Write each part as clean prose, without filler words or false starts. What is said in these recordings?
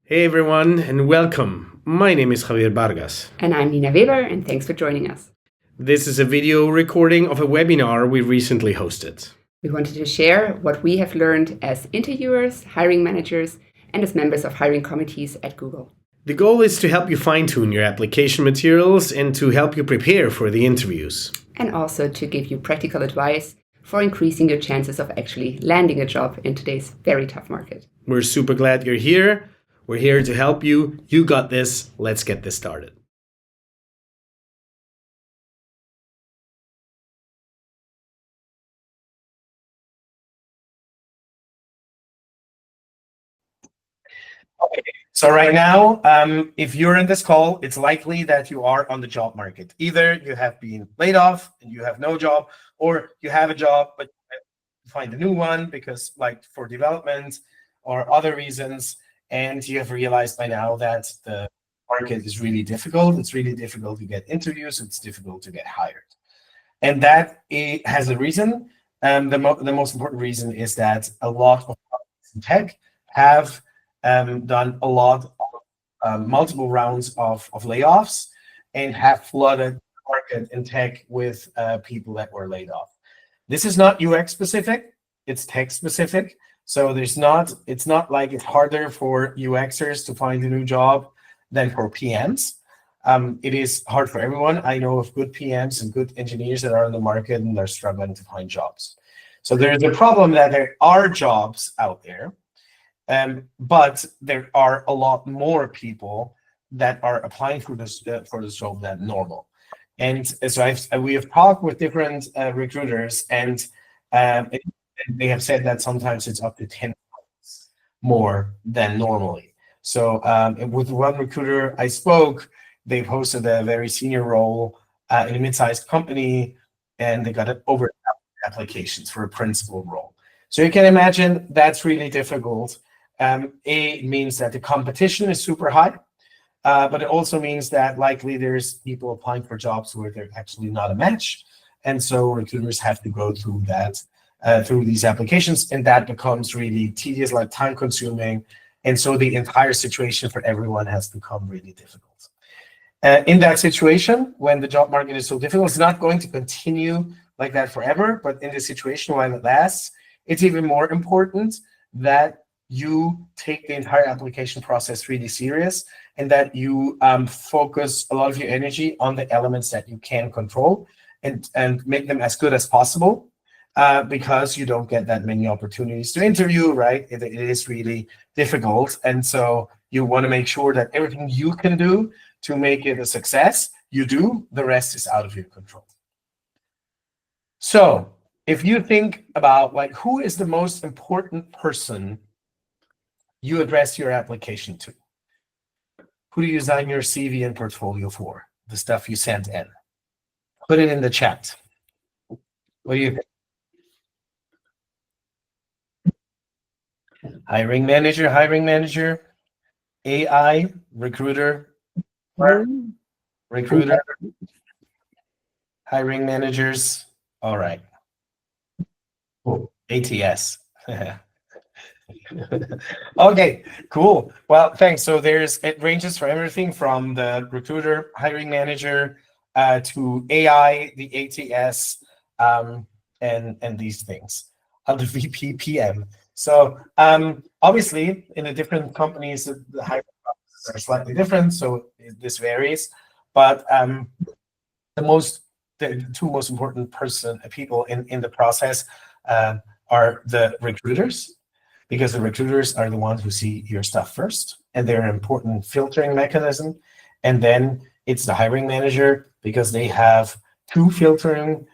Hey everyone, and welcome. My name is Javier Bargas. And I'm Nina Weber, and thanks for joining us. This is a video recording of a webinar we recently hosted. We wanted to share what we have learned as interviewers, hiring managers, and as members of hiring committees at Google. The goal is to help you fine-tune your application materials and to help you prepare for the interviews. And also to give you practical advice for increasing your chances of actually landing a job in today's very tough market. We're super glad you're here. We're here to help you. You got this. Let's get this started. Okay, so right now, if you're in this call, it's likely that you are on the job market. Either you have been laid off and you have no job, or you have a job, but you find a new one because like for development or other reasons, and you have realized by now that the market is really difficult. It's really difficult to get interviews. It's difficult to get hired. And that has a reason. The most important reason is that a lot of companies in tech have done a lot of multiple rounds of layoffs and have flooded the market in tech with people that were laid off. This is not UX specific, it's tech specific. So it's not like it's harder for UXers to find a new job than for PMs. It is hard for everyone. I know of good PMs and good engineers that are in the market and they're struggling to find jobs. So there's a problem that there are jobs out there, but there are a lot more people that are applying for this job than normal. And so we have talked with different recruiters, and they have said that sometimes it's up to 10 times more than normally. So with one recruiter I spoke, they posted a very senior role in a mid-sized company, and they got over applications for a principal role. So you can imagine that's really difficult. It means that the competition is super high, but it also means that likely there's people applying for jobs where they're actually not a match. And so recruiters have to go through that, through these applications, and that becomes really tedious, like time consuming. And so the entire situation for everyone has become really difficult. In that situation, when the job market is so difficult, it's not going to continue like that forever, but in the situation while it lasts, it's even more important that you take the entire application process really serious and that you focus a lot of your energy on the elements that you can control and make them as good as possible, because you don't get that many opportunities to interview, right? It is really difficult. And so you want to make sure that everything you can do to make it a success, you do. The rest is out of your control. So if you think about like who is the most important person you address your application to, who do you design your CV and portfolio for, the stuff you sent in? Put it in the chat. What do you think? Hiring manager, AI, recruiter, hiring managers. All right. Cool. ATS. Okay, cool. Well, thanks. So it ranges for everything from the recruiter, hiring manager, to AI, the ATS, and these things. The VP PM. So obviously, in the different companies, the hiring processes are slightly different. So this varies, but the two most important people in the process are the recruiters, because the recruiters are the ones who see your stuff first, and they're an important filtering mechanism. And then it's the hiring manager, because they have two filtering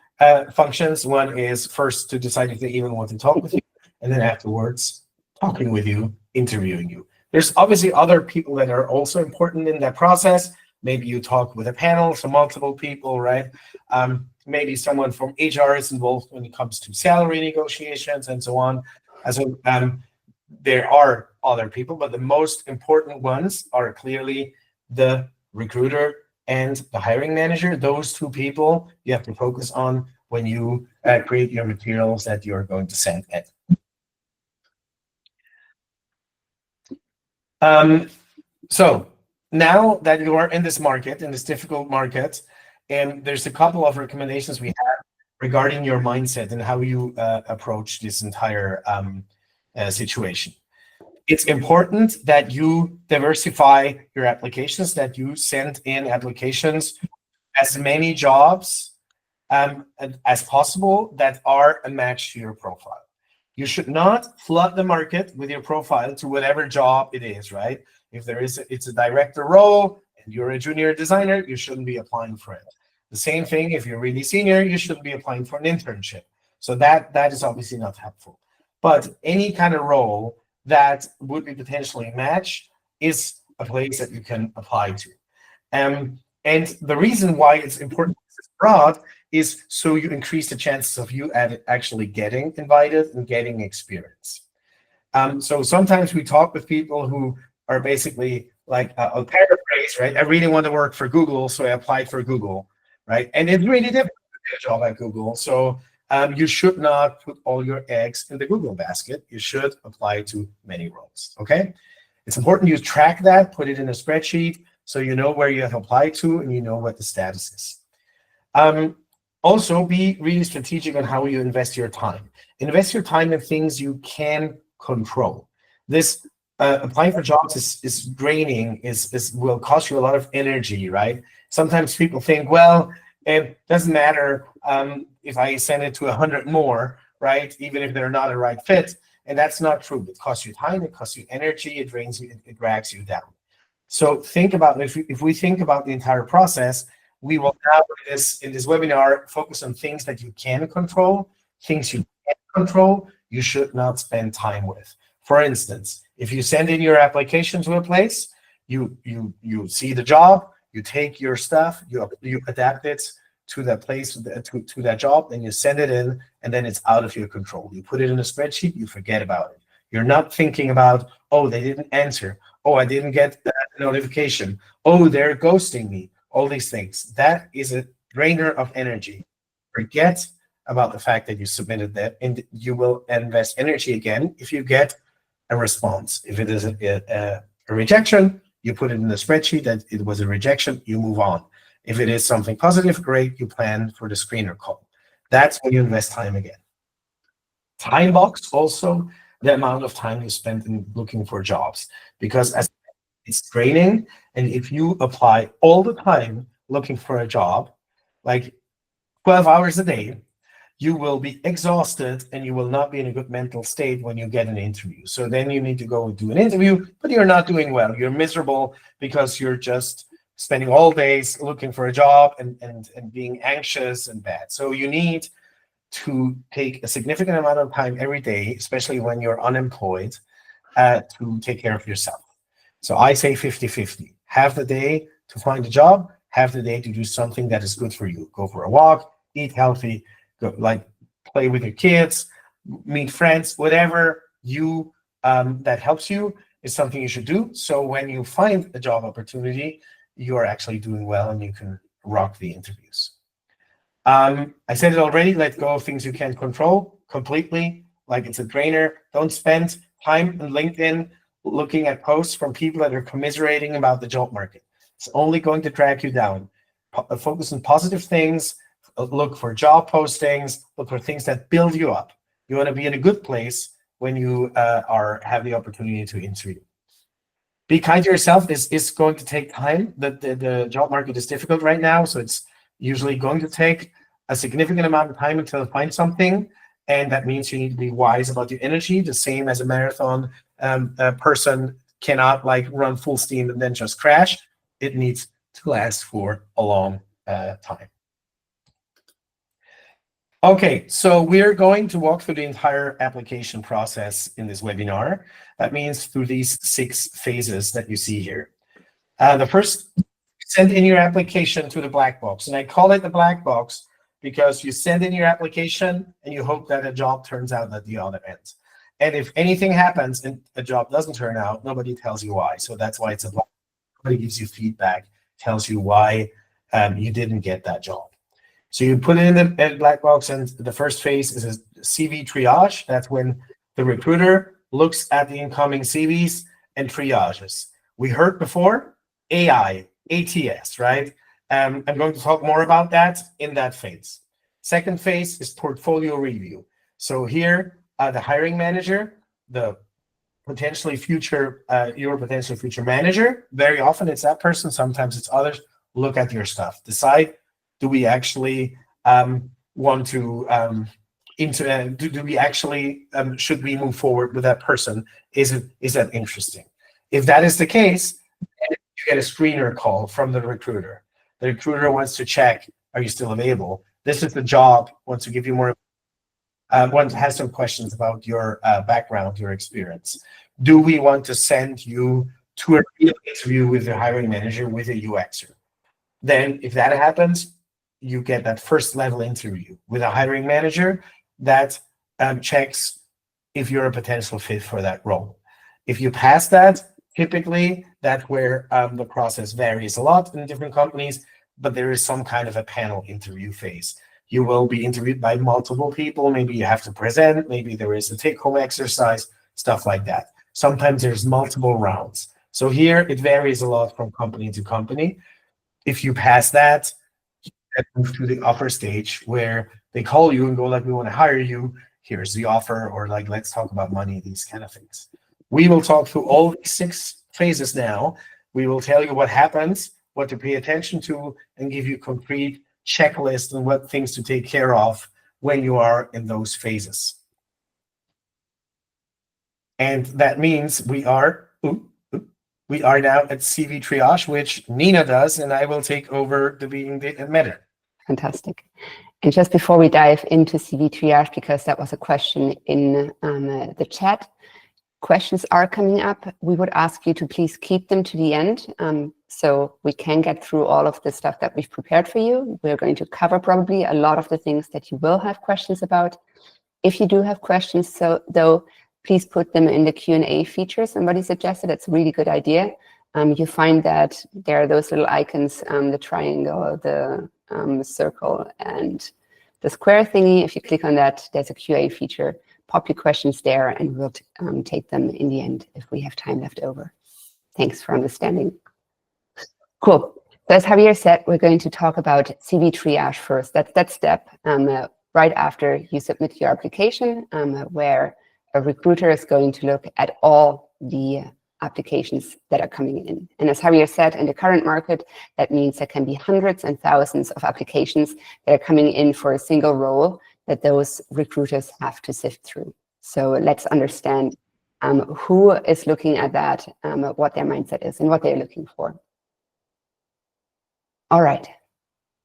functions. One is first to decide if they even want to talk with you, and then afterwards talking with you, interviewing you. There's obviously other people that are also important in that process. Maybe you talk with a panel, so multiple people, right? Maybe someone from HR is involved when it comes to salary negotiations and so on. So there are other people, but the most important ones are clearly the recruiter and the hiring manager. Those two people you have to focus on when you create your materials that you're going to send in. So now that you are in this market, in this difficult market, and there's a couple of recommendations we have regarding your mindset and how you approach this entire situation. It's important that you diversify your applications, that you send in applications, as many jobs as possible that are a match to your profile. You should not flood the market with your profile to whatever job it is, right? If it's a director role and you're a junior designer, you shouldn't be applying for it. The same thing, if you're really senior, you shouldn't be applying for an internship. So that is obviously not helpful. But any kind of role that would be potentially matched is a place that you can apply to. And the reason why it's important to this broad is so you increase the chances of you actually getting invited and getting experience. So sometimes we talk with people who are basically like, I'll paraphrase, right? I really want to work for Google, so I applied for Google, right? And it's really difficult to get a job at Google. So you should not put all your eggs in the Google basket. You should apply to many roles, okay? It's important you track that, put it in a spreadsheet, so you know where you have applied to and you know what the status is. Also, be really strategic on how you invest your time. Invest your time in things you can control. This applying for jobs is draining, will cost you a lot of energy, right? Sometimes people think, well, it doesn't matter if I send it to 100 more, right? Even if they're not a right fit. And that's not true. It costs you time, it costs you energy, it drains you, it drags you down. So think about, if we think about the entire process, we will now in this webinar focus on things that you can control, things you can't control, you should not spend time with. For instance, if you send in your application to a place, you see the job, you take your stuff, you adapt it to that place, to that job, and you send it in, and then it's out of your control. You put it in a spreadsheet, you forget about it. You're not thinking about, oh, they didn't answer. Oh, I didn't get that notification. Oh, they're ghosting me. All these things. That is a drainer of energy. Forget about the fact that you submitted that, and you will invest energy again if you get a response. If it is a rejection, you put it in the spreadsheet that it was a rejection, you move on. If it is something positive, great, you plan for the screener call. That's when you invest time again. Time box also the amount of time you spend in looking for jobs, because as it's draining, and if you apply all the time looking for a job, like 12 hours a day, you will be exhausted and you will not be in a good mental state when you get an interview. So then you need to go do an interview, but you're not doing well. You're miserable because you're just spending all days looking for a job and being anxious and bad. So you need to take a significant amount of time every day, especially when you're unemployed, to take care of yourself. So I say 50-50. Half the day to find a job, half the day to do something that is good for you. Go for a walk, eat healthy, go, like play with your kids, meet friends, whatever you that helps you is something you should do. So when you find a job opportunity, you are actually doing well and you can rock the interviews. I said it already, let go of things you can't control completely, like it's a drainer. Don't spend time on LinkedIn looking at posts from people that are commiserating about the job market. It's only going to drag you down. Focus on positive things, look for job postings, look for things that build you up. You want to be in a good place when you have the opportunity to interview. Be kind to yourself. This is going to take time. The job market is difficult right now, so it's usually going to take a significant amount of time until you find something, and that means you need to be wise about your energy. The same as a marathon person cannot like run full steam and then just crash. It needs to last for a long time. Okay, so we're going to walk through the entire application process in this webinar. That means through these 6 phases that you see here. The first, send in your application to the black box. And I call it the black box because you send in your application and you hope that a job turns out at the other end. And if anything happens and a job doesn't turn out, nobody tells you why. So that's why it's a black box. Nobody gives you feedback, tells you why you didn't get that job. So you put it in the black box, and the first phase is a CV triage. That's when the recruiter looks at the incoming CVs and triages. We heard before AI, ATS, right? I'm going to talk more about that in that phase. Second phase is portfolio review. So here, the hiring manager, the potentially future, your potential future manager, very often it's that person, sometimes it's others, look at your stuff, decide, do we actually want to do we actually should we move forward with that person? Is that interesting? If that is the case, you get a screener call from the recruiter. The recruiter wants to check, are you still available? This is the job, wants to give you more, wants has some questions about your background, your experience. Do we want to send you to a real interview with the hiring manager, with a UXer? Then if that happens, you get that first level interview with a hiring manager that checks if you're a potential fit for that role. If you pass that, typically that's where the process varies a lot in different companies, but there is some kind of a panel interview phase. You will be interviewed by multiple people. Maybe you have to present, maybe there is a take-home exercise, stuff like that. Sometimes there's multiple rounds. So here it varies a lot from company to company. If you pass that, you move to the offer stage where they call you and go like, we want to hire you. Here's the offer, or like, let's talk about money, these kind of things. We will talk through all these 6 phases now. We will tell you what happens, what to pay attention to, and give you concrete checklist on what things to take care of when you are in those phases. And that means we are now at CV Triage, which Nina does, and I will take over the being the emitter. Fantastic. And just before we dive into CV Triage, because that was a question in the chat, questions are coming up. We would ask you to please keep them to the end, so we can get through all of the stuff that we've prepared for you. We're going to cover probably a lot of the things that you will have questions about. If you do have questions, though, please put them in the Q&A feature. Somebody suggested it's a really good idea. You find that there are those little icons, the triangle, the circle, and the square thingy. If you click on that, there's a QA feature. Pop your questions there, and we'll take them in the end if we have time left over. Thanks for understanding. Cool. So as Javier said, we're going to talk about CV Triage first. That's that step right after you submit your application, where a recruiter is going to look at all the applications that are coming in. And as Javier said, in the current market, that means there can be hundreds and thousands of applications that are coming in for a single role that those recruiters have to sift through. So let's understand who is looking at that, what their mindset is, and what they're looking for. All right.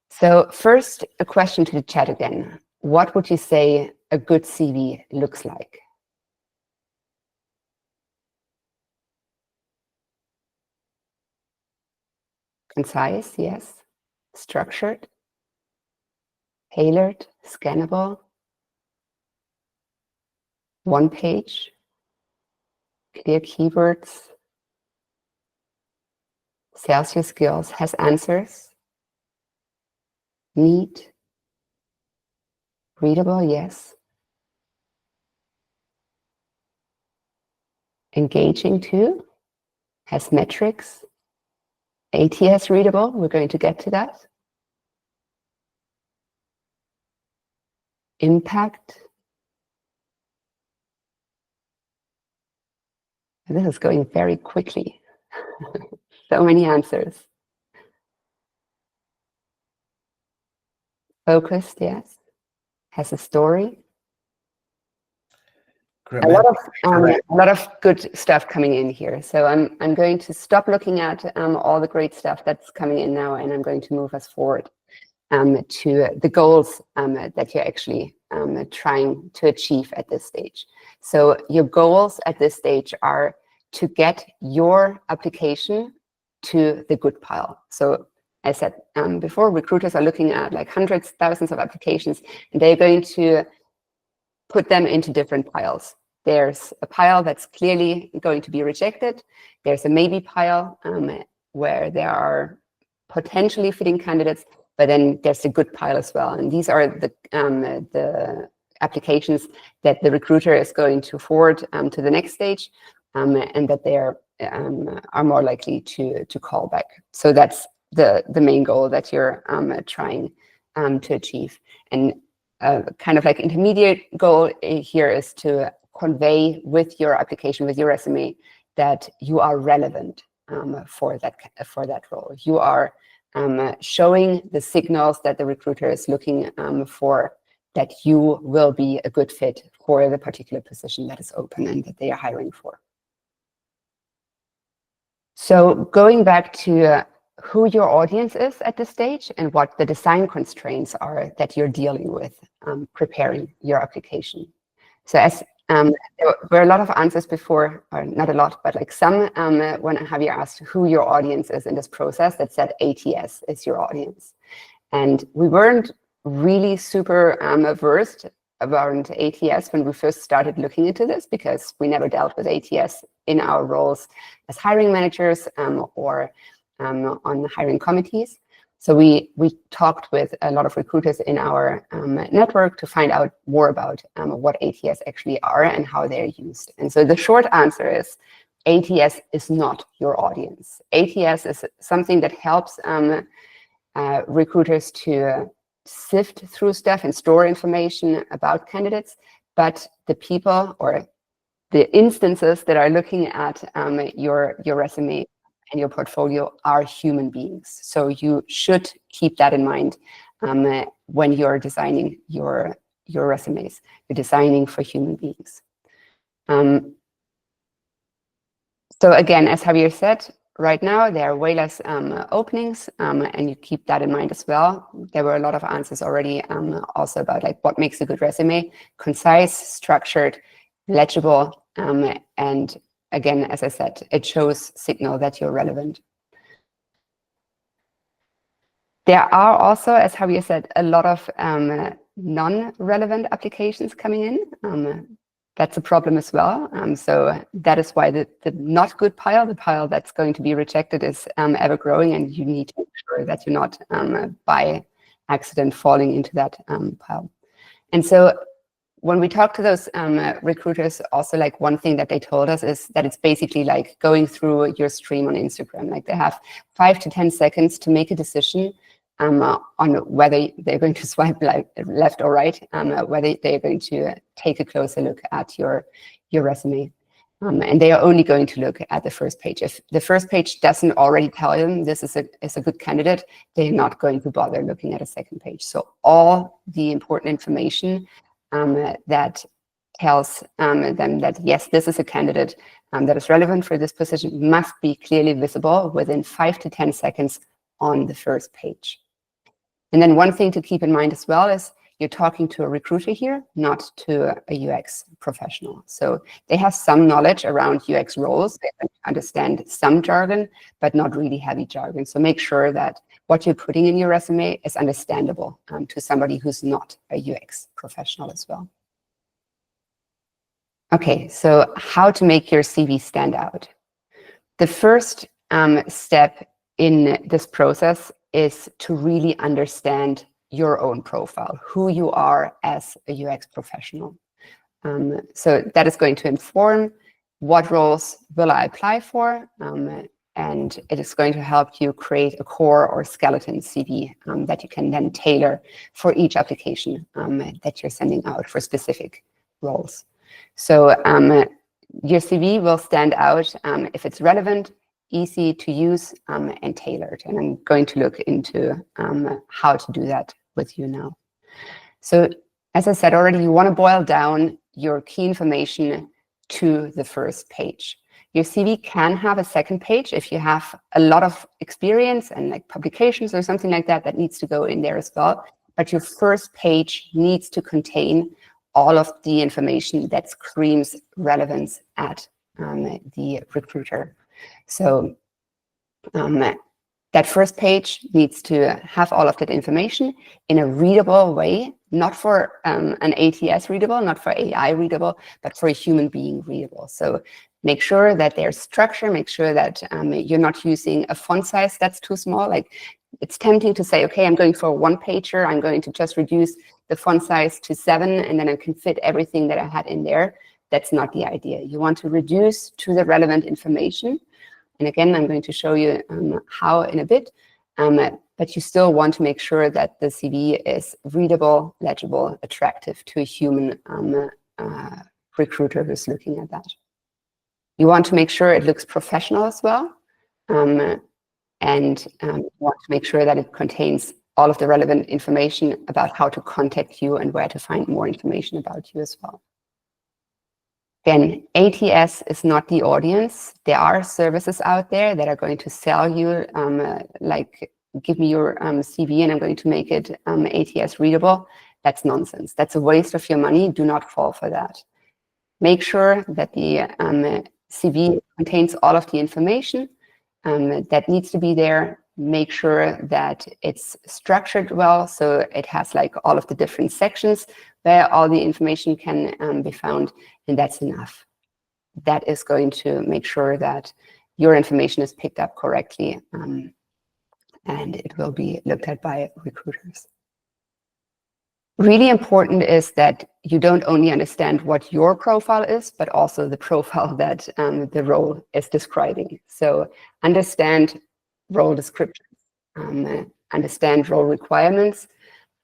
So first, a question to the chat again. What would you say a good CV looks like? Concise, yes. Structured, tailored, scannable, one page, clear keywords, sells your skills, has answers, neat, readable, yes. Engaging too, has metrics, ATS readable, we're going to get to that. Impact. This is going very quickly. So many answers. Focused, yes. Has a story. A lot of good stuff coming in here. So I'm going to stop looking at all the great stuff that's coming in now, and I'm going to move us forward to the goals that you're actually trying to achieve at this stage. So your goals at this stage are to get your application to the good pile. So as I said before, recruiters are looking at like hundreds, thousands of applications, and they're going to put them into different piles. There's a pile that's clearly going to be rejected. There's a maybe pile where there are potentially fitting candidates, but then there's a good pile as well. And these are the applications that the recruiter is going to forward to the next stage, and that they're are more likely to call back. So that's the main goal that you're trying to achieve. And kind of like intermediate goal here is to convey with your application, with your resume, that you are relevant for that role. You are showing the signals that the recruiter is looking for, that you will be a good fit for the particular position that is open and that they are hiring for. So going back to who your audience is at this stage and what the design constraints are that you're dealing with preparing your application. So as there were a lot of answers before, or not a lot, but like some, when Javier asked who your audience is in this process, that said ATS is your audience. And we weren't really super versed around ATS when we first started looking into this, because we never dealt with ATS in our roles as hiring managers or on hiring committees. So we talked with a lot of recruiters in our network to find out more about what ATS actually are and how they're used. And so the short answer is ATS is not your audience. ATS is something that helps recruiters to sift through stuff and store information about candidates, but the people or the instances that are looking at your resume and your portfolio are human beings. So you should keep that in mind when you're designing your resumes. You're designing for human beings. So again, as Javier said, right now there are way less openings, and you keep that in mind as well. There were a lot of answers already also about like what makes a good resume: concise, structured, legible, and again, as I said, it shows signal that you're relevant. There are also, as Javier said, a lot of non-relevant applications coming in. That's a problem as well. So that is why the not good pile, the pile that's going to be rejected, is ever growing, and you need to make sure that you're not by accident falling into that pile. And so when we talk to those recruiters, also like one thing that they told us is that it's basically like going through your stream on Instagram. Like they have 5 to 10 seconds to make a decision on whether they're going to swipe left or right, whether they're going to take a closer look at your resume. And they are only going to look at the first page. If the first page doesn't already tell them this is a good candidate, they're not going to bother looking at a second page. So all the important information that tells them that, yes, this is a candidate that is relevant for this position must be clearly visible within 5 to 10 seconds on the first page. And then one thing to keep in mind as well is you're talking to a recruiter here, not to a UX professional. So they have some knowledge around UX roles. They understand some jargon, but not really heavy jargon. So make sure that what you're putting in your resume is understandable to somebody who's not a UX professional as well. Okay, so how to make your CV stand out. The first step in this process is to really understand your own profile, who you are as a UX professional. So that is going to inform what roles will I apply for, and it is going to help you create a core or skeleton CV that you can then tailor for each application that you're sending out for specific roles. So your CV will stand out if it's relevant, easy to use, and tailored. And I'm going to look into how to do that with you now. So as I said already, you want to boil down your key information to the first page. Your CV can have a second page if you have a lot of experience and like publications or something like that needs to go in there as well. But your first page needs to contain all of the information that screams relevance at the recruiter. So that first page needs to have all of that information in a readable way, not for an ATS readable, not for AI readable, but for a human being readable. So make sure that there's structure, make sure that you're not using a font size that's too small. Like it's tempting to say, okay, I'm going for a one-pager, I'm going to just reduce the font size to 7, and then I can fit everything that I had in there. That's not the idea. You want to reduce to the relevant information. And again, I'm going to show you how in a bit, but you still want to make sure that the CV is readable, legible, attractive to a human recruiter who's looking at that. You want to make sure it looks professional as well, and you want to make sure that it contains all of the relevant information about how to contact you and where to find more information about you as well. Again, ATS is not the audience. There are services out there that are going to sell you, like, give me your CV and I'm going to make it ATS readable. That's nonsense. That's a waste of your money. Do not fall for that. Make sure that the CV contains all of the information that needs to be there. Make sure that it's structured well, so it has like all of the different sections where all the information can be found, and that's enough. That is going to make sure that your information is picked up correctly, and it will be looked at by recruiters. Really important is that you don't only understand what your profile is, but also the profile that the role is describing. So understand role descriptions, understand role requirements,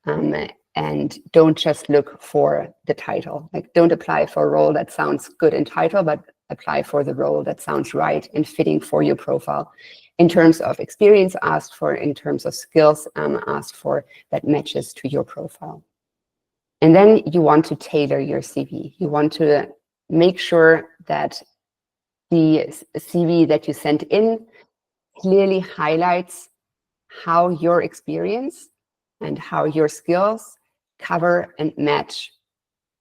and don't just look for the title. Like, don't apply for a role that sounds good in title, but apply for the role that sounds right and fitting for your profile in terms of experience asked for, in terms of skills asked for, that matches to your profile. And then you want to tailor your CV. You want to make sure that the CV that you send in clearly highlights how your experience and how your skills cover and match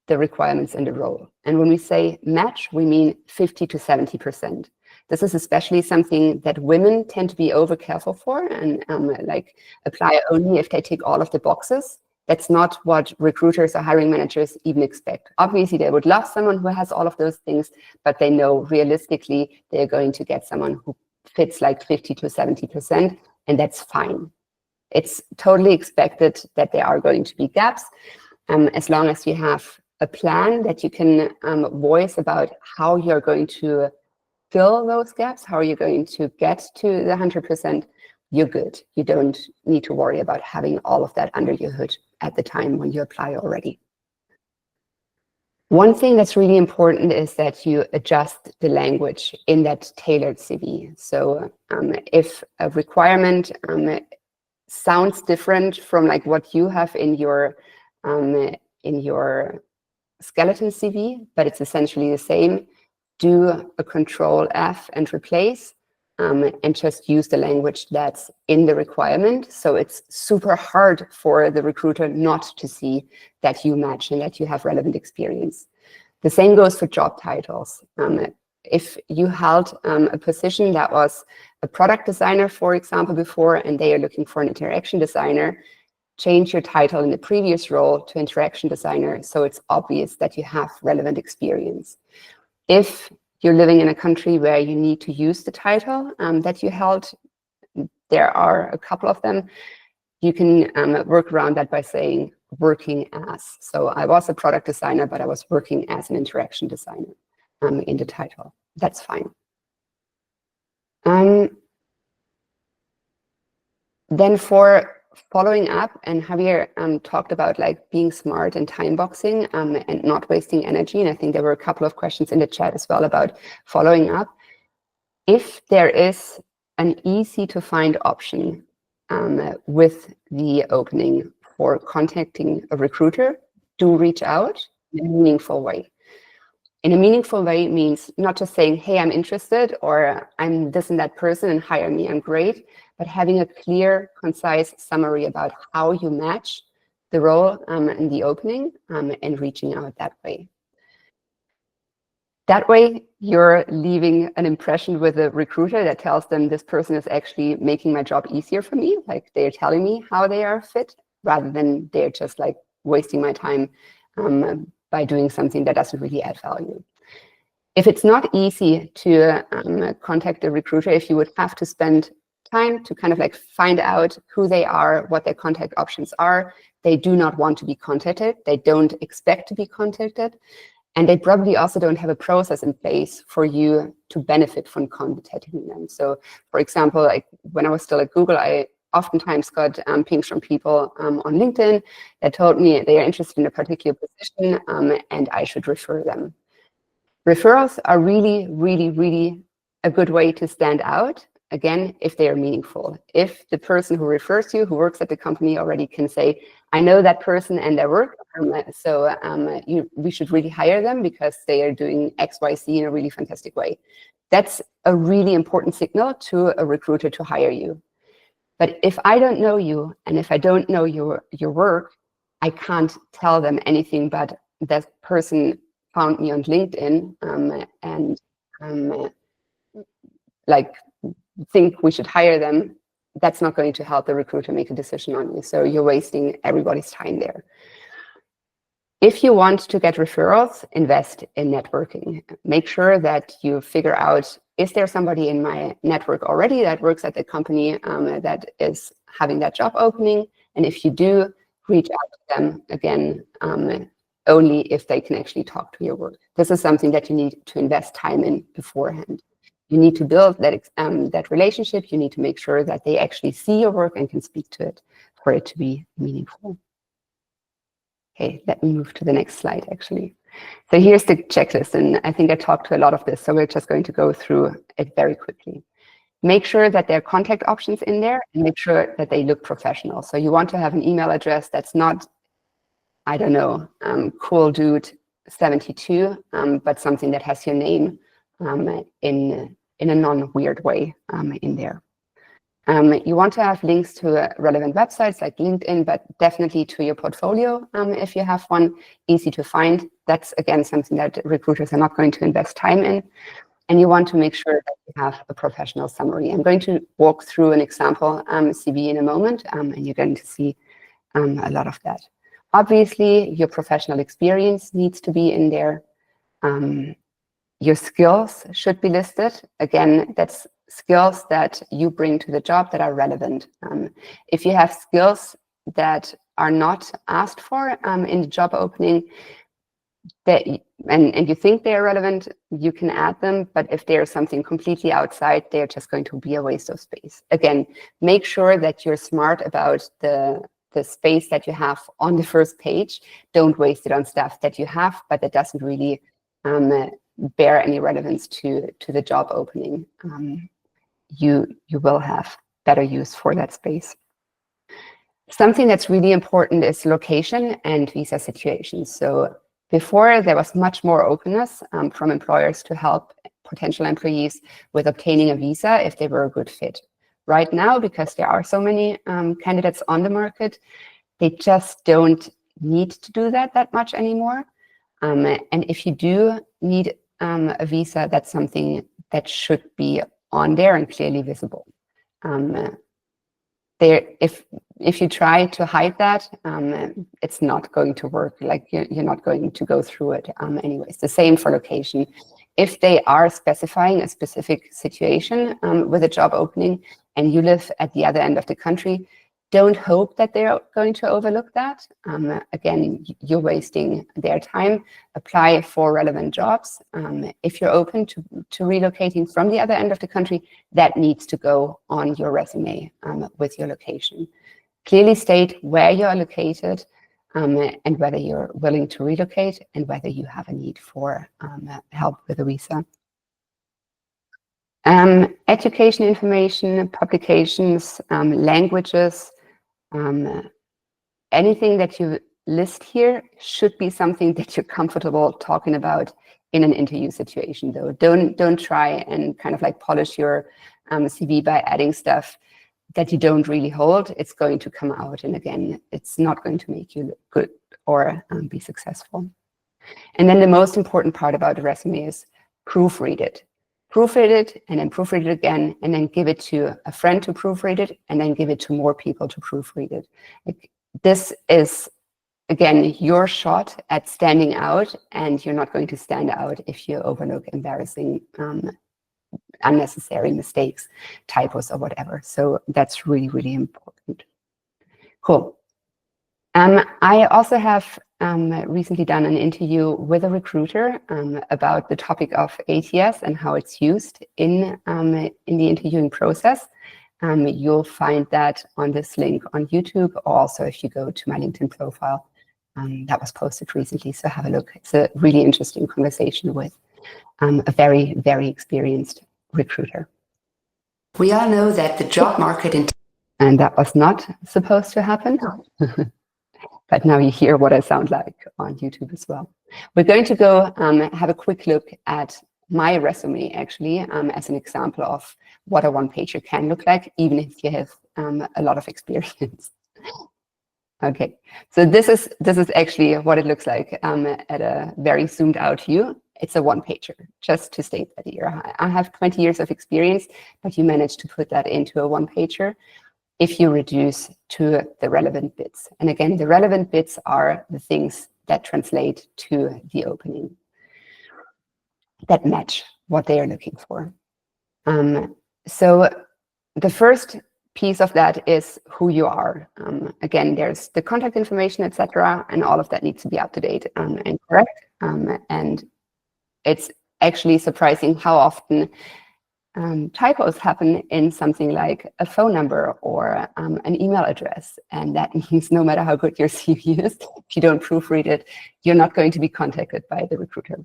the requirements in the role. And when we say match, we mean 50 to 70%. This is especially something that women tend to be over careful for and like apply only if they tick all of the boxes. That's not what recruiters or hiring managers even expect. Obviously, they would love someone who has all of those things, but they know realistically they're going to get someone who fits like 50 to 70%, and that's fine. It's totally expected that there are going to be gaps, as long as you have a plan that you can voice about how you're going to fill those gaps, how you're going to get to the 100%, you're good. You don't need to worry about having all of that under your hood at the time when you apply already. One thing that's really important is that you adjust the language in that tailored CV. So if a requirement sounds different from like what you have in your skeleton CV, but it's essentially the same, do a Control F and replace, and just use the language that's in the requirement. So it's super hard for the recruiter not to see that you match and that you have relevant experience. The same goes for job titles. If you held a position that was a product designer, for example, before, and they are looking for an interaction designer, change your title in the previous role to interaction designer, so it's obvious that you have relevant experience. If you're living in a country where you need to use the title that you held, there are a couple of them, you can work around that by saying working as. So I was a product designer, but I was working as an interaction designer in the title. That's fine. Then for following up, and Javier talked about like being smart and time boxing and not wasting energy. And I think there were a couple of questions in the chat as well about following up. If there is an easy to find option with the opening for contacting a recruiter, do reach out in a meaningful way. In a meaningful way means not just saying, hey, I'm interested, or I'm this and that person and hire me, I'm great, but having a clear, concise summary about how you match the role and the opening and reaching out that way. That way, you're leaving an impression with a recruiter that tells them this person is actually making my job easier for me, like they're telling me how they are fit, rather than they're just like wasting my time by doing something that doesn't really add value. If it's not easy to contact a recruiter, if you would have to spend time to kind of like find out who they are, what their contact options are, they do not want to be contacted, they don't expect to be contacted, And they probably also don't have a process in place for you to benefit from contacting them. So, for example, like when I was still at Google, I oftentimes got pings from people on LinkedIn that told me they are interested in a particular position and I should refer them. Referrals are really, really, really a good way to stand out, again, if they are meaningful. If the person who refers you, who works at the company already can say, I know that person and their work, so we should really hire them because they are doing X, Y, Z in a really fantastic way. That's a really important signal to a recruiter to hire you. But if I don't know you and if I don't know your work, I can't tell them anything but that person found me on LinkedIn and like think we should hire them. That's not going to help the recruiter make a decision on you. So you're wasting everybody's time there. If you want to get referrals, invest in networking. Make sure that you figure out, is there somebody in my network already that works at the company that is having that job opening? And if you do, reach out to them again, only if they can actually talk to your work. This is something that you need to invest time in beforehand. You need to build that relationship. You need to make sure that they actually see your work and can speak to it for it to be meaningful. Okay, let me move to the next slide, actually. So here's the checklist, and I think I talked to a lot of this, so we're just going to go through it very quickly. Make sure that there are contact options in there and make sure that they look professional. So you want to have an email address that's not, I don't know, cool dude 72, but something that has your name in a non-weird way in there. You want to have links to relevant websites like LinkedIn, but definitely to your portfolio if you have one, easy to find. That's, again, something that recruiters are not going to invest time in. And you want to make sure that you have a professional summary. I'm going to walk through an example CV in a moment, and you're going to see a lot of that. Obviously, your professional experience needs to be in there. Your skills should be listed. Again, that's skills that you bring to the job that are relevant. If you have skills that are not asked for in the job opening, and you think they are relevant, you can add them. But if there's something completely outside, they're just going to be a waste of space. Again, make sure that you're smart about the space that you have on the first page. Don't waste it on stuff that you have, but that doesn't really bear any relevance to the job opening. You will have better use for that space. Something that's really important is location and visa situations. So before, there was much more openness from employers to help potential employees with obtaining a visa if they were a good fit. Right now, because there are so many candidates on the market, they just don't need to do that much anymore. And if you do need a visa, that's something that should be on there and clearly visible. If you try to hide that, it's not going to work. Like you're not going to go through it anyways. The same for location. If they are specifying a specific situation with a job opening and you live at the other end of the country, don't hope that they're going to overlook that. Again, you're wasting their time. Apply for relevant jobs. If you're open to relocating from the other end of the country, that needs to go on your resume with your location. Clearly state where you are located and whether you're willing to relocate and whether you have a need for help with a visa. Education information, publications, languages, anything that you list here should be something that you're comfortable talking about in an interview situation, though. Don't try and kind of like polish your CV by adding stuff that you don't really hold. It's going to come out, and again, it's not going to make you look good or be successful. And then the most important part about the resume is proofread it. Proofread it and then proofread it again, and then give it to a friend to proofread it, and then give it to more people to proofread it. Like, this is, again, your shot at standing out, and you're not going to stand out if you overlook embarrassing, unnecessary mistakes, typos or whatever. So that's really, really important. Cool. I also have recently done an interview with a recruiter about the topic of ATS and how it's used in the interviewing process. You'll find that on this link on YouTube, or also if you go to my LinkedIn profile, that was posted recently. So have a look. It's a really interesting conversation with a very, very experienced recruiter. We all know that the job market and that was not supposed to happen. But now you hear what I sound like on YouTube as well. We're going to go have a quick look at my resume, actually, as an example of what a one-pager can look like, even if you have a lot of experience. Okay, so this is actually what it looks like at a very zoomed out view. It's a one-pager, just to state that here. I have 20 years of experience, but you managed to put that into a one-pager if you reduce to the relevant bits. And again, the relevant bits are the things that translate to the opening, that match what they are looking for. So the first piece of that is who you are. Again, there's the contact information, etc., and all of that needs to be up to date and correct. And it's actually surprising how often typos happen in something like a phone number or an email address. And that means no matter how good your CV is, if you don't proofread it, you're not going to be contacted by the recruiter.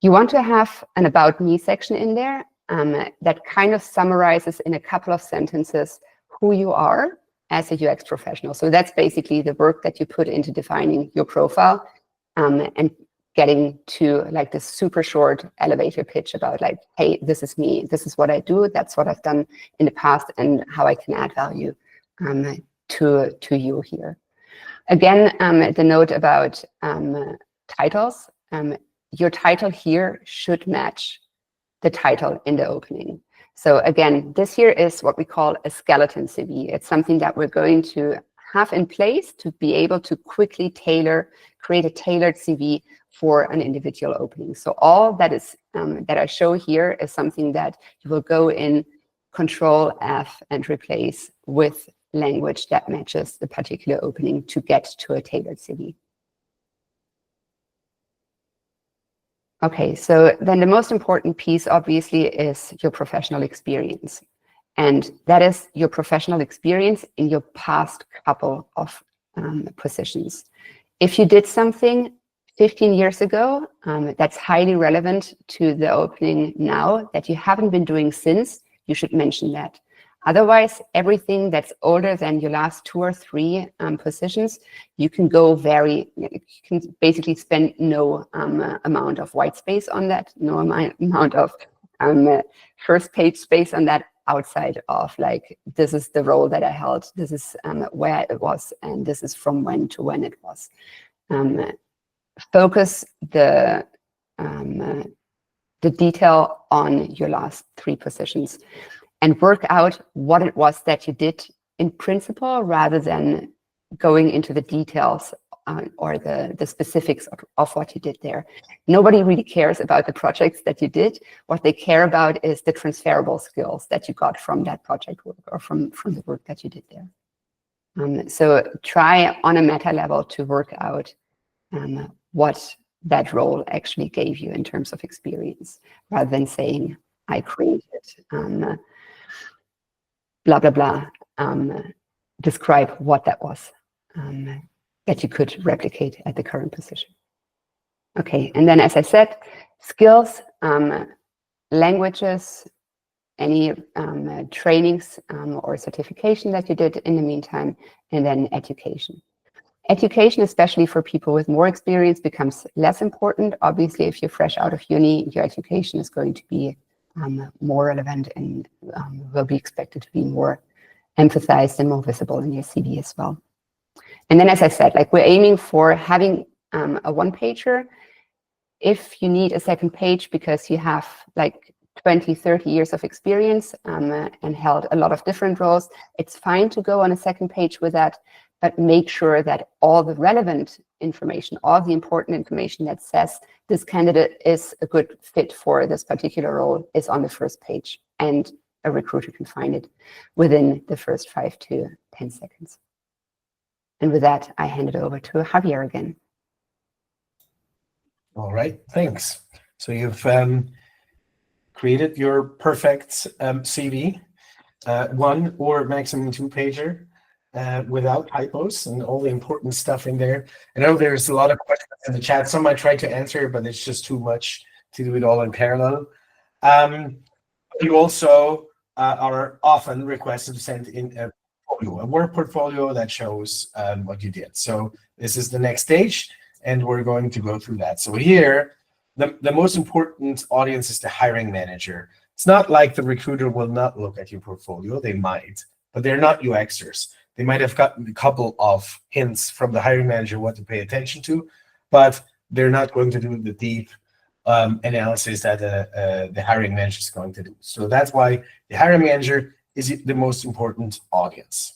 You want to have an About Me section in there that kind of summarizes in a couple of sentences who you are as a UX professional. So that's basically the work that you put into defining your profile and getting to like this super short elevator pitch about like, hey, this is me, this is what I do, that's what I've done in the past, and how I can add value to you here. Again, the note about titles, your title here should match the title in the opening. So again, this here is what we call a skeleton CV. It's something that we're going to have in place to be able to quickly create a tailored CV for an individual opening. So all that is that I show here is something that you will go in Control F and replace with language that matches the particular opening to get to a tailored CV. Okay, so then the most important piece obviously is your professional experience. And that is your professional experience in your past couple of positions. If you did something 15 years ago, that's highly relevant to the opening now that you haven't been doing since, you should mention that. Otherwise, everything that's older than your last 2 or 3 positions, you can you can basically spend no amount of white space on that, no amount of first page space on that, outside of like, this is the role that I held, this is where it was, and this is from when to when it was. Focus the detail on your last 3 positions and work out what it was that you did in principle, rather than going into the details or the specifics of what you did there. Nobody really cares about the projects that you did. What they care about is the transferable skills that you got from that project work or from the work that you did there. So try on a meta level to work out what that role actually gave you in terms of experience, rather than saying, I created blah, blah, blah, describe what that was that you could replicate at the current position. Okay, and then as I said, skills, languages, any trainings or certification that you did in the meantime, and then education. Education, especially for people with more experience, becomes less important. Obviously, if you're fresh out of uni, your education is going to be more relevant and will be expected to be more emphasized and more visible in your CV as well. And then, as I said, like, we're aiming for having a one-pager. If you need a second page because you have like 20, 30 years of experience and held a lot of different roles, it's fine to go on a second page with that, but make sure that all the relevant information, all the important information that says this candidate is a good fit for this particular role is on the first page, and a recruiter can find it within the first 5 to 10 seconds. And with that, I hand it over to Javier again. All right, thanks. So you've created your perfect CV, one or maximum two-pager, without typos and all the important stuff in there. I know there's a lot of questions in the chat. Some I tried to answer, but it's just too much to do it all in parallel. You also are often requested to send in a portfolio, a work portfolio that shows what you did. So this is the next stage, and we're going to go through that. So here, the most important audience is the hiring manager. It's not like the recruiter will not look at your portfolio. They might, but they're not UXers. They might have gotten a couple of hints from the hiring manager what to pay attention to, but they're not going to do the deep analysis that the hiring manager is going to do. So that's why the hiring manager is the most important audience.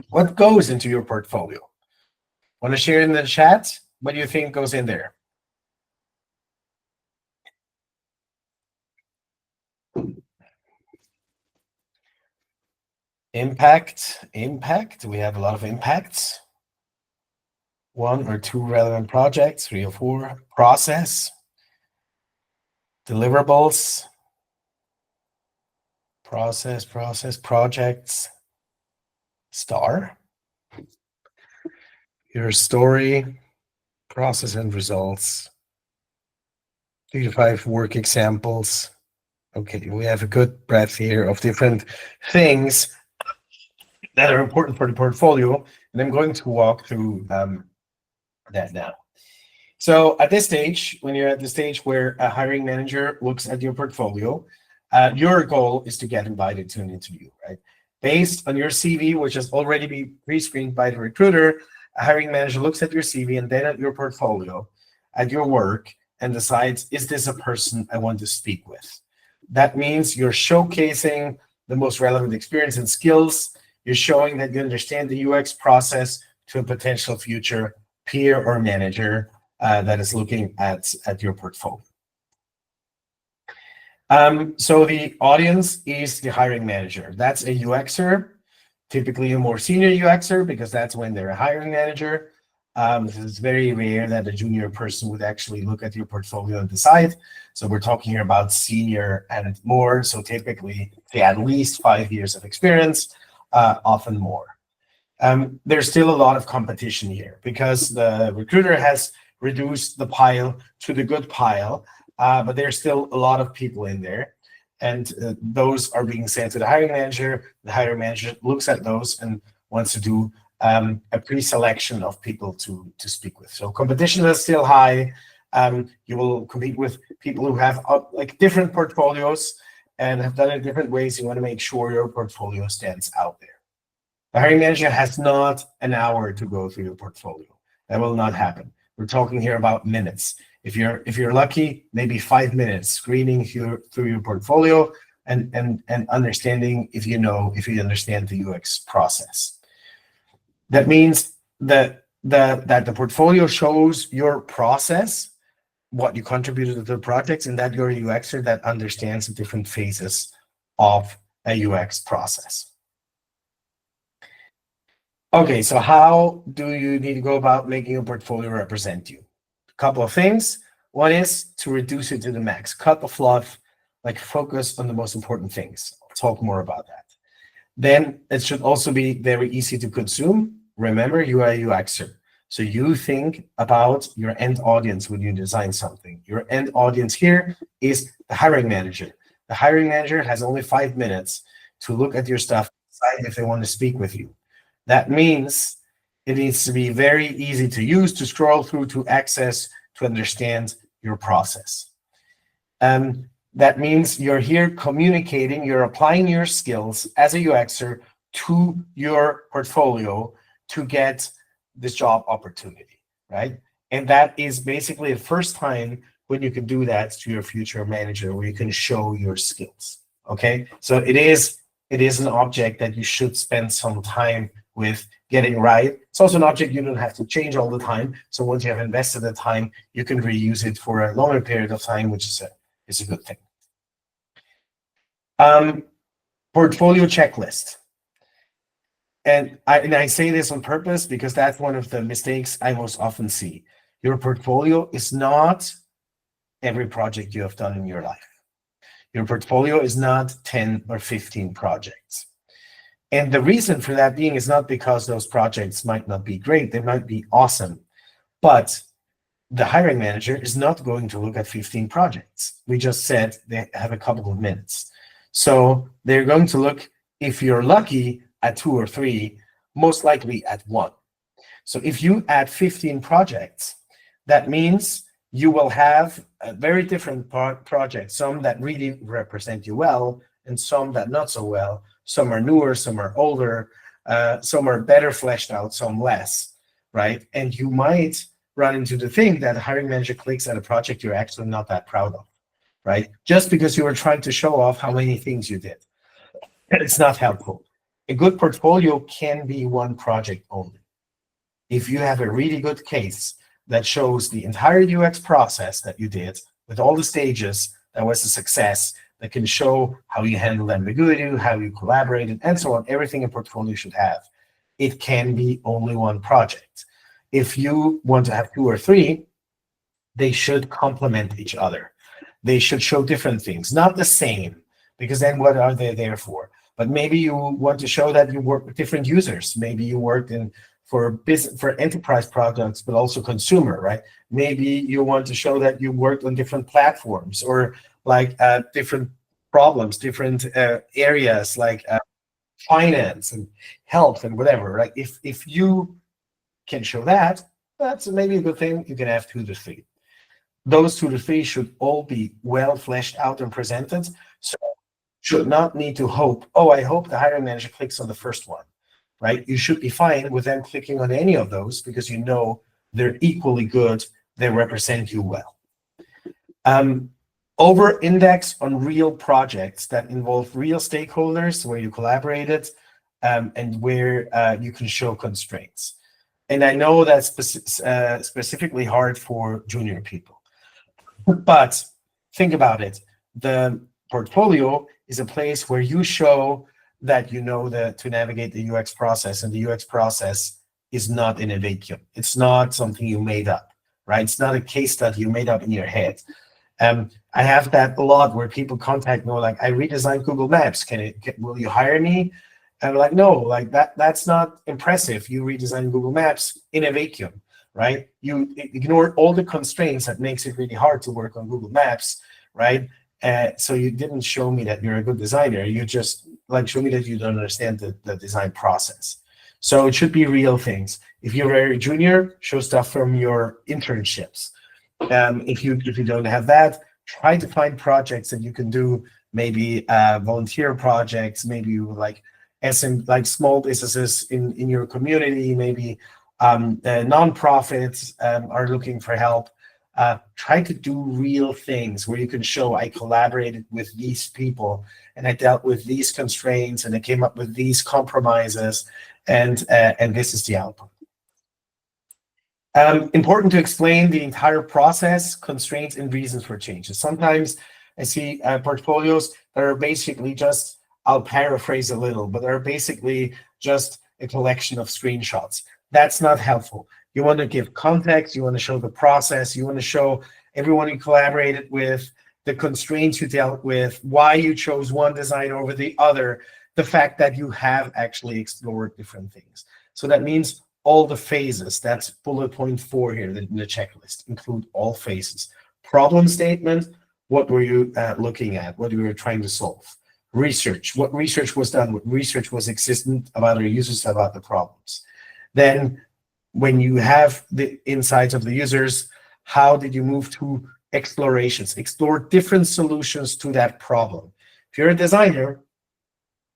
What goes into your portfolio? Want to share in the chat? What do you think goes in there? Impact. We have a lot of impacts. 1 or 2 relevant projects, 3 or 4. Process. Deliverables. Process, projects. Star. Your story. Process and results. 3 to 5 work examples. Okay, we have a good breadth here of different things that are important for the portfolio, and I'm going to walk through that now. So at this stage, when you're at the stage where a hiring manager looks at your portfolio, your goal is to get invited to an interview, right? Based on your CV, which has already been pre-screened by the recruiter, a hiring manager looks at your CV and then at your portfolio, at your work, and decides, is this a person I want to speak with? That means you're showcasing the most relevant experience and skills. You're showing that you understand the UX process to a potential future peer or manager that is looking at your portfolio. So the audience is the hiring manager. That's a UXer, typically a more senior UXer, because that's when they're a hiring manager. It's very rare that a junior person would actually look at your portfolio and decide. So we're talking here about senior and more. So typically, they at least 5 years of experience, often more. There's still a lot of competition here because the recruiter has reduced the pile to the good pile, but there's still a lot of people in there. And those are being sent to the hiring manager. The hiring manager looks at those and wants to do a pre-selection of people to speak with. So competition is still high. You will compete with people who have like different portfolios and have done it different ways. You want to make sure your portfolio stands out there. The hiring manager has not an hour to go through your portfolio. That will not happen. We're talking here about minutes. If you're lucky, maybe 5 minutes screening through your portfolio and understanding if you understand the UX process. That means that the portfolio shows your process, what you contributed to the projects, and that you're a UXer that understands the different phases of a UX process. Okay, so how do you need to go about making your portfolio represent you? A couple of things. One is to reduce it to the max. Cut the fluff, like focus on the most important things. I'll talk more about that. Then it should also be very easy to consume. Remember, you are a UXer. So you think about your end audience when you design something. Your end audience here is the hiring manager. The hiring manager has only 5 minutes to look at your stuff, decide if they want to speak with you. That means it needs to be very easy to use, to scroll through, to access, to understand your process. That means you're here communicating, you're applying your skills as a UXer to your portfolio to get this job opportunity, right? And that is basically the first time when you can do that to your future manager, where you can show your skills, okay? So it is an object that you should spend some time with getting right. It's also an object you don't have to change all the time. So once you have invested the time, you can reuse it for a longer period of time, which is a good thing. Portfolio checklist. And I say this on purpose because that's one of the mistakes I most often see. Your portfolio is not every project you have done in your life. Your portfolio is not 10 or 15 projects. And the reason for that being is not because those projects might not be great, they might be awesome, but the hiring manager is not going to look at 15 projects. We just said they have a couple of minutes. So they're going to look, if you're lucky, at 2 or 3, most likely at 1. So if you add 15 projects, that means you will have a very different projects, some that really represent you well, and some that not so well. Some are newer, some are older, some are better fleshed out, some less, right? And you might run into the thing that the hiring manager clicks at a project you're actually not that proud of, right? Just because you were trying to show off how many things you did. It's not helpful. A good portfolio can be one project only. If you have a really good case that shows the entire UX process that you did with all the stages, that was a success, that can show how you handled ambiguity, how you collaborated, and so on, everything a portfolio should have. It can be only one project. If you want to have 2 or 3, they should complement each other. They should show different things, not the same, because then what are they there for? But maybe you want to show that you work with different users. Maybe you worked for business, for enterprise products, but also consumer, right? Maybe you want to show that you worked on different platforms or like different problems, different areas like finance and health and whatever, right? If you can show that, that's maybe a good thing. You can have 2 to 3. Those 2 to 3 should all be well fleshed out and presented. So should not need to hope, oh, I hope the hiring manager clicks on the first one, right? You should be fine with them clicking on any of those because you know they're equally good, they represent you well. Over-index on real projects that involve real stakeholders where you collaborated and where you can show constraints. And I know that's specifically hard for junior people, but think about it. The portfolio is a place where you show that you know to navigate the UX process, and the UX process is not in a vacuum. It's not something you made up, right? It's not a case study you made up in your head. I have that a lot where people contact me like, I redesigned Google Maps. Will you hire me? And I'm like, no, like that's not impressive. You redesigned Google Maps in a vacuum, right? You ignore all the constraints that makes it really hard to work on Google Maps, right? So you didn't show me that you're a good designer. You just like show me that you don't understand the design process. So it should be real things. If you're very junior, show stuff from your internships. If you don't have that, try to find projects that you can do. Maybe volunteer projects. Maybe you like small businesses in your community. Maybe nonprofits are looking for help. Try to do real things where you can show I collaborated with these people and I dealt with these constraints and I came up with these compromises and this is the output. Important to explain the entire process, constraints, and reasons for changes. Sometimes I see portfolios that are basically just, I'll paraphrase a little, but they're basically just a collection of screenshots. That's not helpful. You want to give context, you want to show the process, you want to show everyone you collaborated with, the constraints you dealt with, why you chose one design over the other, the fact that you have actually explored different things. So that means all the phases. That's bullet point 4 here in the checklist. Include all phases. Problem statement, what were you looking at? What you were trying to solve? Research, what research was done? What research was existent about our users, about the problems? Then when you have the insights of the users, how did you move to explorations? Explore different solutions to that problem. If you're a designer,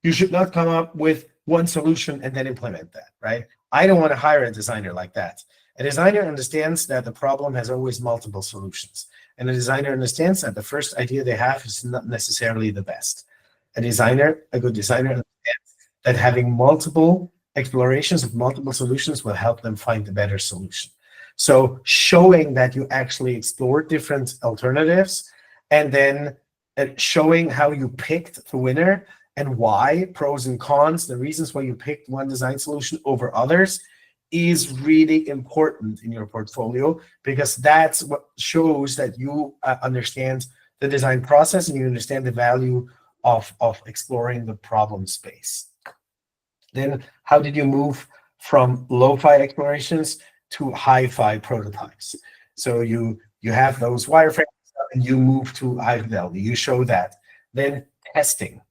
you should not come up with one solution and then implement that, right? I don't want to hire a designer like that. A designer understands that the problem has always multiple solutions. And a designer understands that the first idea they have is not necessarily the best. A good designer understands that having multiple explorations of multiple solutions will help them find the better solution. So showing that you actually explored different alternatives and then showing how you picked the winner and why, pros and cons, the reasons why you picked one design solution over others is really important in your portfolio, because that's what shows that you understand the design process and you understand the value of exploring the problem space. Then how did you move from lo-fi explorations to hi-fi prototypes? So you have those wireframes and you move to high fidelity. You show that. Then testing,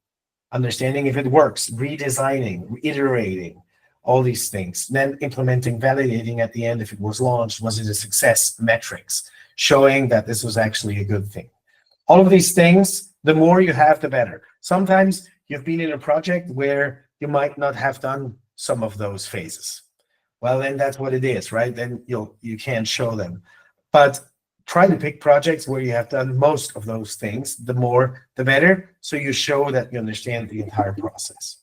understanding if it works, redesigning, iterating, all these things. Then implementing, validating at the end if it was launched, was it a success, metrics, showing that this was actually a good thing. All of these things, the more you have, the better. Sometimes you've been in a project where you might not have done some of those phases. Well, then that's what it is, right? Then you can't show them. But try to pick projects where you have done most of those things. The more, the better. So you show that you understand the entire process.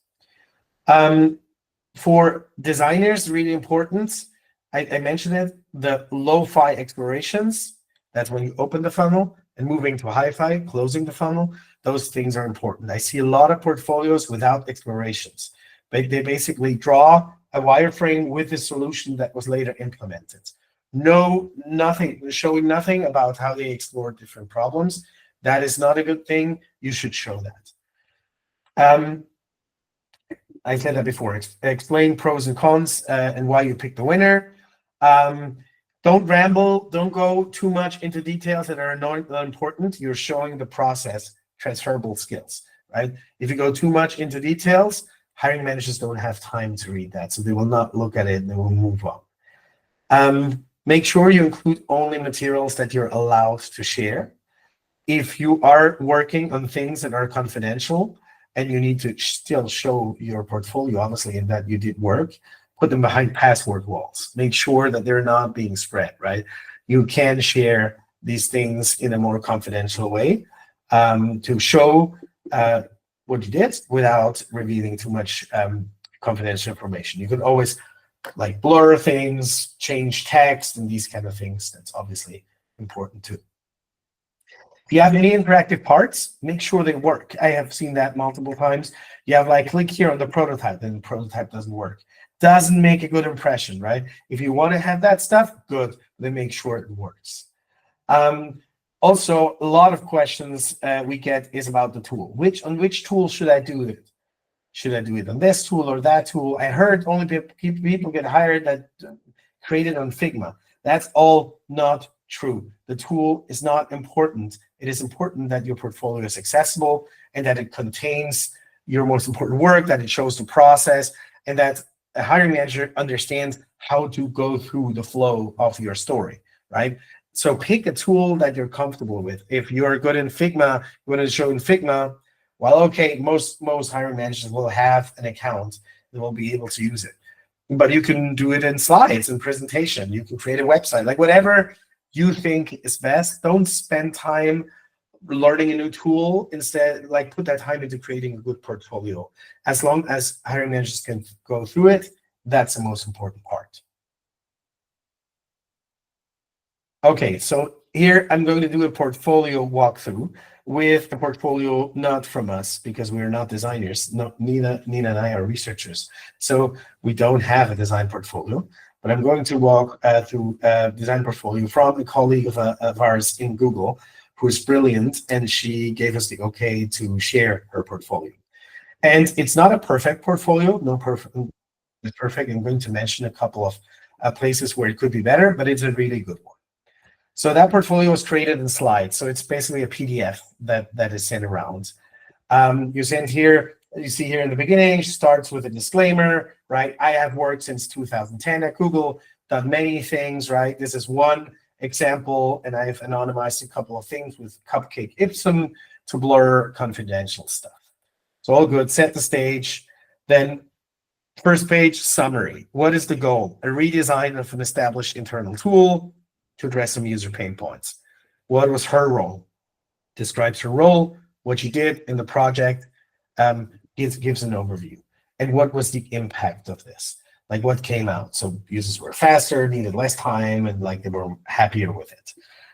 For designers, really important, I mentioned it, the lo-fi explorations. That's when you open the funnel, and moving to hi-fi, closing the funnel. Those things are important. I see a lot of portfolios without explorations. They basically draw a wireframe with the solution that was later implemented. Nothing, showing nothing about how they explored different problems. That is not a good thing. You should show that. I said that before. Explain pros and cons and why you pick the winner. Don't ramble. Don't go too much into details that are not important. You're showing the process, transferable skills, right? If you go too much into details, hiring managers don't have time to read that, so they will not look at it and they will move on. Make sure you include only materials that you're allowed to share. If you are working on things that are confidential and you need to still show your portfolio, honestly, and that you did work, put them behind password walls. Make sure that they're not being spread, right? You can share these things in a more confidential way to show what you did without revealing too much confidential information. You can always like blur things, change text, and these kind of things. That's obviously important too. If you have any interactive parts, make sure they work. I have seen that multiple times. You have like click here on the prototype, then the prototype doesn't work. Doesn't make a good impression, right? If you want to have that stuff, good, then make sure it works. Also, a lot of questions we get is about the tool. On which tool should I do it? Should I do it on this tool or that tool? I heard only people get hired that created on Figma. That's all not true. The tool is not important. It is important that your portfolio is accessible and that it contains your most important work, that it shows the process, and that a hiring manager understands how to go through the flow of your story, right? So pick a tool that you're comfortable with. If you're good in Figma, you want to show in Figma, well, okay, most hiring managers will have an account and will be able to use it. But you can do it in slides and presentation. You can create a website, like whatever you think is best. Don't spend time learning a new tool. Instead, like put that time into creating a good portfolio. As long as hiring managers can go through it, that's the most important part. Okay, so here I'm going to do a portfolio walkthrough with a portfolio not from us, because we're not designers. No, Nina and I are researchers, so we don't have a design portfolio. But I'm going to walk through a design portfolio from a colleague of ours in Google, who's brilliant, and she gave us the okay to share her portfolio. And it's not a perfect portfolio, no perfect. It's perfect. I'm going to mention a couple of places where it could be better, but it's a really good one. So that portfolio was created in slides. So it's basically a PDF that is sent around. You see here in the beginning, she starts with a disclaimer, right? I have worked since 2010 at Google, done many things, right? This is one example, and I've anonymized a couple of things with Cupcake Ipsum to blur confidential stuff. So all good, set the stage. Then first page, summary. What is the goal? A redesign of an established internal tool to address some user pain points. What was her role? Describes her role, what she did in the project, gives an overview. And what was the impact of this? Like what came out? So users were faster, needed less time, and like they were happier with it.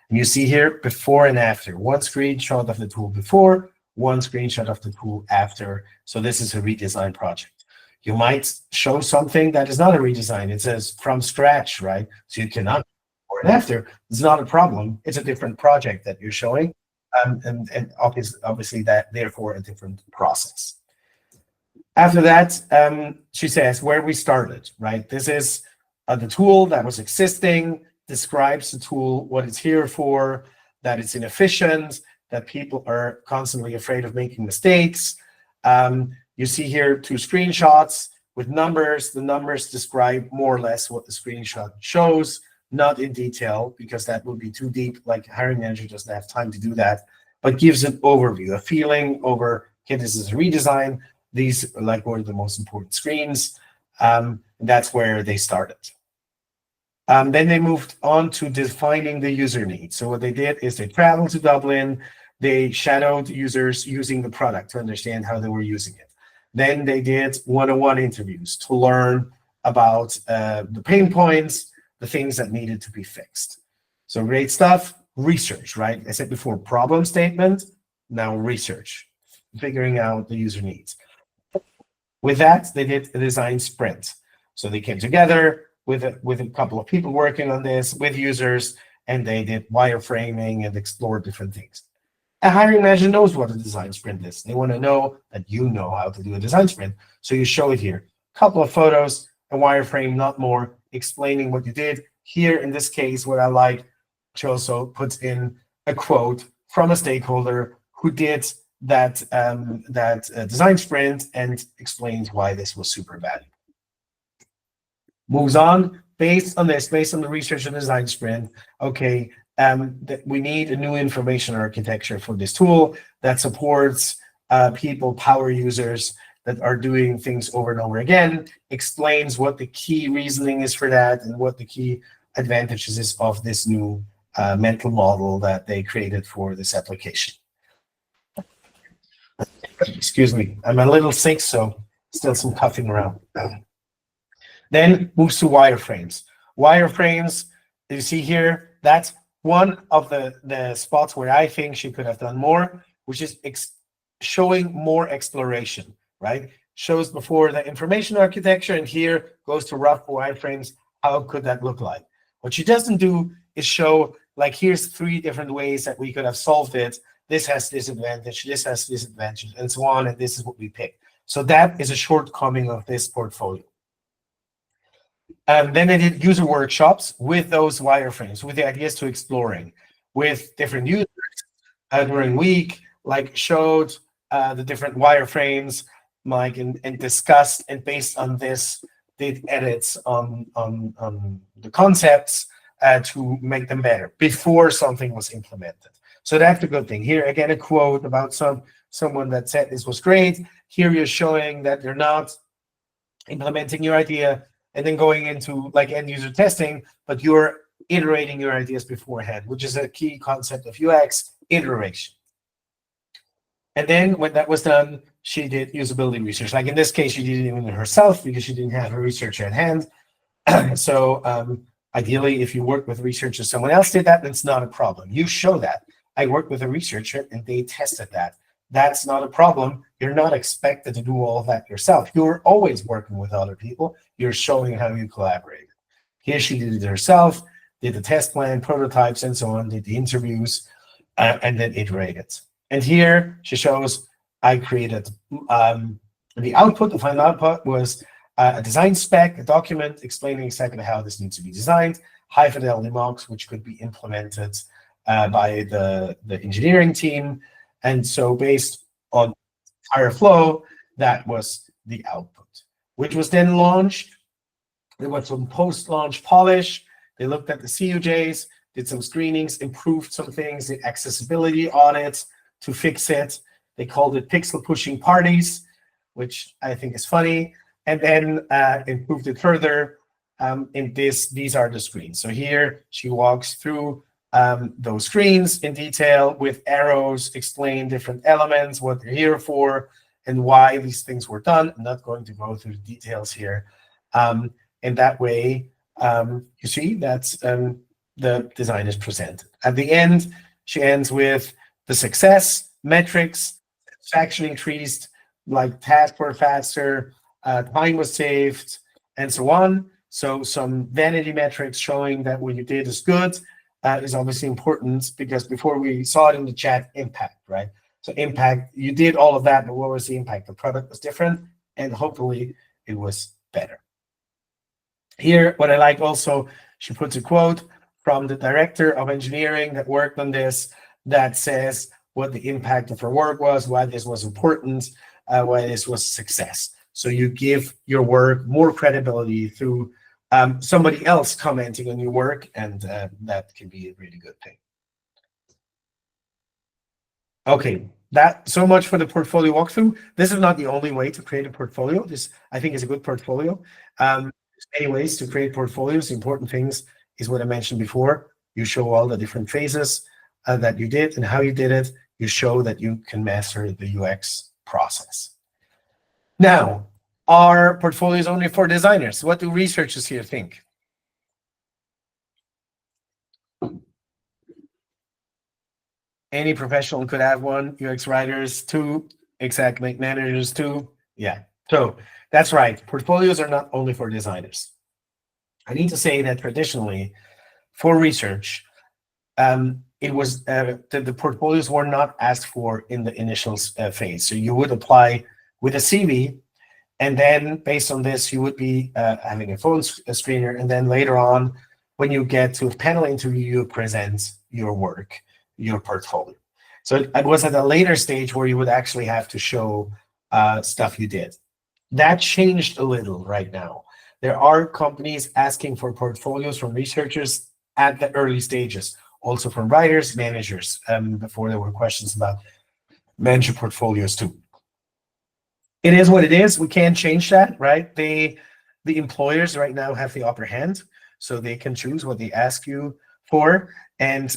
And you see here before and after. One screenshot of the tool before, one screenshot of the tool after. So this is a redesign project. You might show something that is not a redesign. It says from scratch, right? So you cannot before and after. It's not a problem. It's a different project that you're showing. And obviously that therefore a different process. After that, she says where we started, right? This is the tool that was existing, describes the tool, what it's here for, that it's inefficient, that people are constantly afraid of making mistakes. You see here 2 screenshots with numbers. The numbers describe more or less what the screenshot shows, not in detail, because that would be too deep. Like hiring manager doesn't have time to do that, but gives an overview, a feeling over, okay, this is a redesign. These like were the most important screens. That's where they started. Then they moved on to defining the user needs. So what they did is they traveled to Dublin. They shadowed users using the product to understand how they were using it. Then they did one-on-one interviews to learn about the pain points, the things that needed to be fixed. So great stuff. Research, right? I said before, problem statement, now research, figuring out the user needs. With that, they did a design sprint. So they came together with a couple of people working on this, with users, and they did wireframing and explored different things. A hiring manager knows what a design sprint is. They want to know that you know how to do a design sprint. So you show it here. A couple of photos, a wireframe, not more, explaining what you did. Here, in this case, what I like, she also puts in a quote from a stakeholder who did that design sprint and explains why this was super valuable. Moves on, based on the research and design sprint, okay, that we need a new information architecture for this tool that supports people, power users that are doing things over and over again, explains what the key reasoning is for that and what the key advantages is of this new mental model that they created for this application. Excuse me, I'm a little sick, so still some coughing around. Then moves to wireframes. Wireframes, you see here, that's one of the spots where I think she could have done more, which is showing more exploration, right? Shows before the information architecture, and here goes to rough wireframes. How could that look like? What she doesn't do is show, like, here's 3 different ways that we could have solved it. This has this advantage, this has this advantage, and so on, and this is what we picked. So that is a shortcoming of this portfolio. Then they did user workshops with those wireframes, with the ideas to exploring, with different users during week, like showed the different wireframes, like and discussed, and based on this, did edits on the concepts to make them better before something was implemented. So that's a good thing. Here again, a quote about someone that said this was great. Here you're showing that they're not implementing your idea and then going into like end user testing, but you're iterating your ideas beforehand, which is a key concept of UX, iteration. And then when that was done, she did usability research. Like in this case, she did it even herself because she didn't have her researcher at hand. So ideally, if you work with researchers, someone else did that, then it's not a problem. You show that. I worked with a researcher and they tested that. That's not a problem. You're not expected to do all of that yourself. You're always working with other people. You're showing how you collaborate. Here she did it herself, did the test plan, prototypes, and so on, did the interviews, and then iterated. And here she shows I created the output, the final output was a design spec, a document explaining exactly how this needs to be designed, high fidelity mocks, which could be implemented by the engineering team. And so based on the entire flow, that was the output, which was then launched. There was some post-launch polish. They looked at the CUJs, did some screenings, improved some things, did accessibility audits to fix it. They called it pixel pushing parties, which I think is funny, and then improved it further. In these are the screens. So here she walks through those screens in detail with arrows, explain different elements, what they're here for, and why these things were done. I'm not going to go through the details here. In that way, you see that's the design is presented. At the end, she ends with the success metrics, satisfaction increased, like tasks were faster, time was saved, and so on. So some vanity metrics showing that what you did is good is obviously important, because before we saw it in the chat, impact, right? So impact, you did all of that, but what was the impact? The product was different, and hopefully it was better. Here, what I like also, she puts a quote from the director of engineering that worked on this that says what the impact of her work was, why this was important, why this was a success. So you give your work more credibility through somebody else commenting on your work, and that can be a really good thing. Okay, that so much for the portfolio walkthrough. This is not the only way to create a portfolio. This, I think, is a good portfolio. There's many ways to create portfolios. The important things is what I mentioned before. You show all the different phases that you did and how you did it. You show that you can master the UX process. Now, are portfolios only for designers? What do researchers here think? Any professional could have one. UX writers too, exactly. Managers too. Yeah. So that's right. Portfolios are not only for designers. I need to say that traditionally, for research, it was the portfolios were not asked for in the initial phase. So you would apply with a CV, and then based on this, you would be having a phone screener, and then later on, when you get to a panel interview, you present your work, your portfolio. So it was at a later stage where you would actually have to show stuff you did. That changed a little right now. There are companies asking for portfolios from researchers at the early stages, also from writers, managers. Before there were questions about manager portfolios too. It is what it is. We can't change that, right? The employers right now have the upper hand, so they can choose what they ask you for. And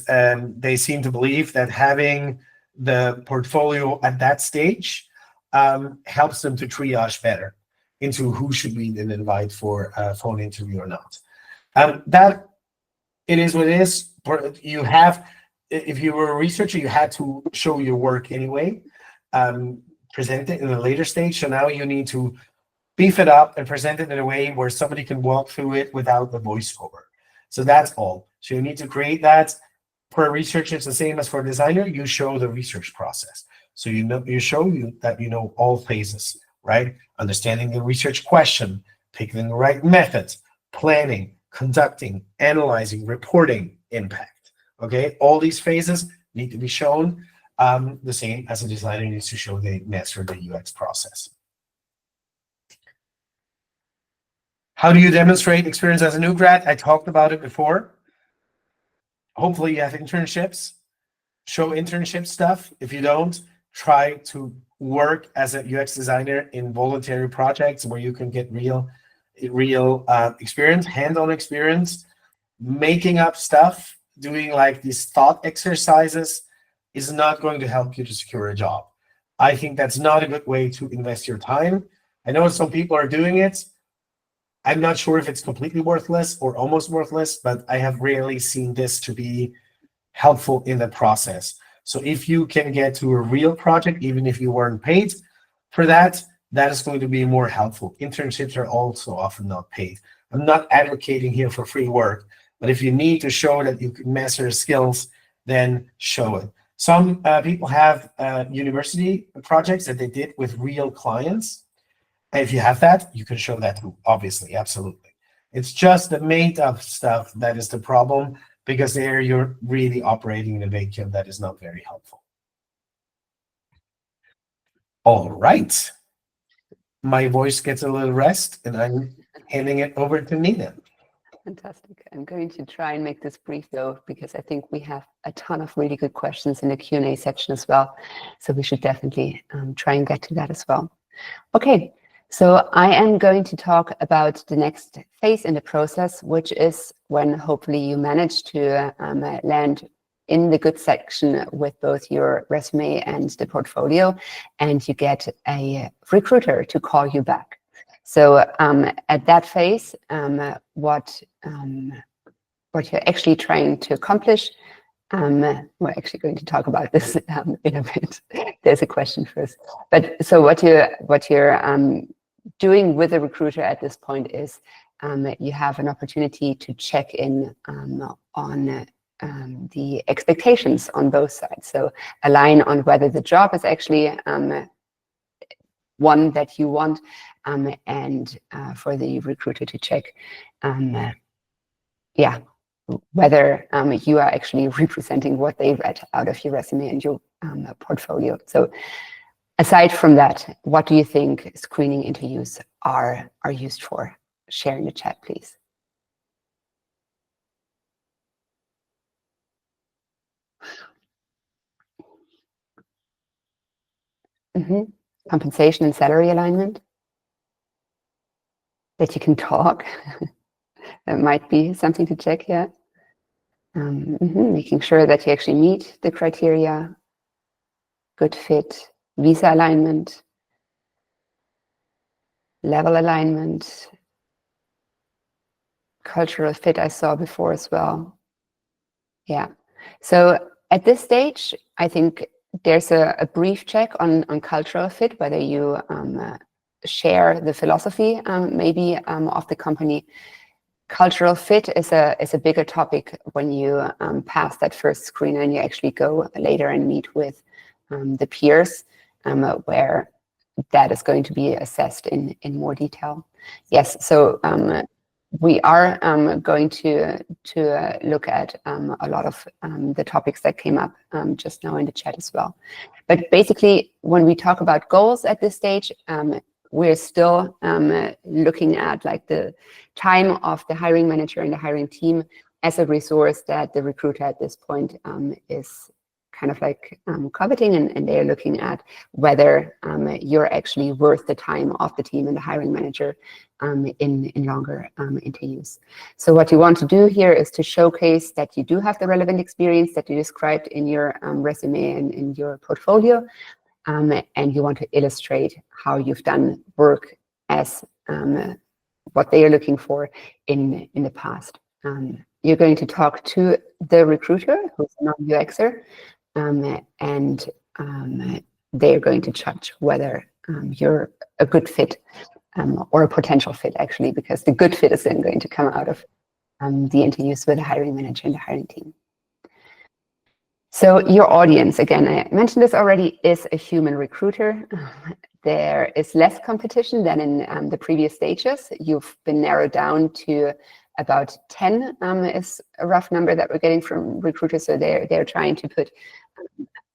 they seem to believe that having the portfolio at that stage helps them to triage better into who should be then invite for a phone interview or not. That it is what it is. You have, if you were a researcher, you had to show your work anyway, present it in a later stage. So now you need to beef it up and present it in a way where somebody can walk through it without the voiceover. So that's all. So you need to create that. For a researcher, it's the same as for a designer. You show the research process. So you show that you know all phases, right? Understanding the research question, picking the right methods, planning, conducting, analyzing, reporting, impact. Okay, all these phases need to be shown. The same as a designer needs to show they master the UX process. How do you demonstrate experience as a new grad? I talked about it before. Hopefully you have internships. Show internship stuff. If you don't, try to work as a UX designer in voluntary projects where you can get real experience, hands-on experience. Making up stuff, doing like these thought exercises is not going to help you to secure a job. I think that's not a good way to invest your time. I know some people are doing it. I'm not sure if it's completely worthless or almost worthless, but I have rarely seen this to be helpful in the process. So if you can get to a real project, even if you weren't paid for that, that is going to be more helpful. Internships are also often not paid. I'm not advocating here for free work, but if you need to show that you can master skills, then show it. Some people have university projects that they did with real clients. And if you have that, you can show that too, obviously, absolutely. It's just the made up stuff that is the problem, because there you're really operating in a vacuum that is not very helpful. All right. My voice gets a little rest, and I'm handing it over to Nina. Fantastic. I'm going to try and make this brief though, because I think we have a ton of really good questions in the Q&A section as well. So we should definitely try and get to that as well. Okay, so I am going to talk about the next phase in the process, which is when hopefully you manage to land in the good section with both your resume and the portfolio, and you get a recruiter to call you back. So at that phase, what you're actually trying to accomplish, we're actually going to talk about this in a bit. there's a question first. But so what you're doing with a recruiter at this point is you have an opportunity to check in on the expectations on both sides. So align on whether the job is actually one that you want, and for the recruiter to check, whether you are actually representing what they read out of your resume and your portfolio. So aside from that, what do you think screening interviews are used for? Share in the chat, please. Compensation and salary alignment. That you can talk. That might be something to check here. Making sure that you actually meet the criteria. Good fit, visa alignment, level alignment, cultural fit I saw before as well. Yeah. So at this stage, I think there's a brief check on cultural fit, whether you share the philosophy maybe of the company. Cultural fit is a bigger topic when you pass that first screen and you actually go later and meet with the peers, where that is going to be assessed in more detail. Yes, so we are going to look at a lot of the topics that came up just now in the chat as well. But basically, when we talk about goals at this stage, we're still looking at like the time of the hiring manager and the hiring team as a resource that the recruiter at this point is kind of like coveting, and they're looking at whether you're actually worth the time of the team and the hiring manager in longer interviews. So what you want to do here is to showcase that you do have the relevant experience that you described in your resume and in your portfolio, and you want to illustrate how you've done work as what they are looking for in the past. You're going to talk to the recruiter, who's a non-UXer, and they're going to judge whether you're a good fit or a potential fit, actually, because the good fit is then going to come out of the interviews with the hiring manager and the hiring team. So your audience, again, I mentioned this already, is a human recruiter. There is less competition than in the previous stages. You've been narrowed down to about 10 is a rough number that we're getting from recruiters. So they're trying to put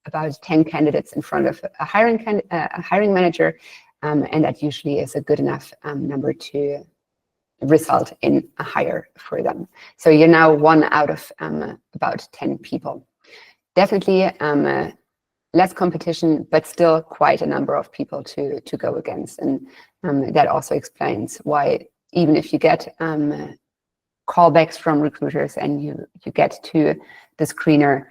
about 10 candidates in front of a hiring manager, and that usually is a good enough number to result in a hire for them. So you're now one out of about 10 people. Definitely less competition, but still quite a number of people to go against. And that also explains why, even if you get callbacks from recruiters and you get to the screener,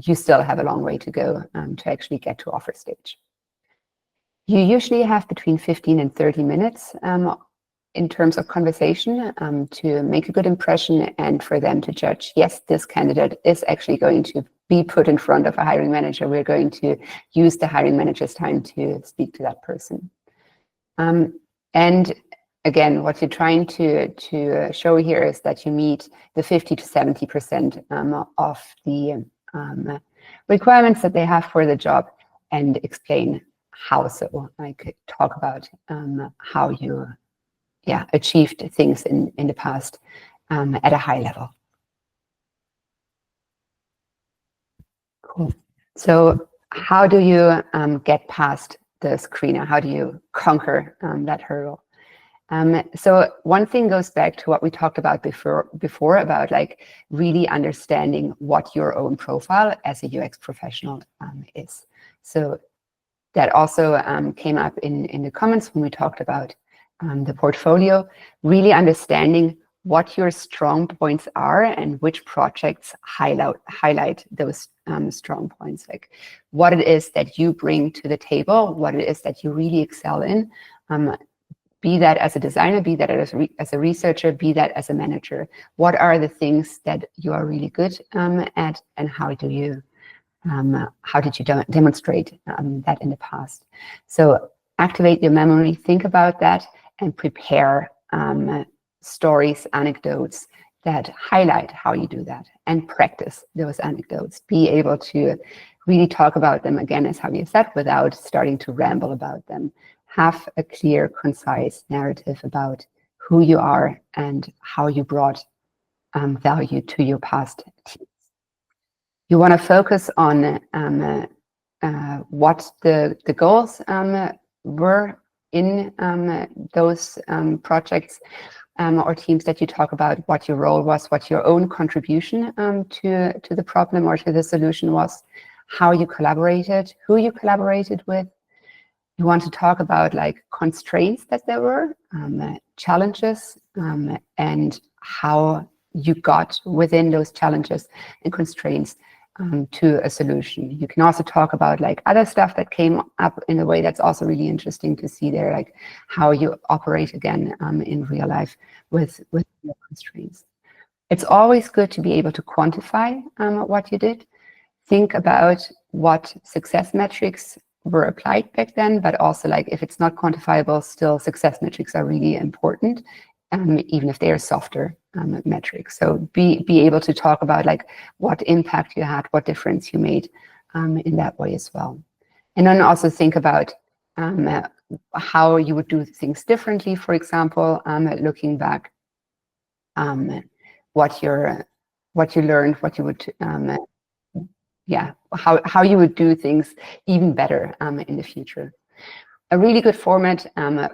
you still have a long way to go to actually get to offer stage. You usually have between 15 and 30 minutes in terms of conversation to make a good impression and for them to judge, yes, this candidate is actually going to be put in front of a hiring manager. We're going to use the hiring manager's time to speak to that person. And again, what you're trying to show here is that you meet the 50 to 70% of the requirements that they have for the job, and explain how so. Like talk about how you achieved things in the past at a high level. Cool. So how do you get past the screener? How do you conquer that hurdle? So one thing goes back to what we talked about before about like really understanding what your own profile as a UX professional is. So that also came up in the comments when we talked about the portfolio, really understanding what your strong points are and which projects highlight those strong points, like what it is that you bring to the table, what it is that you really excel in, be that as a designer, be that as a researcher, be that as a manager. What are the things that you are really good at, and how do you How did you demonstrate that in the past? So activate your memory, think about that, and prepare stories, anecdotes that highlight how you do that, and practice those anecdotes. Be able to really talk about them, again, as Javier said, without starting to ramble about them. Have a clear, concise narrative about who you are and how you brought value to your past teams. You want to focus on what the goals were in those projects or teams that you talk about, what your role was, what your own contribution to the problem or to the solution was, how you collaborated, who you collaborated with. You want to talk about like constraints that there were, challenges, and how you got within those challenges and constraints to a solution. You can also talk about like other stuff that came up in a way that's also really interesting to see there, like how you operate again in real life with your constraints. It's always good to be able to quantify what you did. Think about what success metrics were applied back then, but also like if it's not quantifiable, still success metrics are really important, even if they are softer metrics. So be able to talk about like what impact you had, what difference you made in that way as well. And then also think about how you would do things differently. For example, looking back, what you learned, what you would how you would do things even better in the future. A really good format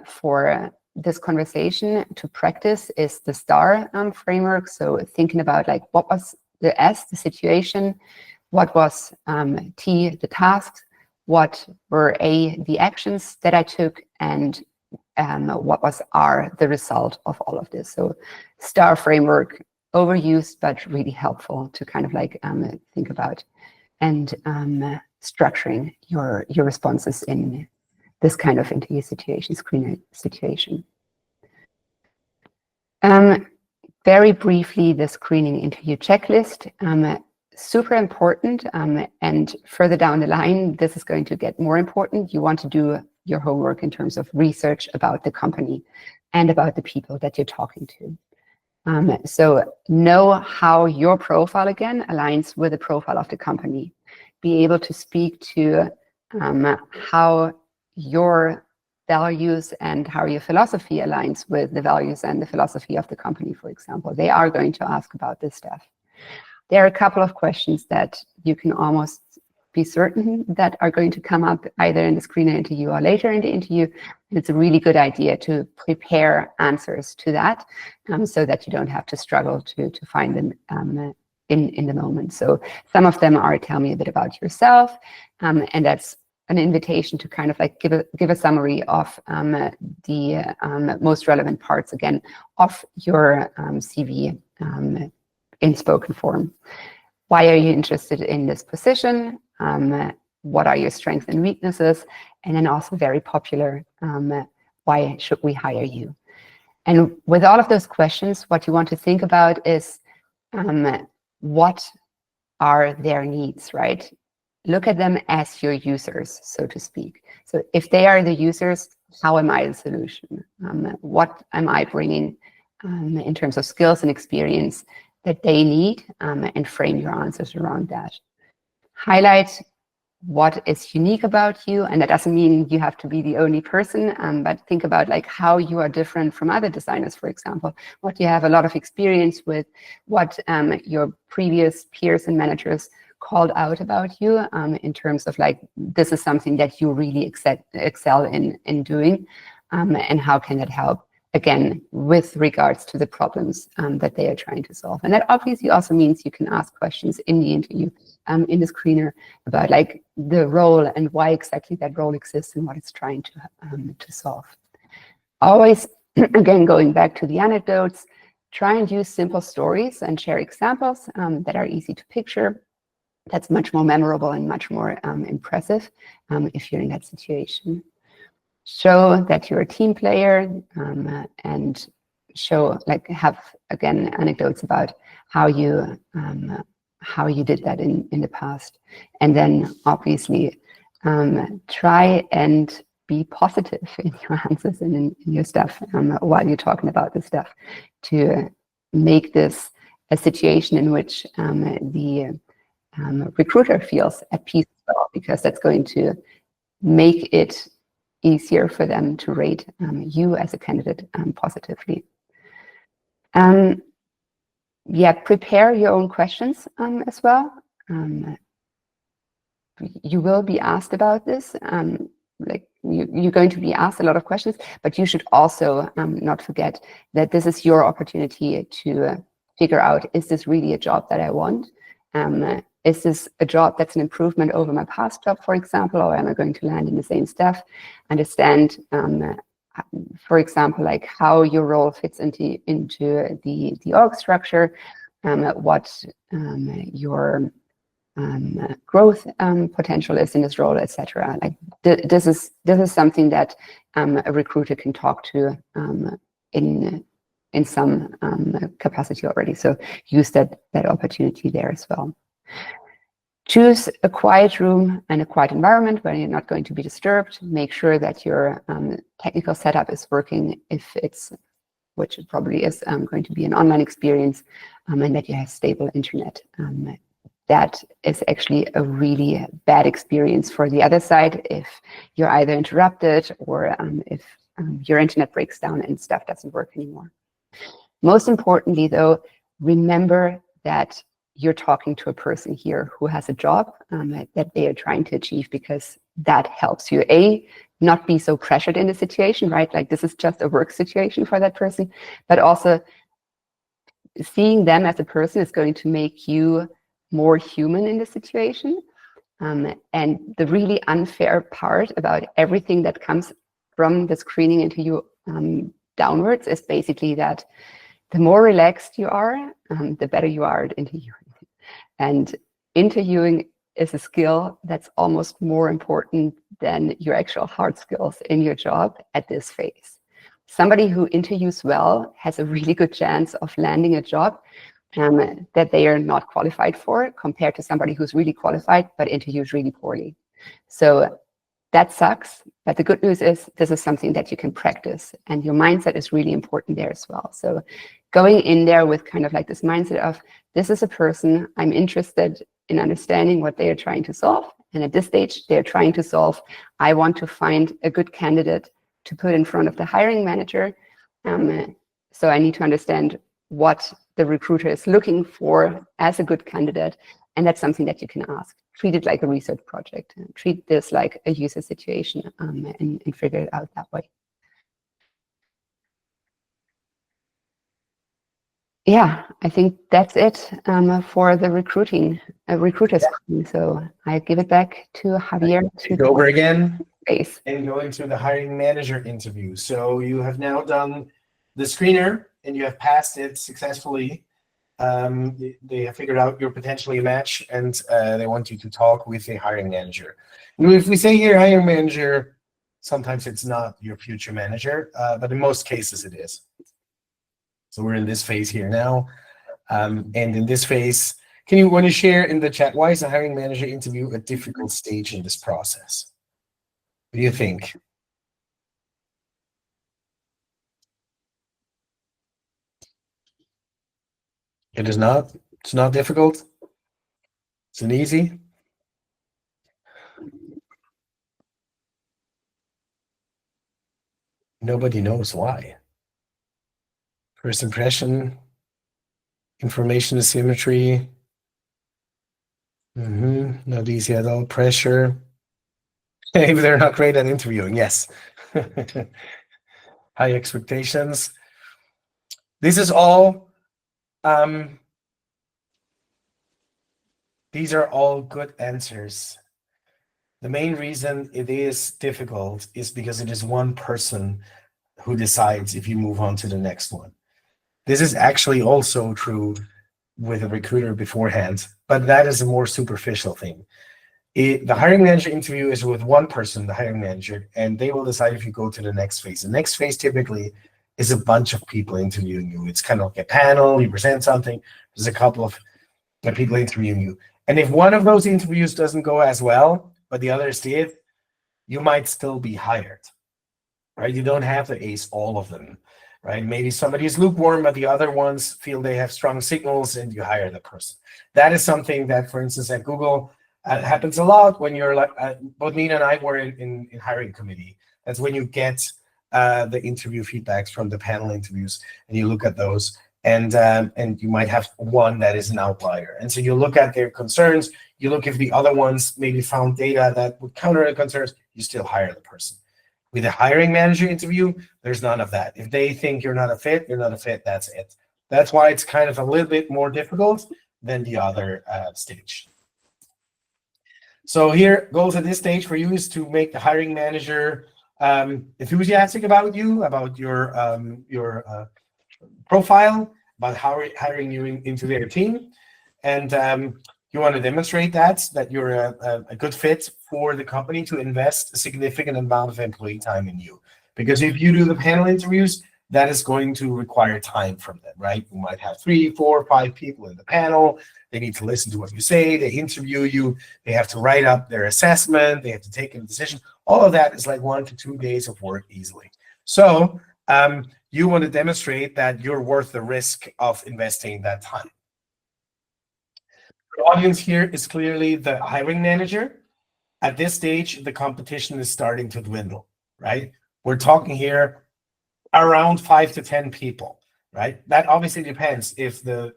for this conversation to practice is the STAR framework. So thinking about like what was the S, the situation, what was T, the tasks, what were A, the actions that I took, and what was R, the result of all of this. So STAR framework, overused, but really helpful to kind of like think about and structuring your responses in this kind of interview situation, screener situation. Very briefly, the screening interview checklist, super important, and further down the line, this is going to get more important. You want to do your homework in terms of research about the company and about the people that you're talking to. So know how your profile again aligns with the profile of the company. Be able to speak to how your values and how your philosophy aligns with the values and the philosophy of the company, for example. They are going to ask about this stuff. There are a couple of questions that you can almost be certain that are going to come up either in the screener interview or later in the interview. And it's a really good idea to prepare answers to that so that you don't have to struggle to find them in the moment. So some of them are tell me a bit about yourself, and that's an invitation to kind of like give a summary of the most relevant parts again of your CV in spoken form. Why are you interested in this position? What are your strengths and weaknesses? And then also very popular, why should we hire you? And with all of those questions, what you want to think about is what are their needs, right? Look at them as your users, so to speak. So if they are the users, how am I the solution? What am I bringing in terms of skills and experience that they need, and frame your answers around that. Highlight what is unique about you, and that doesn't mean you have to be the only person, but think about like how you are different from other designers, for example, what you have a lot of experience with, what your previous peers and managers called out about you in terms of like, this is something that you really excel in doing, and how can that help, again, with regards to the problems that they are trying to solve. And that obviously also means you can ask questions in the interview, in the screener, about like the role and why exactly that role exists and what it's trying to solve. Always, again, going back to the anecdotes, try and use simple stories and share examples that are easy to picture. That's much more memorable and much more impressive if you're in that situation. Show that you're a team player, and show, like, have again anecdotes about how you how you did that in the past. And then obviously try and be positive in your answers and in your stuff while you're talking about this stuff, to make this a situation in which the recruiter feels at peace as well, because that's going to make it easier for them to rate you as a candidate positively. Yeah, prepare your own questions as well. You will be asked about this. Like you're going to be asked a lot of questions, but you should also not forget that this is your opportunity to figure out, is this really a job that I want? Is this a job that's an improvement over my past job, for example, or am I going to land in the same stuff? Understand, for example, like how your role fits into the org structure, what your growth potential is in this role, etc. Like this is something that a recruiter can talk to in some capacity already. So use that opportunity there as well. Choose a quiet room and a quiet environment where you're not going to be disturbed. Make sure that your technical setup is working, which it probably is going to be an online experience, and that you have stable internet. That is actually a really bad experience for the other side if you're either interrupted or if your internet breaks down and stuff doesn't work anymore. Most importantly, though, remember that you're talking to a person here who has a job that they are trying to achieve, because that helps you, not be so pressured in the situation, right? Like this is just a work situation for that person, but also seeing them as a person is going to make you more human in the situation. And the really unfair part about everything that comes from the screening interview downwards is basically that the more relaxed you are, the better you are at interviewing. And interviewing is a skill that's almost more important than your actual hard skills in your job at this phase. Somebody who interviews well has a really good chance of landing a job that they are not qualified for, compared to somebody who's really qualified but interviews really poorly. So that sucks, but the good news is this is something that you can practice, and your mindset is really important there as well. So going in there with kind of like this mindset of, this is a person, I'm interested in understanding what they are trying to solve, and at this stage they're trying to solve, I want to find a good candidate to put in front of the hiring manager. So I need to understand what the recruiter is looking for as a good candidate, and that's something that you can ask. Treat it like a research project. Treat this like a user situation, and figure it out that way. Yeah, I think that's it for the recruiter screen. So I give it back to Javier. To go over again space. And go into the hiring manager interview. So you have now done the screener and you have passed it successfully. They have figured out you're potentially a match, and they want you to talk with a hiring manager. And if we say here hiring manager, sometimes it's not your future manager, but in most cases it is. So we're in this phase here now. And in this phase, want to share in the chat, why is a hiring manager interview a difficult stage in this process? What do you think? It is not. It's not difficult. It's an easy. Nobody knows why. First impression, information asymmetry. Not easy at all. Pressure. Maybe they're not great at interviewing. Yes. High expectations. This is all. These are all good answers. The main reason it is difficult is because it is one person who decides if you move on to the next one. This is actually also true with a recruiter beforehand, but that is a more superficial thing. The hiring manager interview is with one person, the hiring manager, and they will decide if you go to the next phase. The next phase typically is a bunch of people interviewing you. It's kind of like a panel, you present something, there's a couple of the people interviewing you. And if one of those interviews doesn't go as well, but the others did, you might still be hired, right? You don't have to ace all of them, right? Maybe somebody is lukewarm, but the other ones feel they have strong signals and you hire the person. That is something that, for instance, at Google, happens a lot when you're like, both Nina and I were in hiring committee. That's when you get the interview feedbacks from the panel interviews, and you look at those, and you might have one that is an outlier. And so you look at their concerns, you look if the other ones maybe found data that would counter the concerns, you still hire the person. With a hiring manager interview, there's none of that. If they think you're not a fit, you're not a fit, that's it. That's why it's kind of a little bit more difficult than the other stage. So here, goals at this stage for you is to make the hiring manager enthusiastic about you, about your profile, about hiring you into their team. And you want to demonstrate that you're a good fit for the company to invest a significant amount of employee time in you. Because if you do the panel interviews, that is going to require time from them, right? You might have 3, 4, 5 people in the panel. They need to listen to what you say. They interview you. They have to write up their assessment. They have to take a decision. All of that is like 1 to 2 days of work easily. So you want to demonstrate that you're worth the risk of investing that time. The audience here is clearly the hiring manager. At this stage, the competition is starting to dwindle, right? We're talking here around 5 to 10 people, right? That obviously depends. If the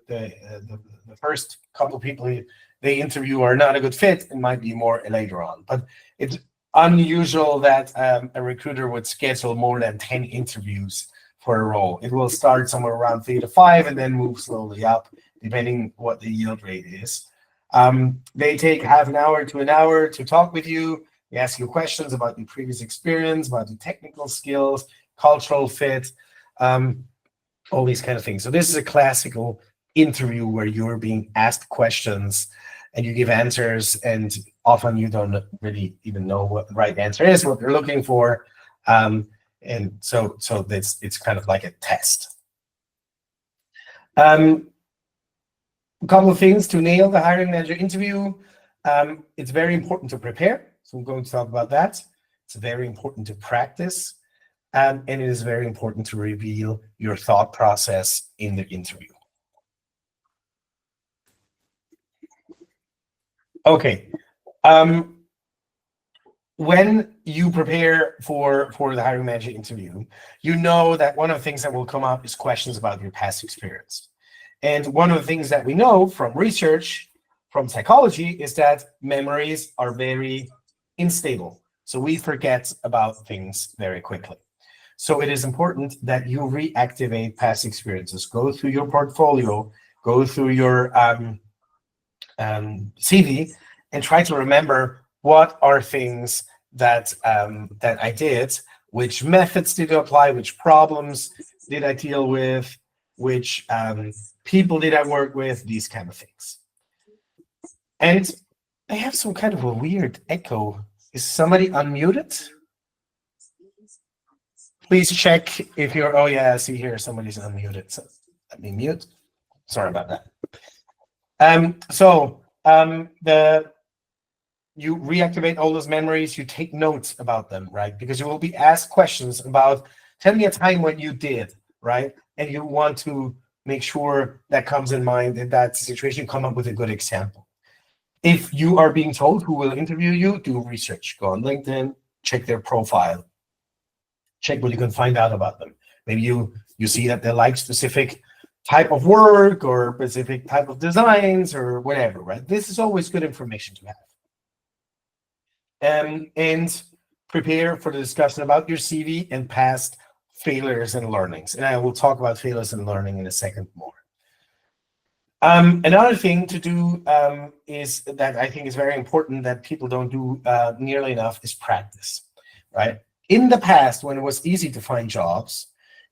first couple of people they interview are not a good fit, it might be more later on. But it's unusual that a recruiter would schedule more than 10 interviews for a role. It will start somewhere around 3 to 5 and then move slowly up, depending what the yield rate is. They take half an hour to an hour to talk with you. They ask you questions about your previous experience, about your technical skills, cultural fit, all these kind of things. So this is a classical interview where you're being asked questions and you give answers, and often you don't really even know what the right answer is, what they're looking for. And so it's kind of like a test. A couple of things to nail the hiring manager interview. It's very important to prepare. So I'm going to talk about that. It's very important to practice. And it is very important to reveal your thought process in the interview. Okay. When you prepare for the hiring manager interview, you know that one of the things that will come up is questions about your past experience. And one of the things that we know from research, from psychology, is that memories are very unstable. So we forget about things very quickly. So it is important that you reactivate past experiences. Go through your portfolio, go through your CV, and try to remember what are things that I did, which methods did I apply, which problems did I deal with, which people did I work with, these kind of things. And I have some kind of a weird echo. Is somebody unmuted? Please check if you're, oh yeah, I see here somebody's unmuted. So let me mute. Sorry about that. You reactivate all those memories, you take notes about them, right? Because you will be asked questions about, tell me a time when you did, right? And you want to make sure that comes in mind in that situation, come up with a good example. If you are being told who will interview you, do research. Go on LinkedIn, check their profile. Check what you can find out about them. Maybe you see that they like specific type of work or specific type of designs or whatever, right? This is always good information to have. And prepare for the discussion about your CV and past failures and learnings. And I will talk about failures and learning in a second more. Another thing to do is that I think is very important that people don't do nearly enough is practice, right? In the past, when it was easy to find jobs,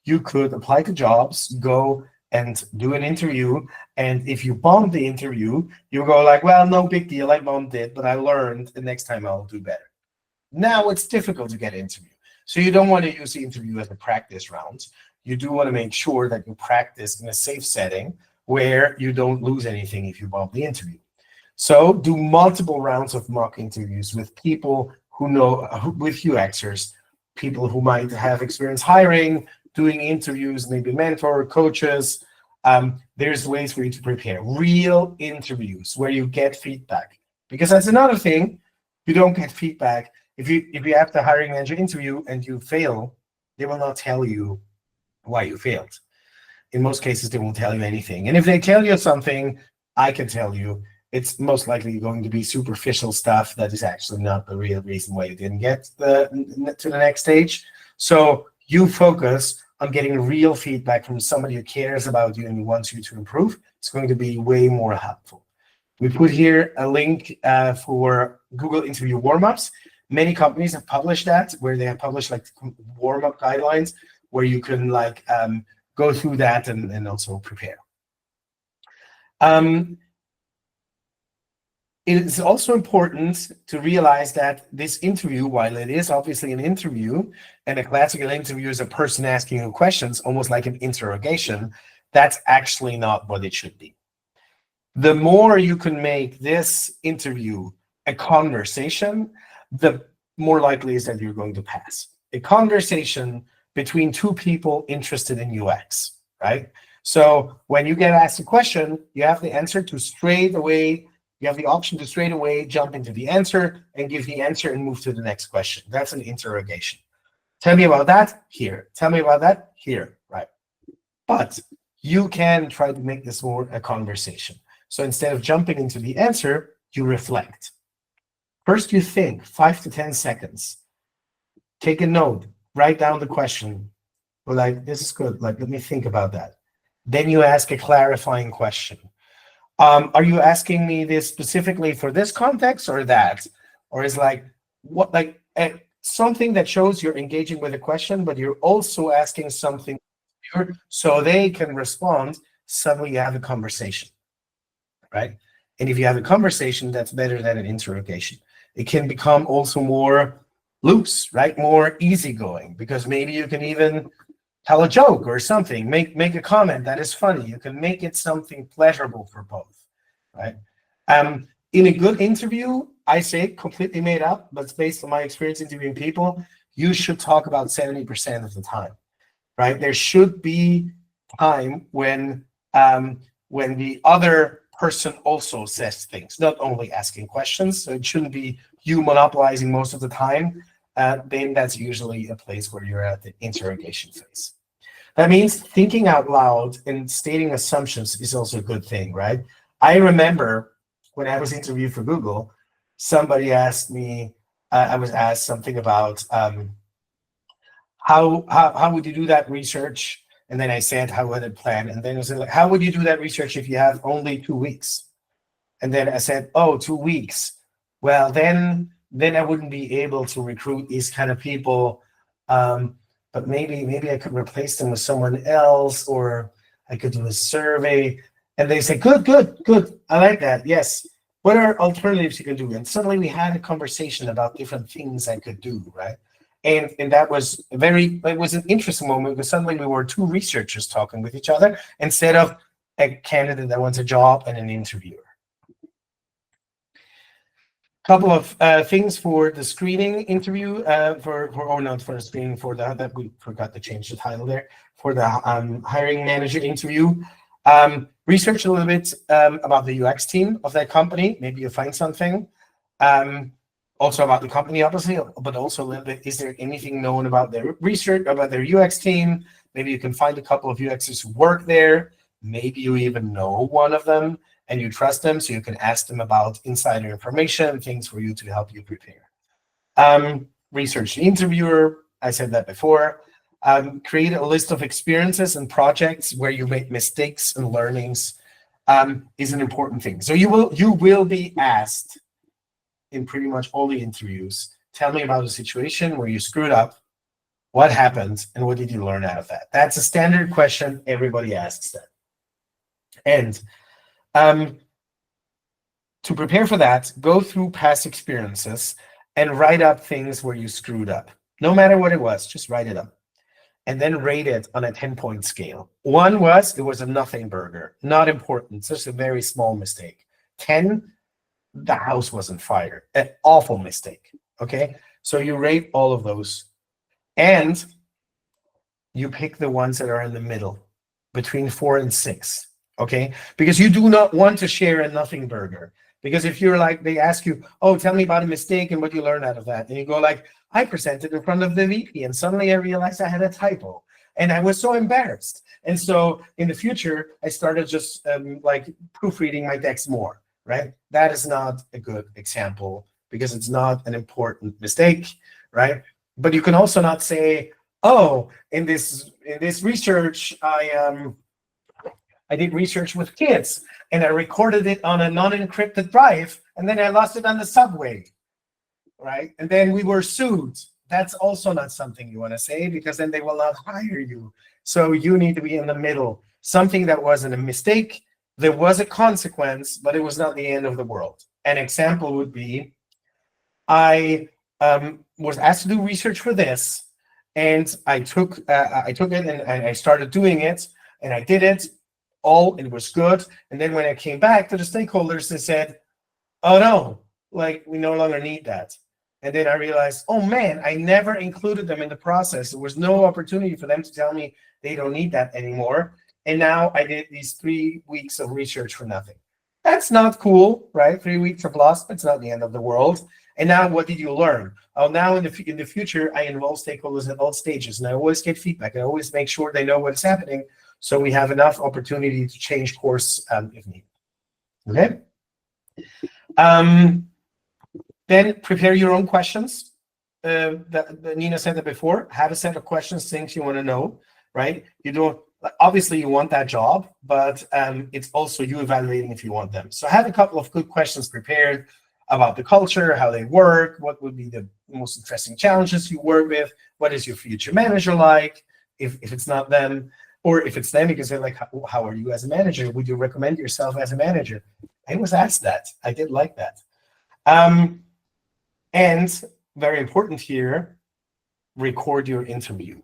you could apply to jobs, go and do an interview, and if you bombed the interview, you go like, well, no big deal, I bombed it, but I learned, the next time I'll do better. Now it's difficult to get an interview. So you don't want to use the interview as a practice round. You do want to make sure that you practice in a safe setting where you don't lose anything if you bomb the interview. So do multiple rounds of mock interviews with people who know, with UXers, people who might have experience hiring, doing interviews, maybe mentor, coaches. There's ways for you to prepare real interviews where you get feedback. Because that's another thing, you don't get feedback. If you have the hiring manager interview and you fail, they will not tell you why you failed. In most cases, they won't tell you anything. And if they tell you something, I can tell you, it's most likely going to be superficial stuff that is actually not the real reason why you didn't get to the next stage. So you focus on getting real feedback from somebody who cares about you and wants you to improve. It's going to be way more helpful. We put here a link for Google interview warm-ups. Many companies have published that, where they have published like warm-up guidelines where you can like go through that and also prepare. It is also important to realize that this interview, while it is obviously an interview, and a classical interview is a person asking you questions, almost like an interrogation, that's actually not what it should be. The more you can make this interview a conversation, the more likely is that you're going to pass. A conversation between two people interested in UX, right? So when you get asked a question, you have the answer to straight away. You have the option to straight away jump into the answer and give the answer and move to the next question. That's an interrogation. Tell me about that here. Tell me about that here, right? But you can try to make this more a conversation. So instead of jumping into the answer, you reflect. First, you think 5 to 10 seconds. Take a note, write down the question. Or like, this is good. Like, let me think about that. Then you ask a clarifying question. Are you asking me this specifically for this context or that? Or is like what something that shows you're engaging with a question, but you're also asking something so they can respond. Suddenly you have a conversation, right? And if you have a conversation, that's better than an interrogation. It can become also more loose, right? More easygoing, because maybe you can even tell a joke or something, make a comment that is funny. You can make it something pleasurable for both, right? In a good interview, I say completely made up, but it's based on my experience interviewing people, you should talk about 70% of the time, right? There should be time when the other person also says things, not only asking questions. So it shouldn't be you monopolizing most of the time. Then that's usually a place where you're at the interrogation phase. That means thinking out loud and stating assumptions is also a good thing, right? I remember when I was interviewed for Google, somebody asked me, I was asked something about how would you do that research? And then I said, how would it plan? And then it was like, how would you do that research if you have only 2 weeks? And then I said, oh, 2 weeks. Well, then I wouldn't be able to recruit these kind of people. But maybe I could replace them with someone else, or I could do a survey. And they say, good. I like that. Yes. What are alternatives you can do? And suddenly we had a conversation about different things I could do, right? And that was it was an interesting moment, because suddenly we were 2 researchers talking with each other instead of a candidate that wants a job and an interviewer. Couple of things for the screening interview, for the screening, for that we forgot to change the title there, for the hiring manager interview. Research a little bit about the UX team of that company. Maybe you find something. Also about the company, obviously, but also a little bit, is there anything known about their research, about their UX team? Maybe you can find a couple of UXers who work there. Maybe you even know one of them and you trust them, so you can ask them about insider information, things for you to help you prepare. Research the interviewer, I said that before. Create a list of experiences and projects where you made mistakes and learnings is an important thing. So you will be asked in pretty much all the interviews, tell me about a situation where you screwed up, what happened, and what did you learn out of that? That's a standard question. Everybody asks that. And to prepare for that, go through past experiences and write up things where you screwed up. No matter what it was, just write it up. and then rate it on a 10-point scale. 1 was, it was a nothing burger, not important, just a very small mistake. 10, the house was on fire, an awful mistake, okay? So you rate all of those, and you pick the ones that are in the middle, between 4 and 6, okay? Because you do not want to share a nothing burger. Because if you're like, they ask you, oh, tell me about a mistake and what you learned out of that. And you go like, I presented in front of the VP and suddenly I realized I had a typo and I was so embarrassed. And so in the future, I started just like proofreading my decks more, right? That is not a good example because it's not an important mistake, right? But you can also not say, oh, in this research, I did research with kids and I recorded it on a non-encrypted drive and then I lost it on the subway, right? And then we were sued. That's also not something you want to say because then they will not hire you. So you need to be in the middle. Something that wasn't a mistake, there was a consequence, but it was not the end of the world. An example would be, I was asked to do research for this, and I took it and I started doing it, and I did it. It was good. And then when I came back to the stakeholders, they said, oh no, like we no longer need that. And then I realized, oh man, I never included them in the process. There was no opportunity for them to tell me they don't need that anymore. And now I did these 3 weeks of research for nothing. That's not cool, right? 3 weeks of loss, but it's not the end of the world. And now what did you learn? Oh, now in the future, I involve stakeholders at all stages, and I always get feedback. I always make sure they know what's happening, so we have enough opportunity to change course if needed. Okay. Then prepare your own questions. Nina said that before. Have a set of questions, things you want to know, right? You don't. Obviously, you want that job, but it's also you evaluating if you want them. So have a couple of good questions prepared about the culture, how they work, what would be the most interesting challenges you work with, what is your future manager like, if it's not them, or if it's them, because they're like, how are you as a manager? Would you recommend yourself as a manager? I was asked that. I did like that. And very important here, record your interview.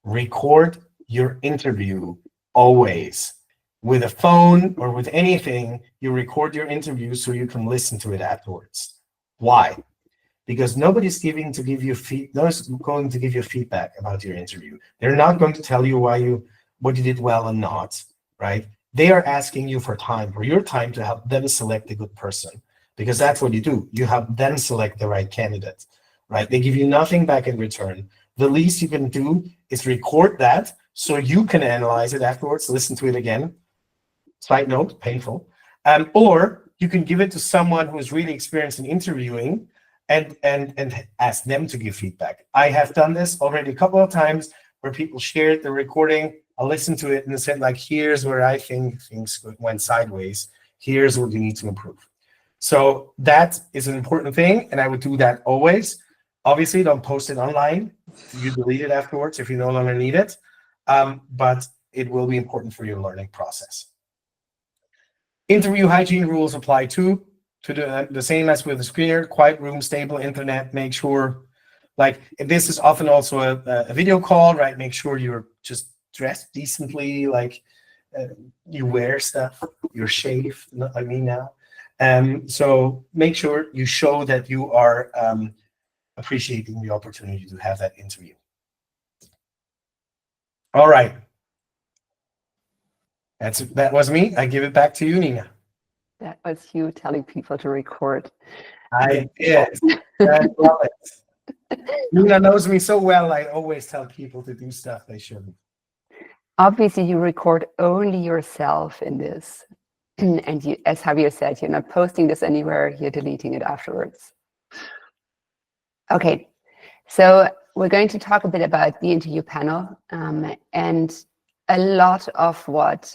Record your interview always. With a phone or with anything, you record your interview so you can listen to it afterwards. Why? Because nobody's going to give you feedback about your interview. They're not going to tell you what you did well and not, right? They are asking you for your time to help them select a good person, because that's what you do. You help them select the right candidate, right? They give you nothing back in return. The least you can do is record that so you can analyze it afterwards, listen to it again. Side note, painful. Or you can give it to someone who is really experienced in interviewing and ask them to give feedback. I have done this already a couple of times where people shared the recording. I listened to it and said, like, here's where I think things went sideways. Here's what you need to improve. So that is an important thing, and I would do that always. Obviously, don't post it online. You delete it afterwards if you no longer need it. But it will be important for your learning process. Interview hygiene rules apply to the same as with the screener. Quiet room, stable internet. Make sure, like, this is often also a video call, right? Make sure you're just dressed decently, like you wear stuff, you're shaved, not like me now. So make sure you show that you are appreciating the opportunity to have that interview. All right. That was me. I give it back to you, Nina. That was you telling people to record. I did. I love it. Nina knows me so well. I always tell people to do stuff they shouldn't. Obviously, you record only yourself in this. And you, as Javier said, you're not posting this anywhere. You're deleting it afterwards. Okay. So we're going to talk a bit about the interview panel. And a lot of what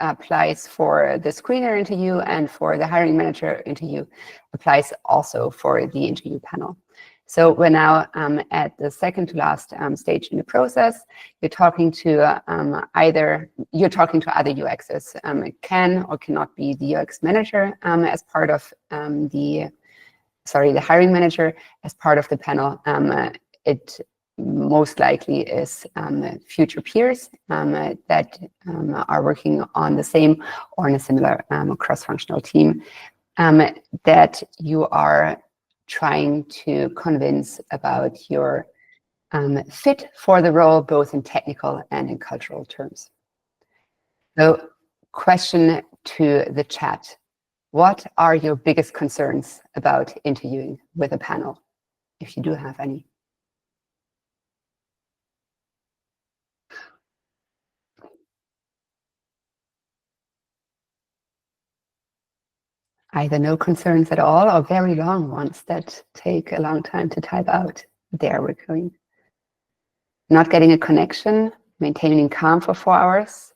applies for the screener interview and for the hiring manager interview applies also for the interview panel. So we're now at the second to last stage in the process. You're talking to other UXs. It can or cannot be the UX manager as part of the hiring manager as part of the panel. It most likely is future peers that are working on the same or in a similar cross-functional team that you are trying to convince about your fit for the role, both in technical and in cultural terms. So, question to the chat. What are your biggest concerns about interviewing with a panel, if you do have any? Either no concerns at all or very long ones that take a long time to type out. There we're going. Not getting a connection, maintaining calm for 4 hours,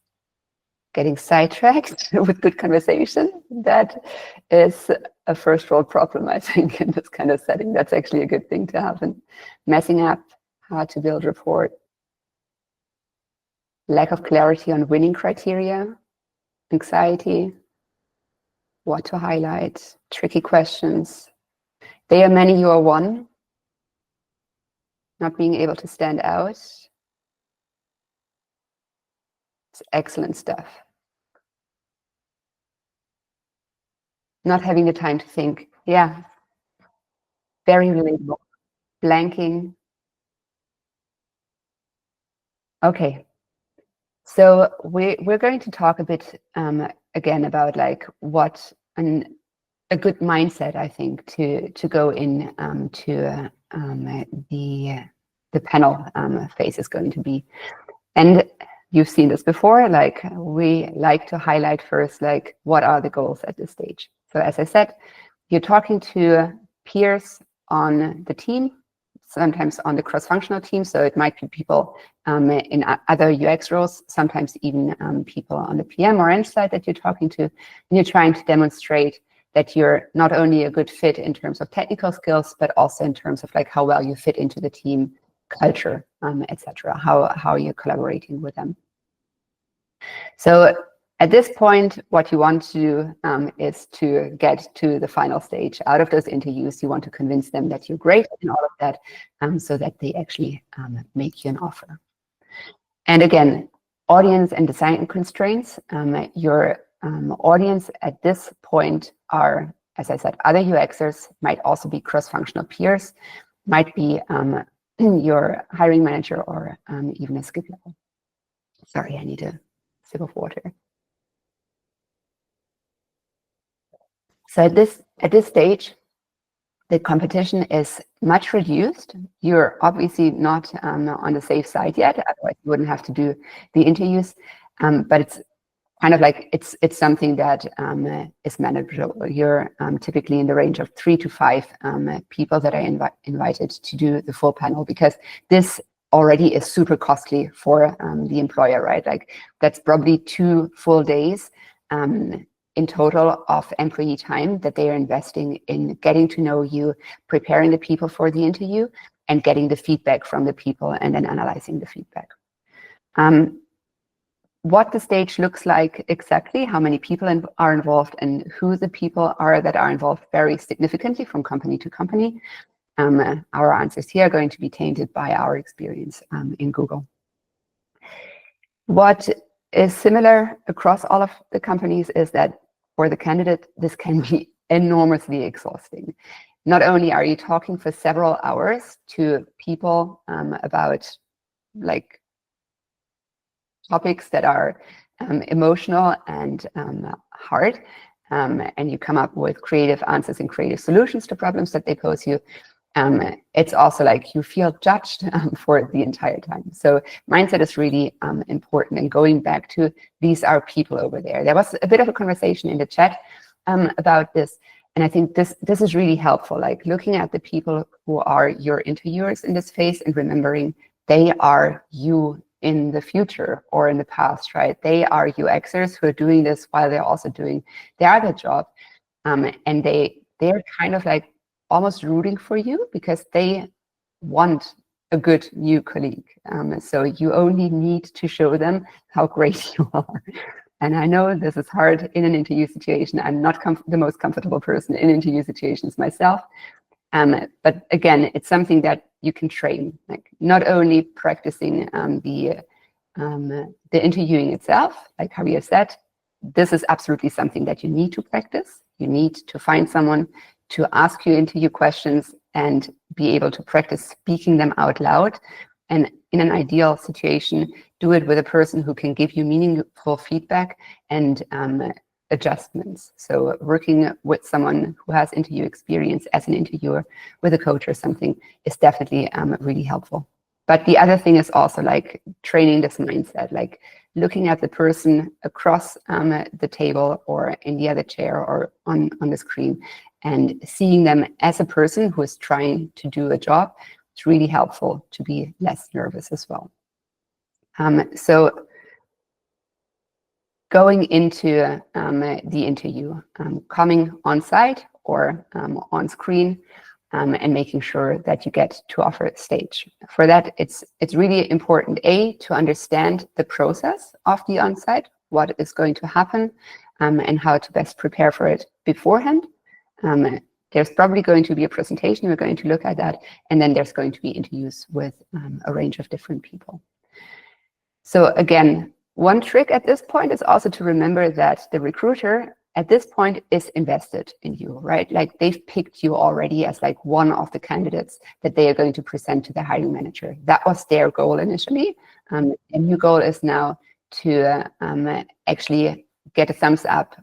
getting sidetracked with good conversation. That is a first world problem, I think, in this kind of setting. That's actually a good thing to happen. Messing up, hard to build rapport. Lack of clarity on winning criteria, anxiety, what to highlight, tricky questions. They are many, you are one. Not being able to stand out. It's excellent stuff. Not having the time to think. Yeah, very relatable. Blanking. Okay, so we're going to talk a bit again about like what a good mindset, I think, to go in to the panel phase is going to be. And you've seen this before, like we like to highlight first, like what are the goals at this stage. So as I said, you're talking to peers on the team, sometimes on the cross-functional team. So it might be people in other UX roles, sometimes even people on the PM or Eng side that you're talking to. And you're trying to demonstrate that you're not only a good fit in terms of technical skills, but also in terms of like how well you fit into the team culture, etc. How you're collaborating with them. So at this point, what you want to do is to get to the final stage. Out of those interviews, you want to convince them that you're great in all of that, so that they actually make you an offer. And again, audience and design constraints. Your audience at this point are, as I said, other UXers, might also be cross-functional peers, might be your hiring manager or even a skip level. Sorry, I need a sip of water. So at this stage, the competition is much reduced. You're obviously not on the safe side yet, otherwise you wouldn't have to do the interviews. But it's kind of like it's something that is manageable. You're typically in the range of 3 to 5 people that are invited to do the full panel, because this already is super costly for the employer, right? Like that's probably 2 full days in total of employee time that they are investing in getting to know you, preparing the people for the interview, and getting the feedback from the people, and then analyzing the feedback. What the stage looks like exactly, how many people are involved, and who the people are that are involved varies significantly from company to company. Our answers here are going to be tainted by our experience in Google. What is similar across all of the companies is that for the candidate, this can be enormously exhausting. Not only are you talking for several hours to people about like topics that are emotional and hard, and you come up with creative answers and creative solutions to problems that they pose you, it's also like you feel judged for the entire time. So mindset is really important. And going back to, these are people over there. There was a bit of a conversation in the chat about this. And I think this is really helpful, like looking at the people who are your interviewers in this phase and remembering they are you in the future or in the past, right? They are UXers who are doing this while they're also doing their other job. And they're kind of like almost rooting for you because they want a good new colleague. So you only need to show them how great you are. And I know this is hard in an interview situation. I'm not the most comfortable person in interview situations myself. But again, it's something that you can train, like not only practicing the interviewing itself, like Javier said, this is absolutely something that you need to practice. You need to find someone to ask you interview questions and be able to practice speaking them out loud. And in an ideal situation, do it with a person who can give you meaningful feedback and adjustments. So working with someone who has interview experience as an interviewer with a coach or something is definitely really helpful. But the other thing is also like training this mindset, like looking at the person across the table or in the other chair or on the screen and seeing them as a person who is trying to do a job. It's really helpful to be less nervous as well. So going into the interview, coming on site or on screen, and making sure that you get to offer stage. For that, it's really important, to understand the process of the on-site, what is going to happen, and how to best prepare for it beforehand. There's probably going to be a presentation, we're going to look at that, and then there's going to be interviews with a range of different people. So again, one trick at this point is also to remember that the recruiter at this point is invested in you, right? Like they've picked you already as like one of the candidates that they are going to present to the hiring manager. That was their goal initially. And your goal is now to actually get a thumbs up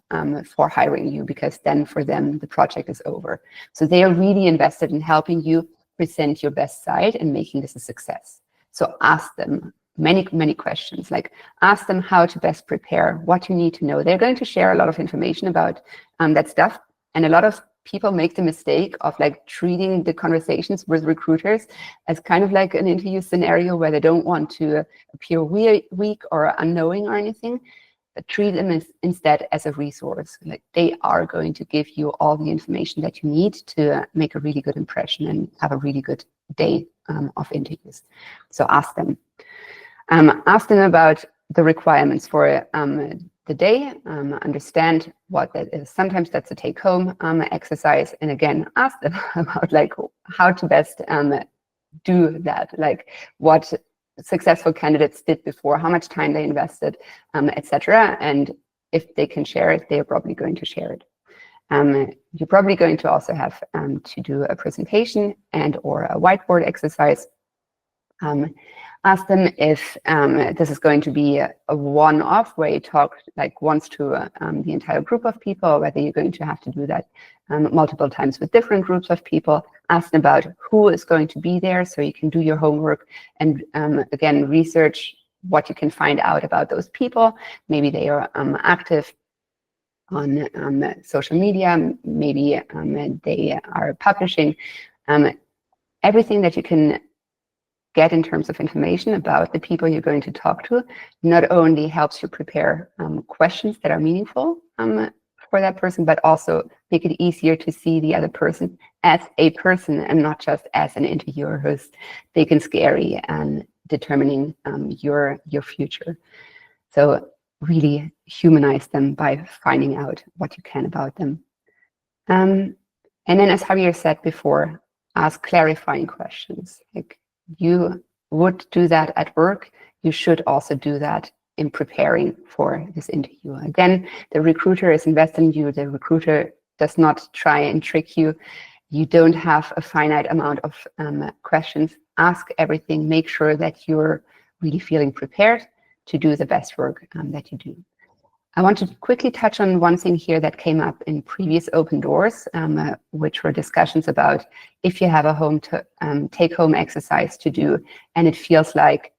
for hiring you, because then for them, the project is over. So they are really invested in helping you present your best side and making this a success. So ask them many questions, like ask them how to best prepare, what you need to know. They're going to share a lot of information about that stuff. And a lot of people make the mistake of like treating the conversations with recruiters as kind of like an interview scenario where they don't want to appear weak or unknowing or anything, but treat them instead as a resource. Like they are going to give you all the information that you need to make a really good impression and have a really good day of interviews. So ask them. Ask them about the requirements for the day, understand what that is. Sometimes that's a take-home exercise. And again, ask them about like how to best do that, like what successful candidates did before, how much time they invested, etc. And if they can share it, they're probably going to share it. You're probably going to also have to do a presentation and or a whiteboard exercise. Ask them if this is going to be a one-off where you talk like once to the entire group of people, or whether you're going to have to do that multiple times with different groups of people. Ask them about who is going to be there so you can do your homework and again, research what you can find out about those people. Maybe they are active on social media, maybe they are publishing. Everything that you can get in terms of information about the people you're going to talk to not only helps you prepare questions that are meaningful for that person, but also make it easier to see the other person as a person and not just as an interviewer who's big and scary and determining your future. So really humanize them by finding out what you can about them. And then, as Javier said before, ask clarifying questions. Like, you would do that at work, you should also do that in preparing for this interview. Again, the recruiter is invested in you. The recruiter does not try and trick you. You don't have a finite amount of questions. Ask everything. Make sure that you're really feeling prepared to do the best work that you do. I want to quickly touch on one thing here that came up in previous open doors, which were discussions about if you have a take-home exercise to do, and it feels like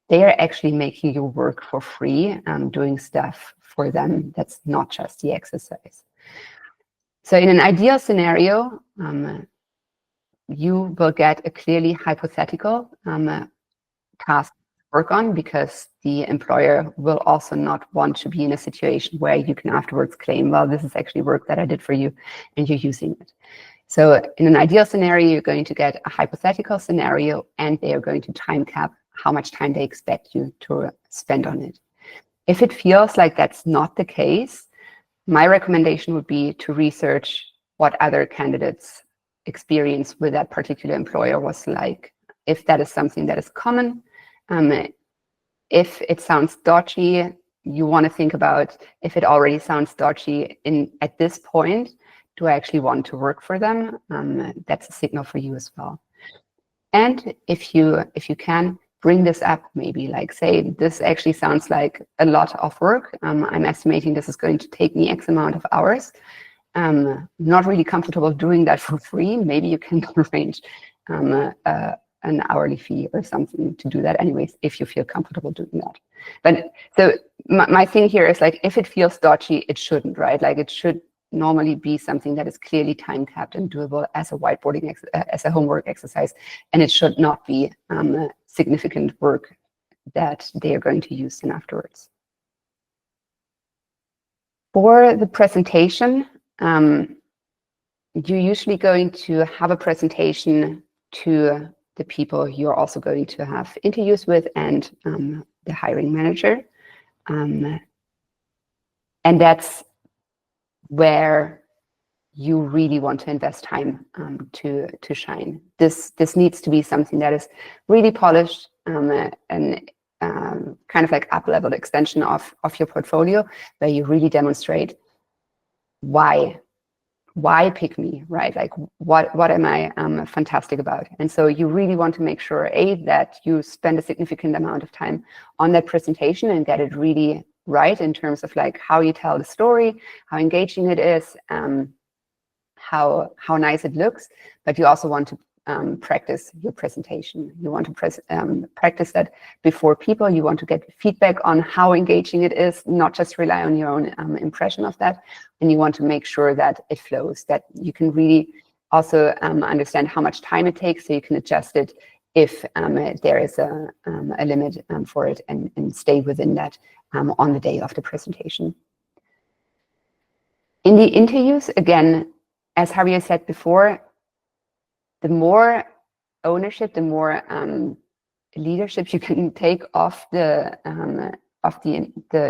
they are actually making you work for free, doing stuff for them that's not just the exercise. So in an ideal scenario, you will get a clearly hypothetical task work on, because the employer will also not want to be in a situation where you can afterwards claim, well, this is actually work that I did for you and you're using it. So in an ideal scenario, you're going to get a hypothetical scenario and they are going to time cap how much time they expect you to spend on it. If it feels like that's not the case, my recommendation would be to research what other candidates experience with that particular employer was like. If that is something that is common, if it sounds dodgy, you want to think about if it already sounds dodgy at this point, do I actually want to work for them? That's a signal for you as well. And if you can bring this up, maybe like say, this actually sounds like a lot of work. I'm estimating this is going to take me X amount of hours. Not really comfortable doing that for free. Maybe you can arrange an hourly fee or something to do that anyways, if you feel comfortable doing that. But so my thing here is like, if it feels dodgy, it shouldn't, right? Like it should normally be something that is clearly time capped and doable as a whiteboarding, as a homework exercise. And it should not be significant work that they are going to use then afterwards. For the presentation, you're usually going to have a presentation to the people you're also going to have interviews with and the hiring manager. And that's where you really want to invest time to shine. This needs to be something that is really polished and kind of like up-level extension of your portfolio, where you really demonstrate why pick me, right? Like what am I fantastic about? And so you really want to make sure, that you spend a significant amount of time on that presentation and get it really right in terms of like how you tell the story, how engaging it is, how nice it looks. But you also want to practice your presentation. You want to practice that before people. You want to get feedback on how engaging it is, not just rely on your own impression of that. And you want to make sure that it flows, that you can really also understand how much time it takes, so you can adjust it if there is a limit for it, and stay within that on the day of the presentation. In the interviews, again, as Javier said before, the more ownership, the more leadership you can take off the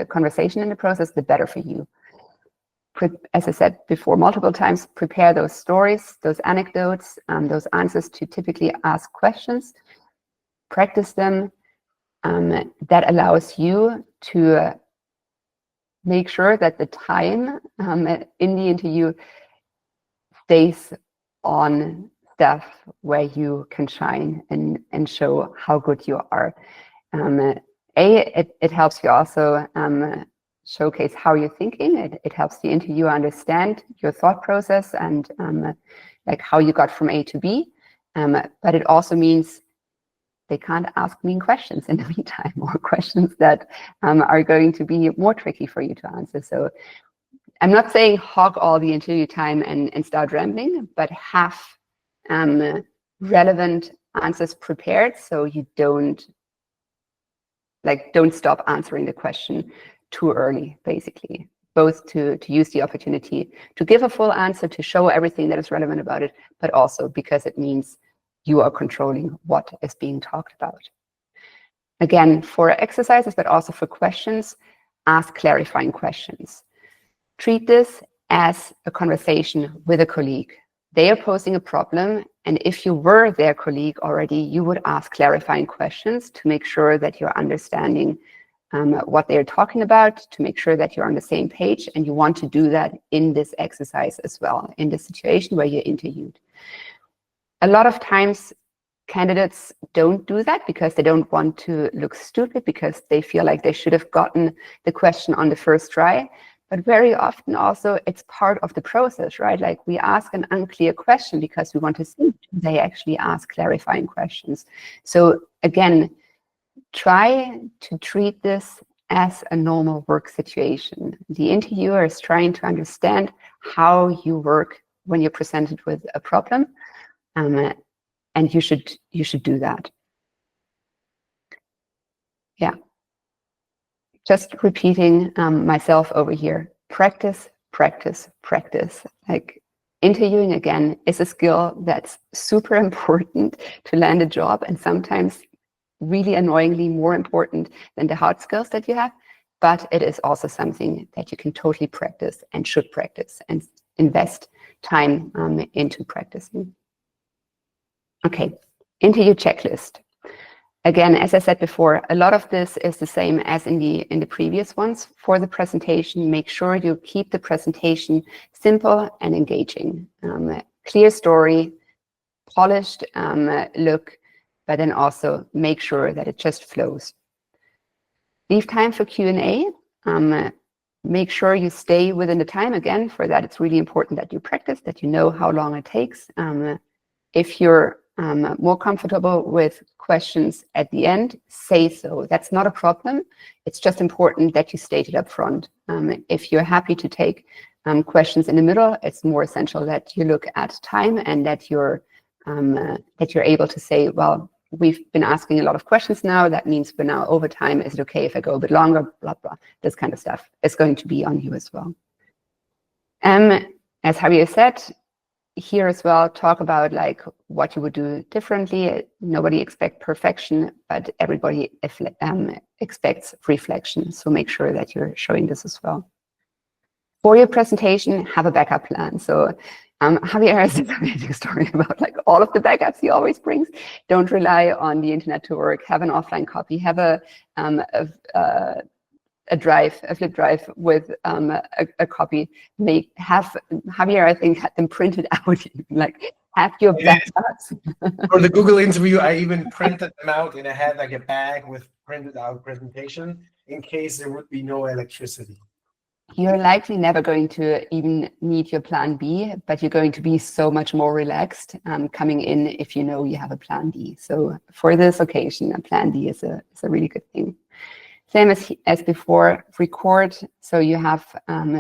conversation in the process, the better for you. As I said before multiple times, prepare those stories, those anecdotes, those answers to typically asked questions. Practice them. That allows you to make sure that the time in the interview stays on stuff where you can shine and show how good you are. It helps you also showcase how you're thinking. It helps the interviewer understand your thought process and like how you got from A to B. But it also means they can't ask mean questions in the meantime, or questions that are going to be more tricky for you to answer. So I'm not saying hog all the interview time and start rambling, but have relevant answers prepared, so you don't stop answering the question too early, basically. Both to use the opportunity to give a full answer, to show everything that is relevant about it, but also because it means you are controlling what is being talked about. Again, for exercises, but also for questions, ask clarifying questions. Treat this as a conversation with a colleague. They are posing a problem, and if you were their colleague already, you would ask clarifying questions to make sure that you're understanding what they're talking about, to make sure that you're on the same page, and you want to do that in this exercise as well, in the situation where you're interviewed. A lot of times, candidates don't do that because they don't want to look stupid, because they feel like they should have gotten the question on the first try. But very often also it's part of the process, right? Like we ask an unclear question because we want to see if they actually ask clarifying questions. So again, try to treat this as a normal work situation. The interviewer is trying to understand how you work when you're presented with a problem, and you should do that. Yeah. Just repeating myself over here. Practice, practice, practice. Like interviewing, again, is a skill that's super important to land a job, and sometimes really annoyingly more important than the hard skills that you have. But it is also something that you can totally practice and should practice and invest time into practicing. Okay, interview checklist. Again, as I said before, a lot of this is the same as in the previous ones. For the presentation, make sure you keep the presentation simple and engaging. Clear story, polished look, but then also make sure that it just flows. Leave time for Q&A. Make sure you stay within the time. Again, for that, it's really important that you practice, that you know how long it takes. If you're more comfortable with questions at the end, say so. That's not a problem. It's just important that you state it up front. If you're happy to take questions in the middle, it's more essential that you look at time and that you're able to say, well, we've been asking a lot of questions now. That means we're now over time. Is it okay if I go a bit longer? Blah, blah. This kind of stuff is going to be on you as well. As Javier said, here as well, talk about like what you would do differently. Nobody expects perfection, but everybody expects reflection. So make sure that you're showing this as well. For your presentation, have a backup plan. So Javier has this amazing story about like all of the backups he always brings. Don't rely on the internet to work. Have an offline copy. Have a flip drive with a copy. Javier, I think, had them printed out. Like, have your backups. For the Google interview, I even printed them out and I had like a bag with printed out presentation in case there would be no electricity. You're likely never going to even need your plan B, but you're going to be so much more relaxed coming in if you know you have a plan B. So for this occasion, a plan B is a really good thing. Same as before, record so you have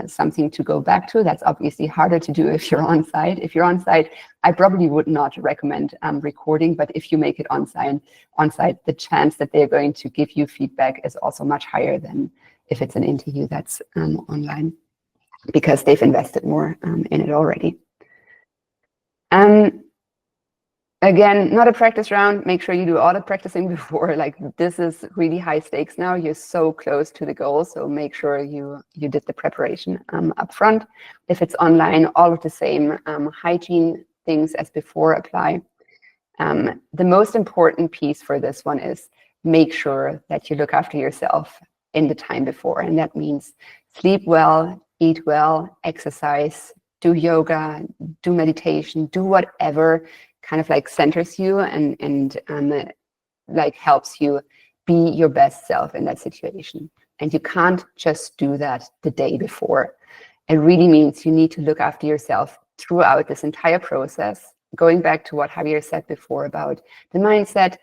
something to go back to. That's obviously harder to do if you're on site. If you're on site, I probably would not recommend recording, but if you make it on site, the chance that they're going to give you feedback is also much higher than if it's an interview that's online, because they've invested more in it already. Again, not a practice round. Make sure you do all the practicing before. Like, this is really high stakes now. You're so close to the goal, so make sure you did the preparation up front. If it's online, all of the same hygiene things as before apply. The most important piece for this one is make sure that you look after yourself in the time before, and that means sleep well, eat well, exercise, do yoga, do meditation, do whatever kind of like centers you and like helps you be your best self in that situation. And you can't just do that the day before. It really means you need to look after yourself throughout this entire process. Going back to what Javier said before about the mindset,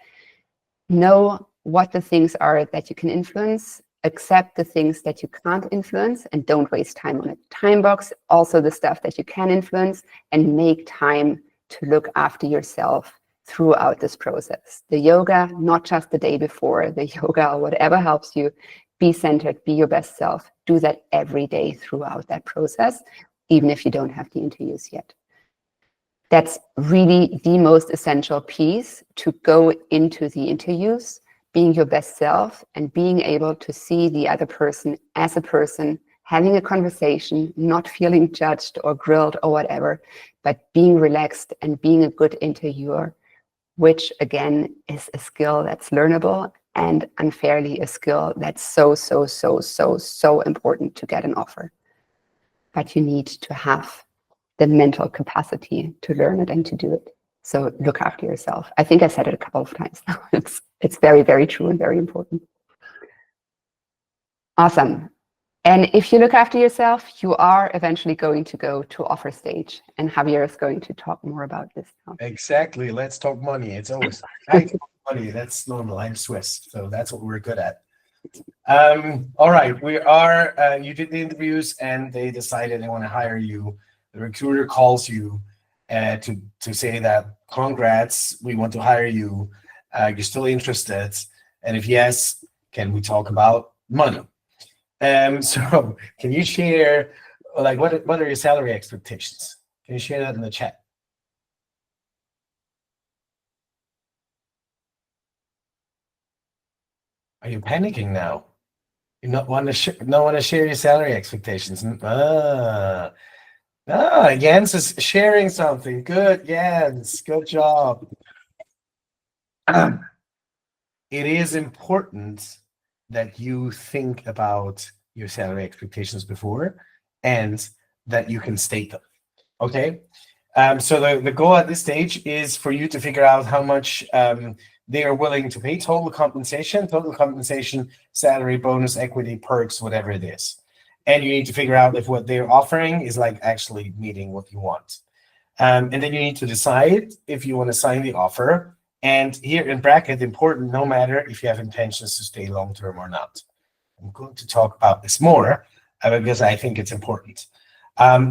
know what the things are that you can influence, accept the things that you can't influence, and don't waste time on it. Time box also the stuff that you can influence, and make time to look after yourself throughout this process. The yoga, not just the day before, the yoga or whatever helps you be centered, be your best self. Do that every day throughout that process, even if you don't have the interviews yet. That's really the most essential piece to go into the interviews, being your best self and being able to see the other person as a person, having a conversation, not feeling judged or grilled or whatever, but being relaxed and being a good interviewer, which again is a skill that's learnable and unfairly a skill that's so important to get an offer. But you need to have the mental capacity to learn it and to do it. So look after yourself. I think I said it a couple of times now. It's very, very true and very important. Awesome. And if you look after yourself, you are eventually going to go to offer stage. And Javier is going to talk more about this now. Exactly. Let's talk money. It's always I talk money. That's normal. I'm Swiss, so that's what we're good at. All right. We are. You did the interviews, and they decided they want to hire you. The recruiter calls you to say that congrats, we want to hire you. You're still interested, and if yes, can we talk about money? So can you share, like, what are your salary expectations? Can you share that in the chat? Are you panicking now? You not want to share your salary expectations? Jens is sharing something. Good, Jens. Good job. it is important that you think about your salary expectations before and that you can state them. Okay. So the goal at this stage is for you to figure out how much they are willing to pay, total compensation, salary, bonus, equity, perks, whatever it is. And you need to figure out if what they're offering is like actually meeting what you want. And then you need to decide if you want to sign the offer. And here in bracket, important, no matter if you have intentions to stay long-term or not. I'm going to talk about this more because I think it's important.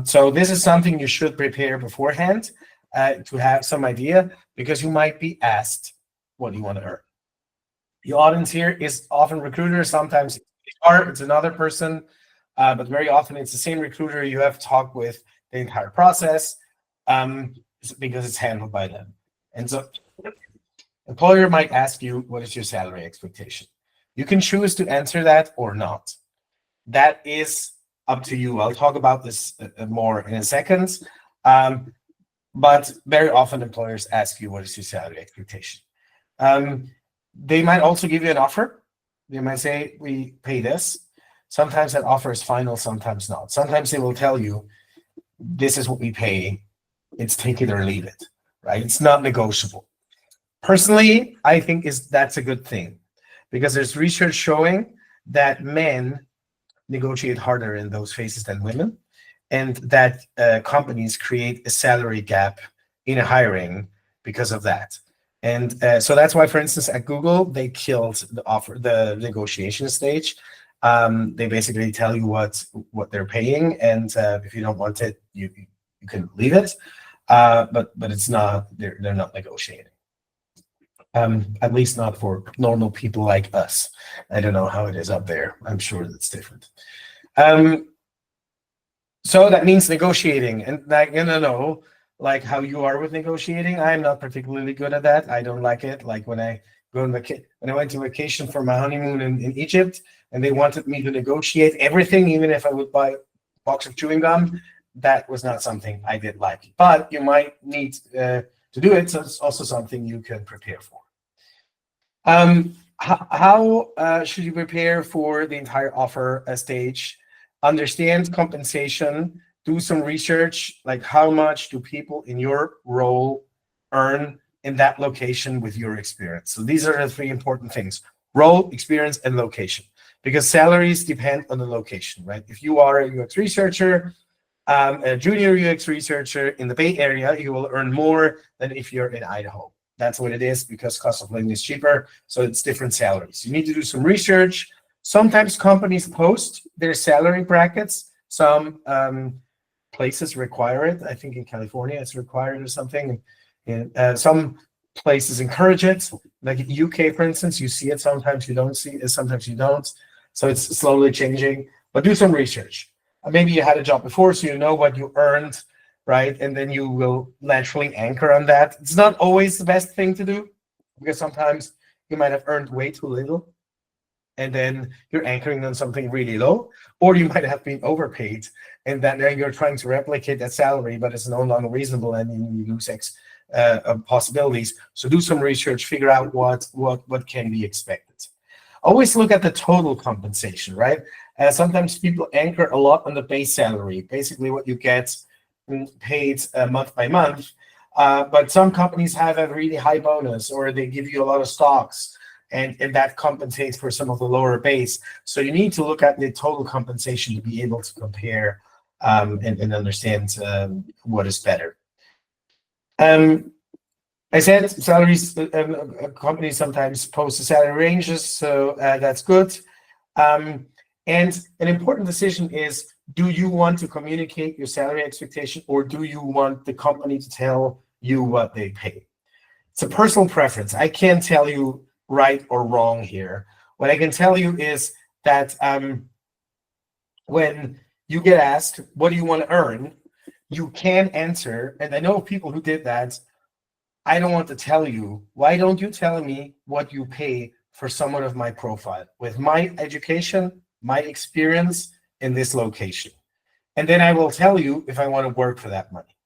So this is something you should prepare beforehand to have some idea, because you might be asked, what do you want to earn? The audience here is often recruiters. Sometimes it's another person, but very often it's the same recruiter you have talked with the entire process because it's handled by them. And so employer might ask you, what is your salary expectation? You can choose to answer that or not. That is up to you. I'll talk about this more in a second. But very often employers ask you, what is your salary expectation? They might also give you an offer. They might say, we pay this. Sometimes that offer is final, sometimes not. Sometimes they will tell you, this is what we pay. It's take it or leave it, right? It's not negotiable. Personally, I think that's a good thing, because there's research showing that men negotiate harder in those phases than women, and that companies create a salary gap in hiring because of that. And so that's why, for instance, at Google, they killed the negotiation stage. They basically tell you what they're paying, and if you don't want it, you can leave it. But it's not, they're not negotiating. At least not for normal people like us. I don't know how it is up there. I'm sure that's different. So that means negotiating, and like, know, like how you are with negotiating. I'm not particularly good at that. I don't like it. Like when I went to vacation for my honeymoon in Egypt, and they wanted me to negotiate everything, even if I would buy a box of chewing gum, that was not something I did like. But you might need to do it, so it's also something you can prepare for. How should you prepare for the entire offer stage? Understand compensation, do some research, like how much do people in your role earn in that location with your experience. So these are the three important things: role, experience, and location, because salaries depend on the location, right? If you are a UX researcher, a junior UX researcher in the Bay Area, you will earn more than if you're in Idaho. That's what it is, because cost of living is cheaper, so it's different salaries. You need to do some research. Sometimes companies post their salary brackets. Some places require it. I think in California it's required or something. And some places encourage it. Like in UK, for instance, you see it sometimes, you don't see it, sometimes you don't. So it's slowly changing. But do some research. Maybe you had a job before, so you know what you earned, right? And then you will naturally anchor on that. It's not always the best thing to do, because sometimes you might have earned way too little, and then you're anchoring on something really low, or you might have been overpaid, and then you're trying to replicate that salary, but it's no longer reasonable, and you lose possibilities. So do some research, figure out what can be expected. Always look at the total compensation, right? Sometimes people anchor a lot on the base salary, basically what you get paid month by month. But some companies have a really high bonus, or they give you a lot of stocks, and that compensates for some of the lower base. So you need to look at the total compensation to be able to compare and understand what is better. I said salaries, companies sometimes post the salary ranges, so that's good. And an important decision is, do you want to communicate your salary expectation, or do you want the company to tell you what they pay? It's a personal preference. I can't tell you right or wrong here. What I can tell you is that when you get asked, what do you want to earn? You can answer, and I know people who did that. I don't want to tell you. Why don't you tell me what you pay for someone of my profile, with my education, my experience in this location? And then I will tell you if I want to work for that money.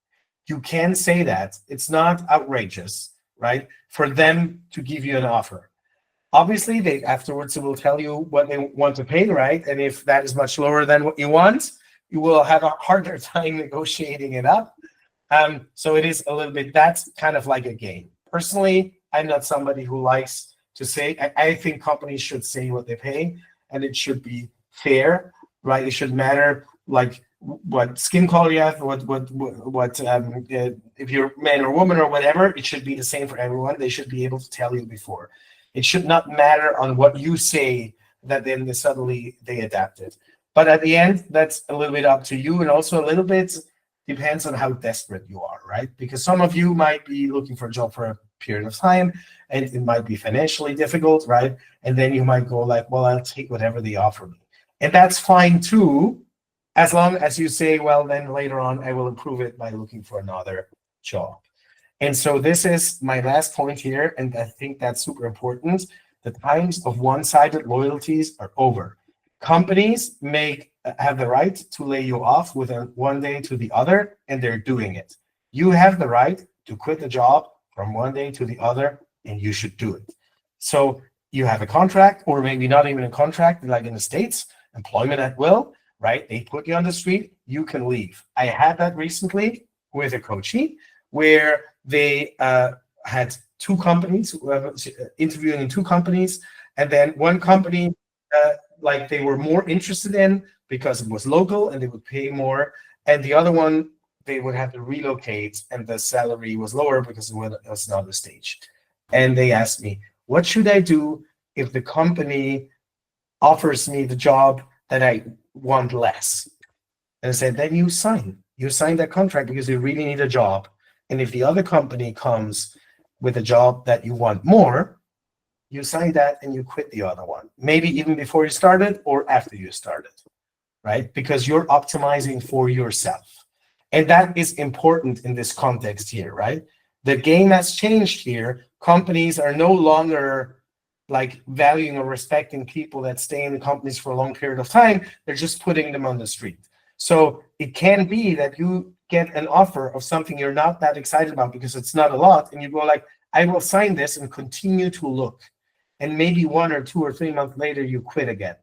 You can say that. It's not outrageous, right? For them to give you an offer. Obviously, they afterwards will tell you what they want to pay, right? And if that is much lower than what you want, you will have a harder time negotiating it up. So it is a little bit, that's kind of like a game. Personally, I'm not somebody who likes to say, I think companies should say what they pay, and it should be fair, right? It should matter like what skin color you have, if you're man or woman or whatever, it should be the same for everyone. They should be able to tell you before. It should not matter on what you say that then suddenly they adapt it. But at the end, that's a little bit up to you, and also a little bit depends on how desperate you are, right? Because some of you might be looking for a job for a period of time, and it might be financially difficult, right? And then you might go like, well, I'll take whatever they offer me. And that's fine too, as long as you say, well, then later on, I will improve it by looking for another job. And so this is my last point here, and I think that's super important. The times of one-sided loyalties are over. Companies have the right to lay you off within one day to the other, and they're doing it. You have the right to quit the job from one day to the other, and you should do it. So you have a contract, or maybe not even a contract, like in the States, employment at will, right? They put you on the street, you can leave. I had that recently with a coachee where they had two companies, interviewing in two companies, and then one company, like they were more interested in because it was local and they would pay more, and the other one, they would have to relocate and the salary was lower because it was not a stage. And they asked me, what should I do if the company offers me the job that I want less? And I said, then you sign that contract because you really need a job. And if the other company comes with a job that you want more, you sign that and you quit the other one. Maybe even before you started or after you started, right? Because you're optimizing for yourself. And that is important in this context here, right? The game has changed here. Companies are no longer like valuing or respecting people that stay in the companies for a long period of time. They're just putting them on the street. So it can be that you get an offer of something you're not that excited about because it's not a lot, and you go like, I will sign this and continue to look. And maybe 1 or 2 or 3 months later, you quit again.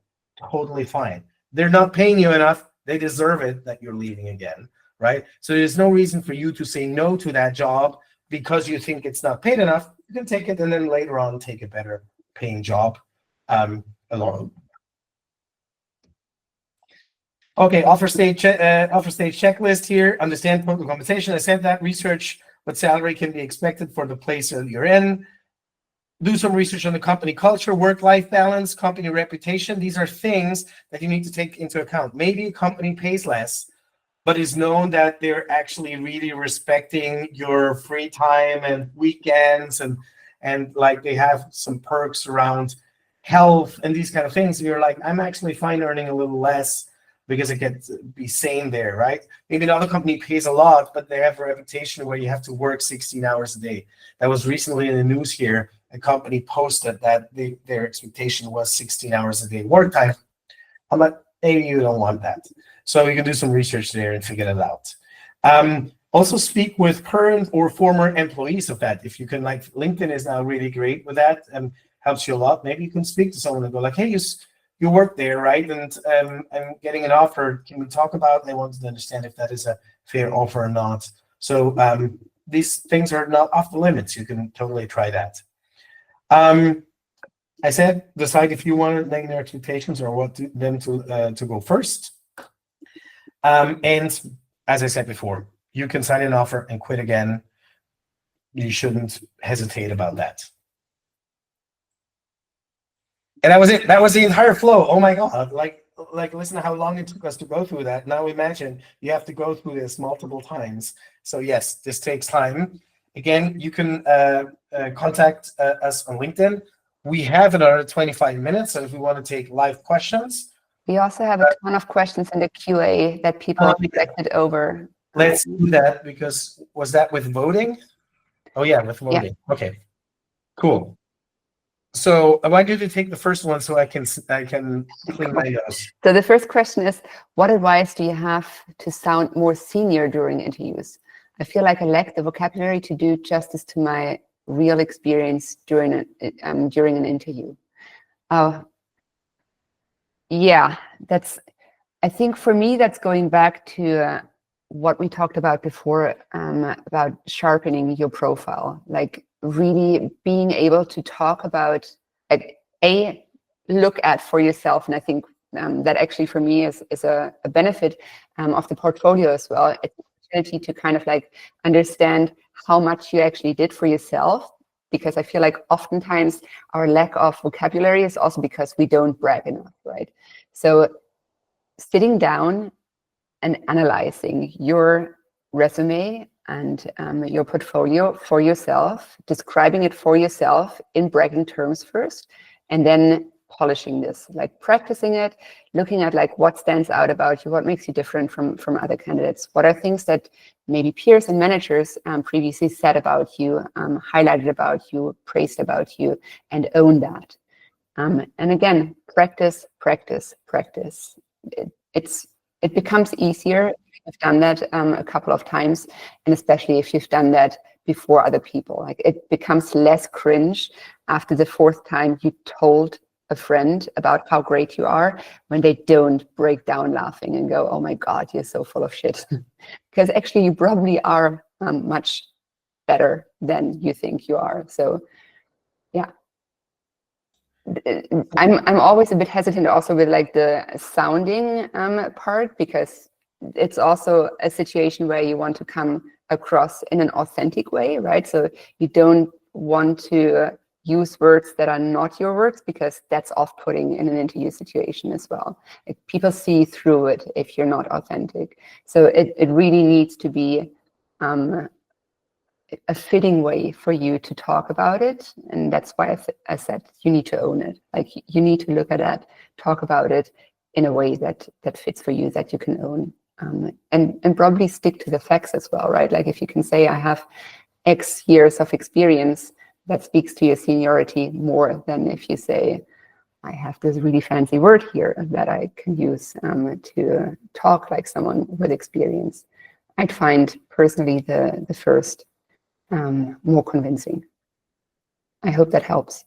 Totally fine. They're not paying you enough. They deserve it that you're leaving again, right? So there's no reason for you to say no to that job because you think it's not paid enough. You can take it and then later on take a better paying job along. Okay, offer stage checklist here. Understand total compensation. I said that. Research what salary can be expected for the place that you're in. Do some research on the company culture, work-life balance, company reputation. These are things that you need to take into account. Maybe a company pays less, but is known that they're actually really respecting your free time and weekends, and like they have some perks around health and these kind of things. And you're like, I'm actually fine earning a little less because I get to be sane there, right? Maybe another company pays a lot, but they have a reputation where you have to work 16 hours a day. That was recently in the news here. A company posted that their expectation was 16 hours a day work time. I'm like, maybe you don't want that. So you can do some research there and figure it out. Also speak with current or former employees of that. If you can, like LinkedIn is now really great with that and helps you a lot. Maybe you can speak to someone and go like, hey, you work there, right? And I'm getting an offer. Can we talk about it? I wanted to understand if that is a fair offer or not. So these things are not off the limits. You can totally try that. I said, decide if you want to name their expectations or want them to go first. And as I said before, you can sign an offer and quit again. You shouldn't hesitate about that. And that was it. That was the entire flow. Oh my God. Like listen to how long it took us to go through that. Now imagine you have to go through this multiple times. So yes, this takes time. Again, you can contact us on LinkedIn. We have another 25 minutes. So if we want to take live questions. We also have a ton of questions in the QA that people have selected over. Let's do that because was that with voting? Oh yeah, with voting. Yeah. Okay, cool. So I want you to take the first one so I can clean my nose. So the first question is, what advice do you have to sound more senior during interviews? I feel like I lack the vocabulary to do justice to my real experience during an interview. Yeah, I think for me, that's going back to what we talked about before, about sharpening your profile, like really being able to talk about, look at for yourself. And I think that actually for me is a benefit of the portfolio as well. It's an opportunity to kind of like understand how much you actually did for yourself, because I feel like oftentimes our lack of vocabulary is also because we don't brag enough, right? So sitting down and analyzing your resume and your portfolio for yourself, describing it for yourself in bragging terms first, and then polishing this, like practicing it, looking at like what stands out about you, what makes you different from other candidates, what are things that maybe peers and managers previously said about you, highlighted about you, praised about you, and own that. And again, practice, practice, practice. It becomes easier if you've done that a couple of times, and especially if you've done that before other people. Like it becomes less cringe after the fourth time you told a friend about how great you are, when they don't break down laughing and go, "Oh my God, you're so full of shit," because actually you probably are much better than you think you are. So, yeah. I'm always a bit hesitant also with like the sounding part, because it's also a situation where you want to come across in an authentic way, right? So you don't want to use words that are not your words, because that's off-putting in an interview situation as well. Like, people see through it if you're not authentic. So it really needs to be a fitting way for you to talk about it. And that's why I said you need to own it. Like, you need to look at that, talk about it in a way that fits for you, that you can own, and probably stick to the facts as well, right? Like, if you can say I have X years of experience, that speaks to your seniority more than if you say I have this really fancy word here that I can use to talk like someone with experience. I'd find personally the first more convincing. I hope that helps.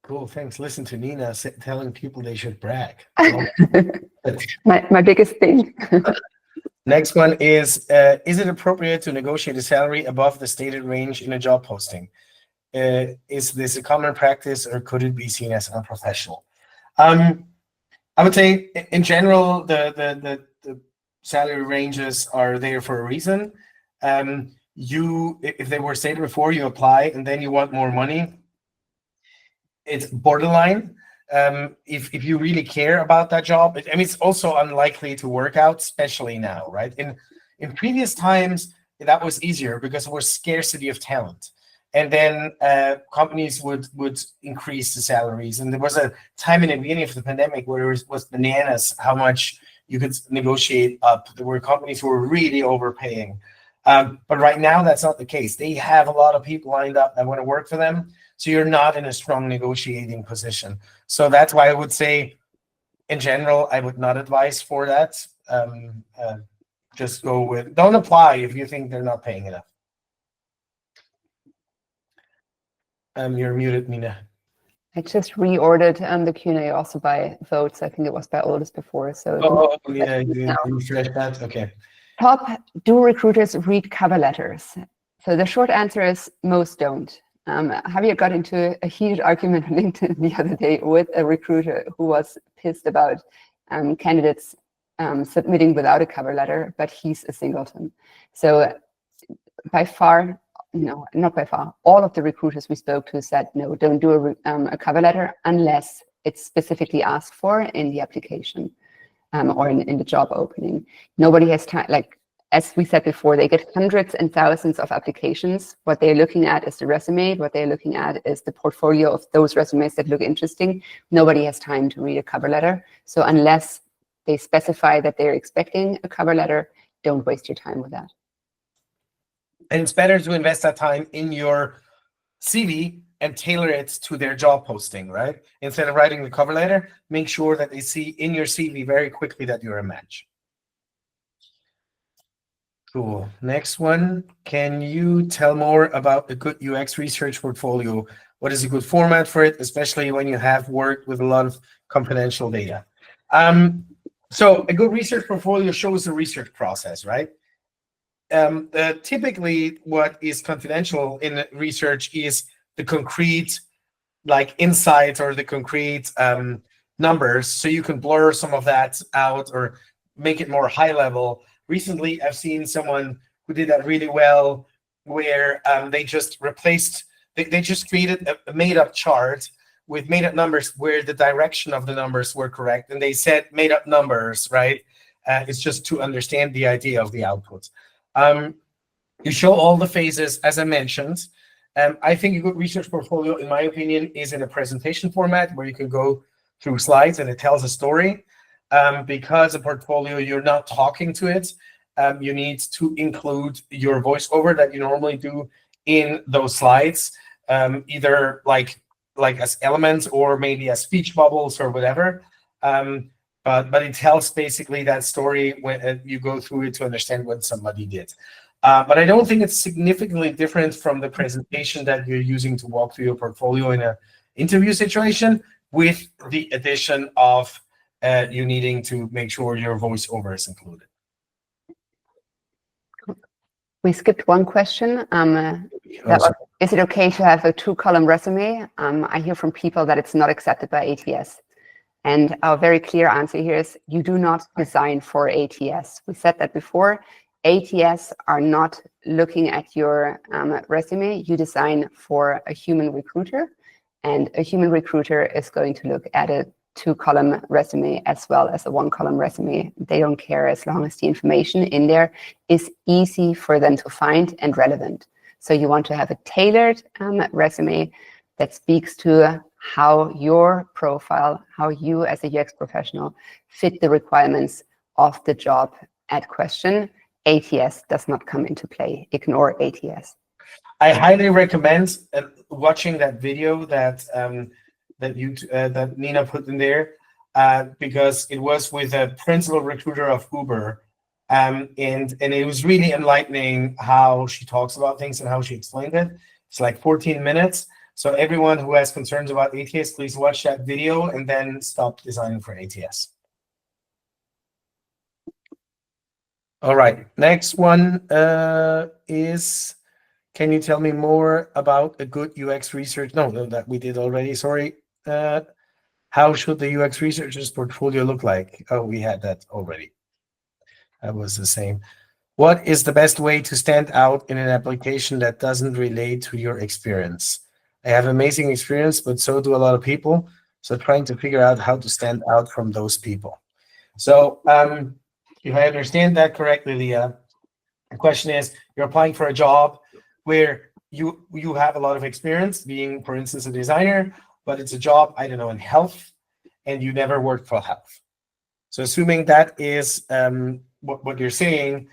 Cool, thanks. Listen to Nina telling people they should brag. my biggest thing. Next one is it appropriate to negotiate a salary above the stated range in a job posting? Is this a common practice, or could it be seen as unprofessional? I would say in general, the salary ranges are there for a reason. If they were stated before, you apply and then you want more money, it's borderline. If you really care about that job, I mean, it's also unlikely to work out, especially now, right? In previous times, that was easier because there was scarcity of talent. And then companies would increase the salaries. And there was a time in the beginning of the pandemic where it was bananas how much you could negotiate up. There were companies who were really overpaying. But right now, that's not the case. They have a lot of people lined up that want to work for them. So you're not in a strong negotiating position. So that's why I would say, in general, I would not advise for that. Just don't apply if you think they're not paying enough. You're muted, Mina. I just reordered the Q&A also by votes. I think it was by oldest before. So yeah, you refresh that. Okay. Top, do recruiters read cover letters? So the short answer is most don't. Javier got into a heated argument on LinkedIn the other day with a recruiter who was pissed about candidates submitting without a cover letter, but he's a singleton. So by far, no, not by far, all of the recruiters we spoke to said, no, don't do a cover letter unless it's specifically asked for in the application or in the job opening. Nobody has time, like, as we said before, they get hundreds and thousands of applications. What they're looking at is the resume. What they're looking at is the portfolio of those resumes that look interesting. Nobody has time to read a cover letter. So unless they specify that they're expecting a cover letter, don't waste your time with that. And it's better to invest that time in your CV and tailor it to their job posting, right? Instead of writing the cover letter, make sure that they see in your CV very quickly that you're a match. Cool. Next one. Can you tell more about a good UX research portfolio? What is a good format for it, especially when you have worked with a lot of confidential data? So a good research portfolio shows the research process, right? Typically, what is confidential in research is the concrete, like insights or the concrete numbers, so you can blur some of that out or make it more high level. Recently, I've seen someone who did that really well, where they just replaced, they just created a made up chart with made up numbers where the direction of the numbers were correct. And they said made up numbers, right? It's just to understand the idea of the output. Um, you show all the phases, as I mentioned. I think a good research portfolio, in my opinion, is in a presentation format where you can go through slides and it tells a story. Because a portfolio, you're not talking to it. You need to include your voiceover that you normally do in those slides, either like as elements or maybe as speech bubbles or whatever. But it tells basically that story when you go through it to understand what somebody did. But I don't think it's significantly different from the presentation that you're using to walk through your portfolio in an interview situation, with the addition of you needing to make sure your voiceover is included. We skipped one question. Is it okay to have a 2-column resume? I hear from people that it's not accepted by ATS. And our very clear answer here is you do not design for ATS. We said that before. ATS are not looking at your resume. You design for a human recruiter, and a human recruiter is going to look at a 2-column resume as well as a 1-column resume. They don't care as long as the information in there is easy for them to find and relevant. So you want to have a tailored resume that speaks to how your profile, how you as a UX professional fit the requirements of the job at question. ATS does not come into play. Ignore ATS. I highly recommend watching that video that Nina put in there, because it was with a principal recruiter of Uber, and it was really enlightening how she talks about things and how she explained it. It's like 14 minutes. So everyone who has concerns about ATS, please watch that video and then stop designing for ATS. All right, next one is, can you tell me more about a good UX research? No, that we did already, sorry. How should the UX researcher's portfolio look like? Oh, we had that already. That was the same. What is the best way to stand out in an application that doesn't relate to your experience? I have amazing experience, but so do a lot of people. So trying to figure out how to stand out from those people. So if I understand that correctly, Leah, the question is, you're applying for a job where you have a lot of experience being, for instance, a designer, but it's a job, I don't know, in health, and you never worked for health. So assuming that is what you're saying,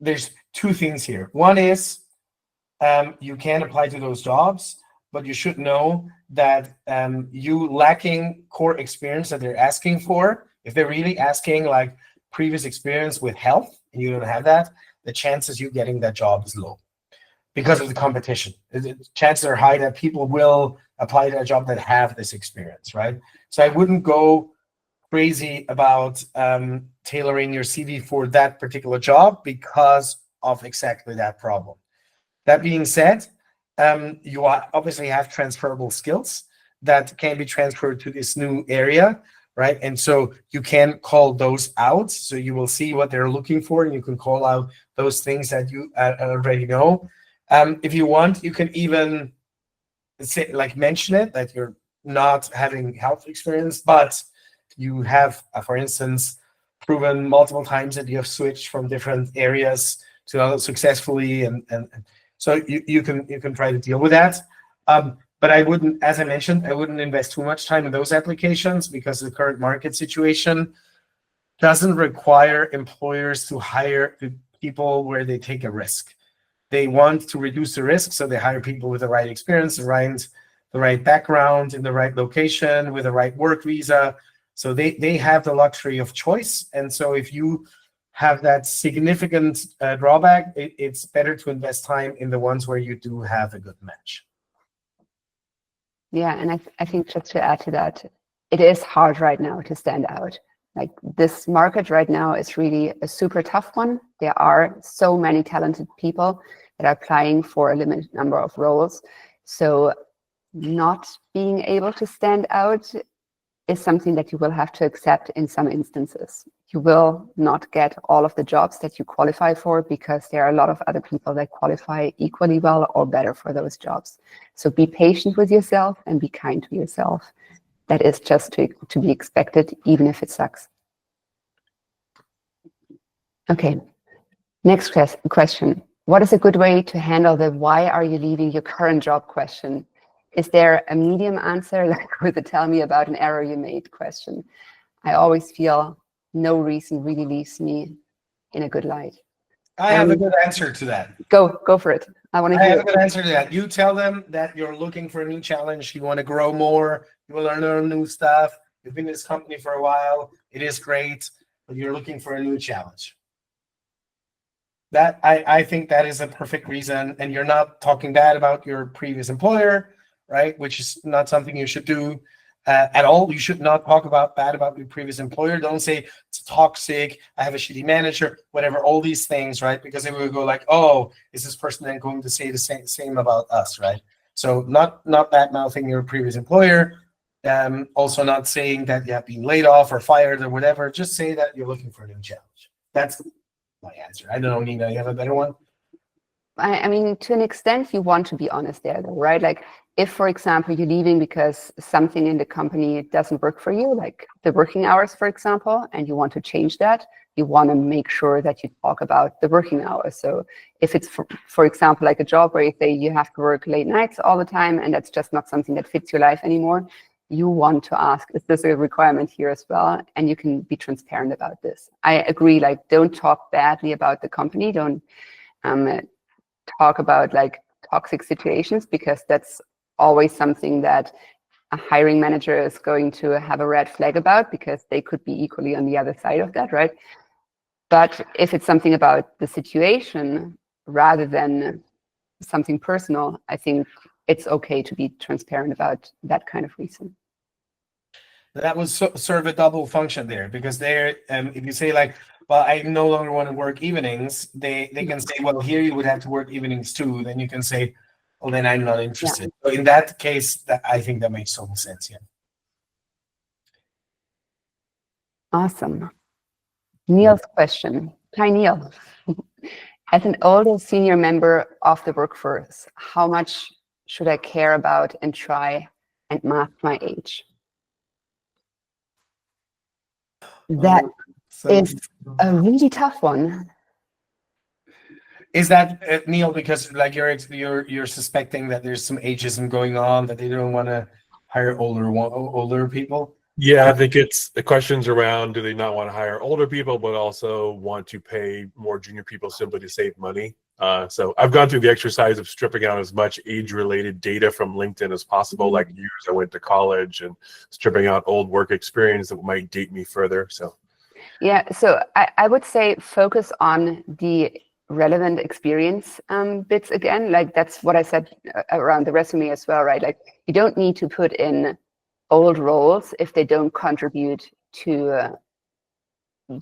there's 2 things here. One is you can apply to those jobs, but you should know that you lacking core experience that they're asking for, if they're really asking like previous experience with health and you don't have that, the chances you getting that job is low because of the competition. The chances are high that people will apply to a job that have this experience, right? So I wouldn't go crazy about tailoring your CV for that particular job because of exactly that problem. That being said, you obviously have transferable skills that can be transferred to this new area, right? And so you can call those out. So you will see what they're looking for, and you can call out those things that you already know. If you want, you can even say, like, mention it that you're not having health experience, but you have, for instance, proven multiple times that you have switched from different areas to another successfully, and so you can try to deal with that. But I wouldn't, as I mentioned, I wouldn't invest too much time in those applications because the current market situation doesn't require employers to hire people where they take a risk. They want to reduce the risk, so they hire people with the right experience, the right background, in the right location, with the right work visa. So they have the luxury of choice. And so if you have that significant drawback, it's better to invest time in the ones where you do have a good match. Yeah, and I think just to add to that, it is hard right now to stand out. Like this market right now is really a super tough one. There are so many talented people that are applying for a limited number of roles. So not being able to stand out is something that you will have to accept in some instances. You will not get all of the jobs that you qualify for because there are a lot of other people that qualify equally well or better for those jobs. So be patient with yourself and be kind to yourself. That is just to be expected, even if it sucks. Okay, next question. What is a good way to handle the why are you leaving your current job question? Is there a medium answer, like with the tell me about an error you made question? I always feel no reason really leaves me in a good light. I have a good answer to that. Go for it. I want to hear. I have a good answer to that. You tell them that you're looking for a new challenge. You want to grow more. You will learn new stuff. You've been in this company for a while. It is great, but you're looking for a new challenge. That I think that is a perfect reason. And you're not talking bad about your previous employer, right? Which is not something you should do at all. You should not talk bad about your previous employer. Don't say it's toxic, I have a shitty manager, whatever, all these things, right? Because they will go like, oh, is this person then going to say the same about us, right? So not bad-mouthing your previous employer. Also not saying that you have been laid off or fired or whatever. Just say that you're looking for a new challenge. That's my answer. I don't know, Nina, you have a better one? I mean, to an extent, you want to be honest there, though, right? Like, if, for example, you're leaving because something in the company doesn't work for you, like the working hours, for example, and you want to change that, you want to make sure that you talk about the working hours. So if it's, for example, like a job where you say you have to work late nights all the time, and that's just not something that fits your life anymore, you want to ask, is this a requirement here as well? And you can be transparent about this. I agree, like, don't talk badly about the company. Don't talk about like toxic situations, because that's always something that a hiring manager is going to have a red flag about, because they could be equally on the other side of that, right? But if it's something about the situation rather than something personal, I think it's okay to be transparent about that kind of reason. That was serve a double function there, because there, if you say like, well, I no longer want to work evenings, they can say, well, here you would have to work evenings too. Then you can say, well, then I'm not interested. Yeah. So in that case, I think that makes total sense. Yeah. Awesome. Neil's question. Hi, Neil. As an older senior member of the workforce, how much should I care about and try and mask my age? That is a really tough one. Is that Neil, because like you're suspecting that there's some ageism going on, that they don't want to hire older people? Yeah, I think it's the questions around, do they not want to hire older people, but also want to pay more junior people simply to save money? So I've gone through the exercise of stripping out as much age-related data from LinkedIn as possible, like years I went to college, and stripping out old work experience that might date me further. So yeah, so I would say focus on the relevant experience bits again. Like that's what I said around the resume as well, right? Like you don't need to put in old roles if they don't contribute to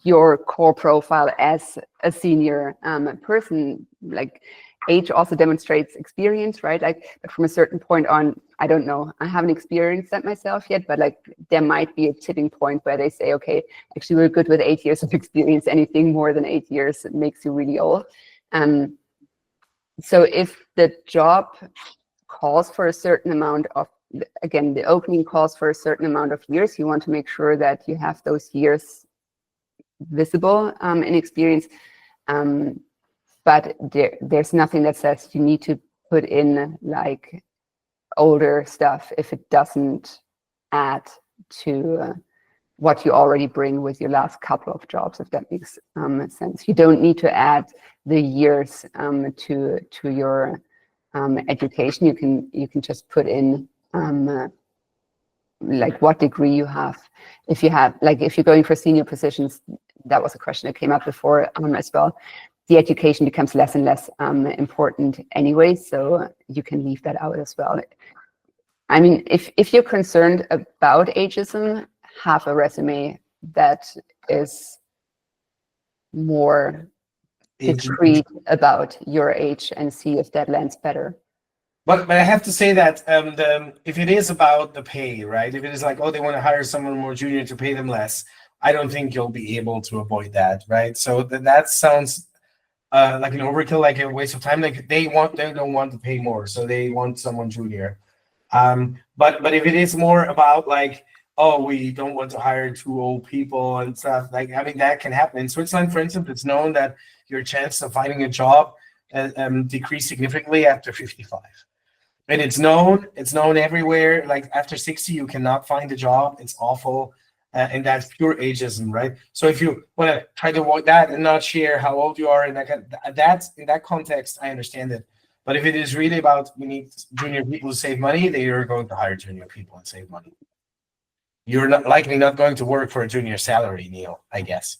your core profile as a senior person. Like age also demonstrates experience, right? Like, but from a certain point on, I don't know, I haven't experienced that myself yet, but like there might be a tipping point where they say, okay, actually we're good with 8 years of experience. Anything more than 8 years makes you really old. So if the job calls for a certain amount of, again, the opening calls for a certain amount of years, you want to make sure that you have those years visible in experience. But there's nothing that says you need to put in like older stuff if it doesn't add to what you already bring with your last couple of jobs, if that makes sense. You don't need to add the years to your education. You can just put in like what degree you have. If you're going for senior positions, that was a question that came up before as well. The education becomes less and less important anyway, so you can leave that out as well. I mean, if you're concerned about ageism, have a resume that is more discreet about your age and see if that lands better. But I have to say that if it is about the pay, right? If it is like, oh, they want to hire someone more junior to pay them less, I don't think you'll be able to avoid that, right? So that sounds like an overkill, like a waste of time. Like they don't want to pay more, so they want someone junior. But if it is more about like, oh, we don't want to hire too old people and stuff, like I mean that can happen. In Switzerland, for instance, it's known that your chance of finding a job decrease significantly after 55. And it's known everywhere. Like after 60, you cannot find a job. It's awful. And that's pure ageism, right? So if you want to try to avoid that and not share how old you are, and that's in that context, I understand it. But if it is really about we need junior people to save money, they are going to hire junior people and save money. You're likely not going to work for a junior salary, Neil, I guess.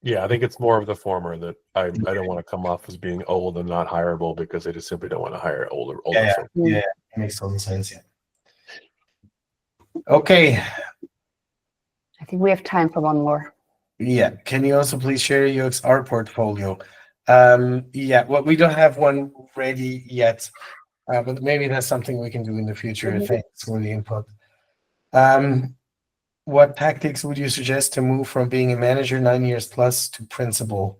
Yeah, I think it's more of the former, that I don't want to come off as being old and not hireable because they just simply don't want to hire older Yeah, folks. it makes total sense. Yeah. Okay. I think we have time for one more. Yeah. Can you also please share your XR portfolio? Yeah. Well, we don't have one ready yet, but maybe that's something we can do in the future. Thanks for the input. What tactics would you suggest to move from being a manager 9 years plus to principal?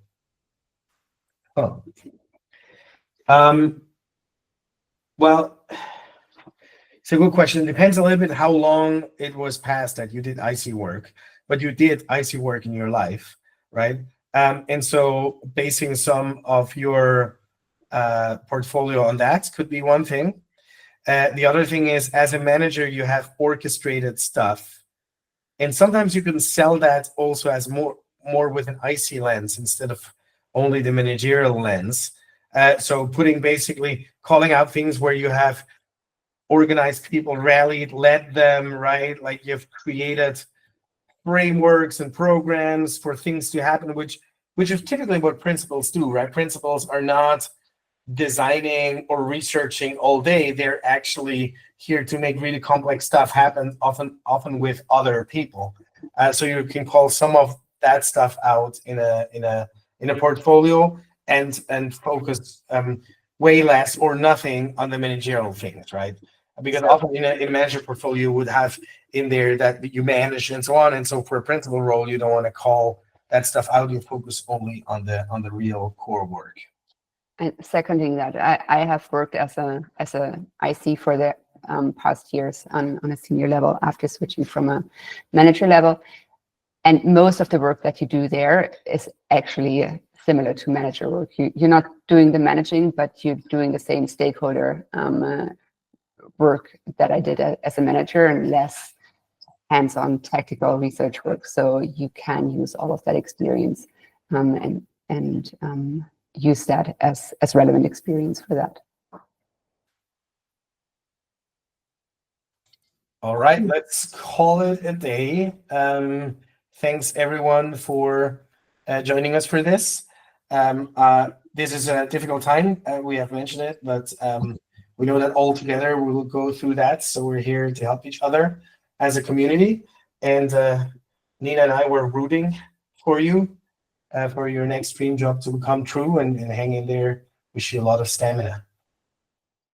Oh. Well, it's a good question. It depends a little bit how long it was past that you did IC work, but you did IC work in your life, right? And so basing some of your portfolio on that could be one thing. The other thing is, as a manager, you have orchestrated stuff. And sometimes you can sell that also as more with an IC lens instead of only the managerial lens. So basically calling out things where you have organized people, rallied, led them, right? Like you've created frameworks and programs for things to happen, which is typically what principals do, right? Principals are not designing or researching all day. They're actually here to make really complex stuff happen, often with other people. So you can call some of that stuff out in a portfolio and focus way less or nothing on the managerial things, right? Because often in a manager portfolio you would have in there that you manage and so on. And so for a principal role, you don't want to call that stuff out. You focus only on the real core work. And seconding that, I have worked as a IC for the past years on a senior level after switching from a manager level. And most of the work that you do there is actually similar to manager work. You're not doing the managing, but you're doing the same stakeholder work that I did as a manager, and less hands-on tactical research work. So you can use all of that experience and use that as relevant experience for that. All right, let's call it a day. Thanks everyone for joining us for this. This is a difficult time. We have mentioned it, but we know that all together we will go through that. So we're here to help each other as a community. And Nina and I were rooting for you for your next dream job to come true, and hang in there. Wish you a lot of stamina.